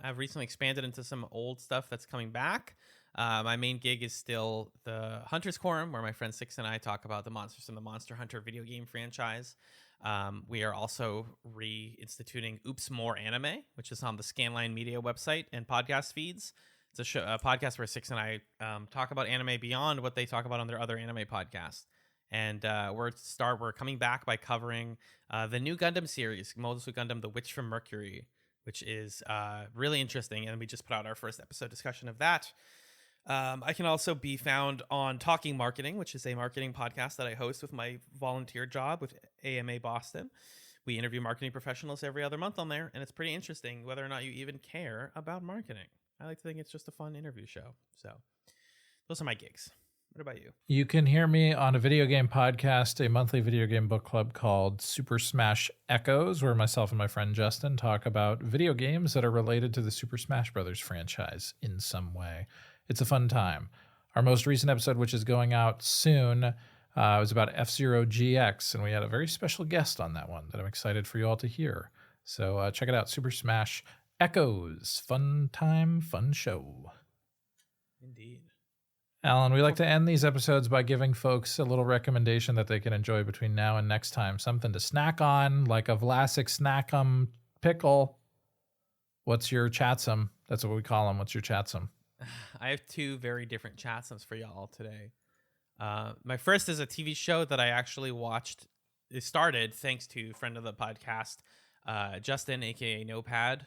have recently expanded into some old stuff that's coming back. My main gig is still the Hunter's Quorum, where my friend Six and I talk about the monsters in the Monster Hunter video game franchise. We are also reinstituting Oops More Anime, which is on the Scanline Media website and podcast feeds. It's a podcast where Six and I talk about anime beyond what they talk about on their other anime podcasts. And we're coming back by covering the new Gundam series, Mobile Suit Gundam: The Witch from Mercury, which is really interesting. And we just put out our first episode discussion of that. I can also be found on Talking Marketing, which is a marketing podcast that I host with my volunteer job with AMA Boston. We interview marketing professionals every other month on there, and it's pretty interesting whether or not you even care about marketing. I like to think it's just a fun interview show. So those are my gigs. What about you? You can hear me on a video game podcast, a monthly video game book club called Super Smash Echoes, where myself and my friend Justin talk about video games that are related to the Super Smash Brothers franchise in some way. It's a fun time. Our most recent episode, which is going out soon, was about F-Zero GX, and we had a very special guest on that one that I'm excited for you all to hear. So check it out, Super Smash Echoes. Fun time, fun show. Indeed. Alan, we like to end these episodes by giving folks a little recommendation that they can enjoy between now and next time. Something to snack on, like a Vlasic Snackum pickle. What's your chatsum? That's what we call them. What's your chatsum? I have two very different chatsums for y'all today. My first is a TV show that I actually watched. It started thanks to a friend of the podcast, Justin, aka Notepad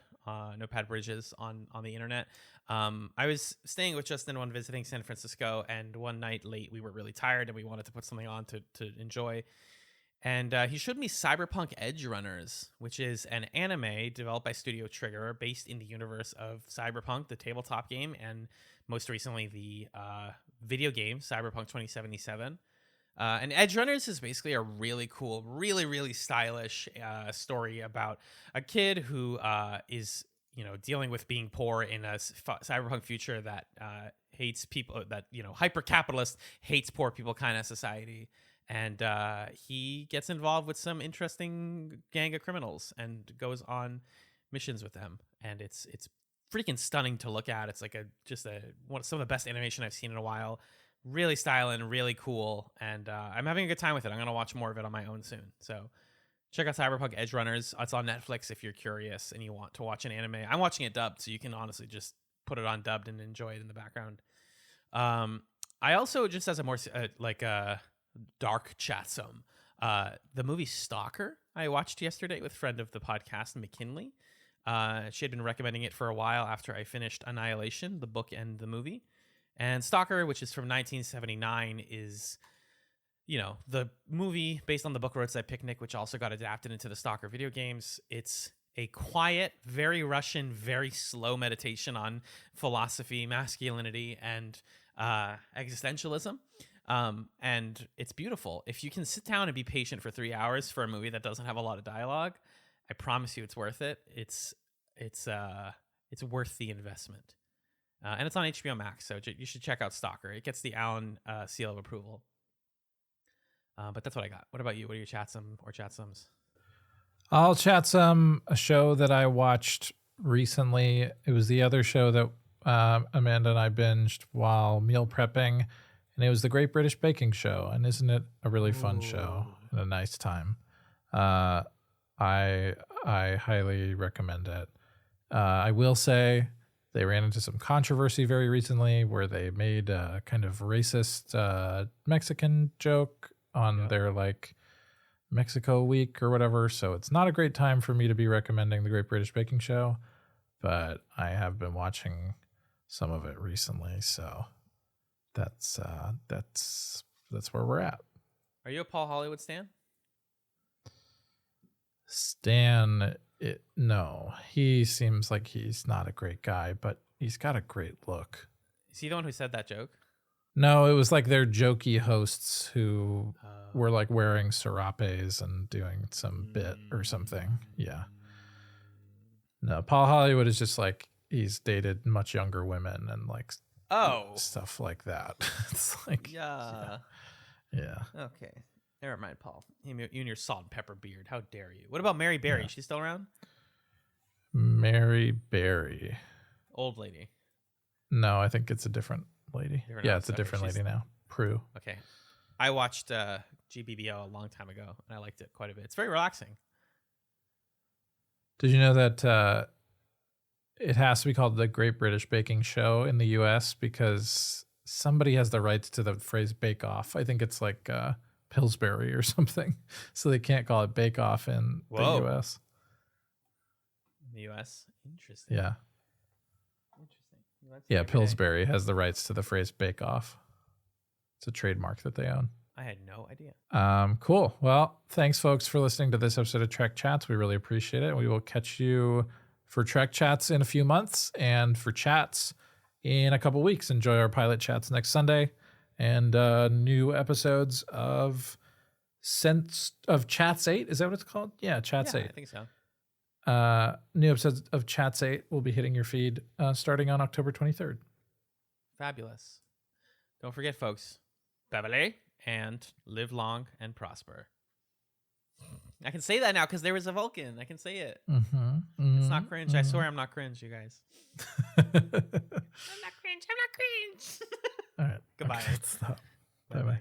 Bridges on the internet. I was staying with Justin when visiting San Francisco, and one night late we were really tired and we wanted to put something on to enjoy. And he showed me Cyberpunk Edge Runners, which is an anime developed by Studio Trigger based in the universe of Cyberpunk, the tabletop game, and most recently the video game, Cyberpunk 2077. And Edge Runners is basically a really cool, really, really stylish story about a kid who is, dealing with being poor in a cyberpunk future that hates people, that, hyper-capitalist, hates poor people kind of society. And he gets involved with some interesting gang of criminals and goes on missions with them. And it's freaking stunning to look at. It's like some of the best animation I've seen in a while. Really styling, really cool. And I'm having a good time with it. I'm going to watch more of it on my own soon. So check out Cyberpunk Edge Runners. It's on Netflix if you're curious and you want to watch an anime. I'm watching it dubbed, so you can honestly just put it on dubbed and enjoy it in the background. I also, just as a more dark chatsome, the movie Stalker I watched yesterday with friend of the podcast, McKinley. She had been recommending it for a while after I finished Annihilation, the book and the movie. And Stalker, which is from 1979, is, the movie based on the book Roadside Picnic, which also got adapted into the Stalker video games. It's a quiet, very Russian, very slow meditation on philosophy, masculinity, and existentialism. And it's beautiful. If you can sit down and be patient for 3 hours for a movie that doesn't have a lot of dialogue, I promise you it's worth it. It's worth the investment. And it's on HBO Max, so you should check out Stalker. It gets the Allen seal of approval. But that's what I got. What about you? What are your chatsum or chatsums? I'll chatsum a show that I watched recently. It was the other show that Amanda and I binged while meal prepping, and it was the Great British Baking Show. And isn't it a really fun show and a nice time? I highly recommend it. I will say they ran into some controversy very recently where they made a kind of racist Mexican joke on their Mexico week or whatever. So it's not a great time for me to be recommending the Great British Baking Show, but I have been watching some of it recently. So that's where we're at. Are you a Paul Hollywood stan? No, he seems like he's not a great guy, but he's got a great look. Is he the one who said that joke? No, it was like their jokey hosts who were like wearing serapes and doing some bit or something. Yeah. No, Paul Hollywood is just like he's dated much younger women and like stuff like that. It's like Yeah. Okay. Never mind, Paul. You and your salt and pepper beard. How dare you? What about Mary Berry? Yeah. She's still around? Mary Berry. Old lady. No, I think it's a different lady. It's a different lady now. Prue. Okay. I watched GBBO a long time ago, and I liked it quite a bit. It's very relaxing. Did you know that it has to be called the Great British Baking Show in the U.S. because somebody has the rights to the phrase Bake Off? I think it's like Pillsbury or something. So they can't call it Bake Off in the U.S. In the U.S.? Interesting. Yeah. Interesting. Yeah, Pillsbury has the rights to the phrase Bake Off. It's a trademark that they own. I had no idea. Cool. Well, thanks, folks, for listening to this episode of TrekChatz. We really appreciate it. We will catch you for TrekChatz in a few months and for chats in a couple weeks. Enjoy our pilot chats next Sunday and new episodes of Chats 8. Is that what it's called? Yeah, Chats 8. I think so. New episodes of Chats 8 will be hitting your feed starting on October 23rd. Fabulous. Don't forget, folks, Babele and live long and prosper. I can say that now because there was a Vulcan. I can say it. It's not cringe. I swear I'm not cringe, you guys. I'm not cringe. All right. Goodbye. Okay, stop. Bye-bye.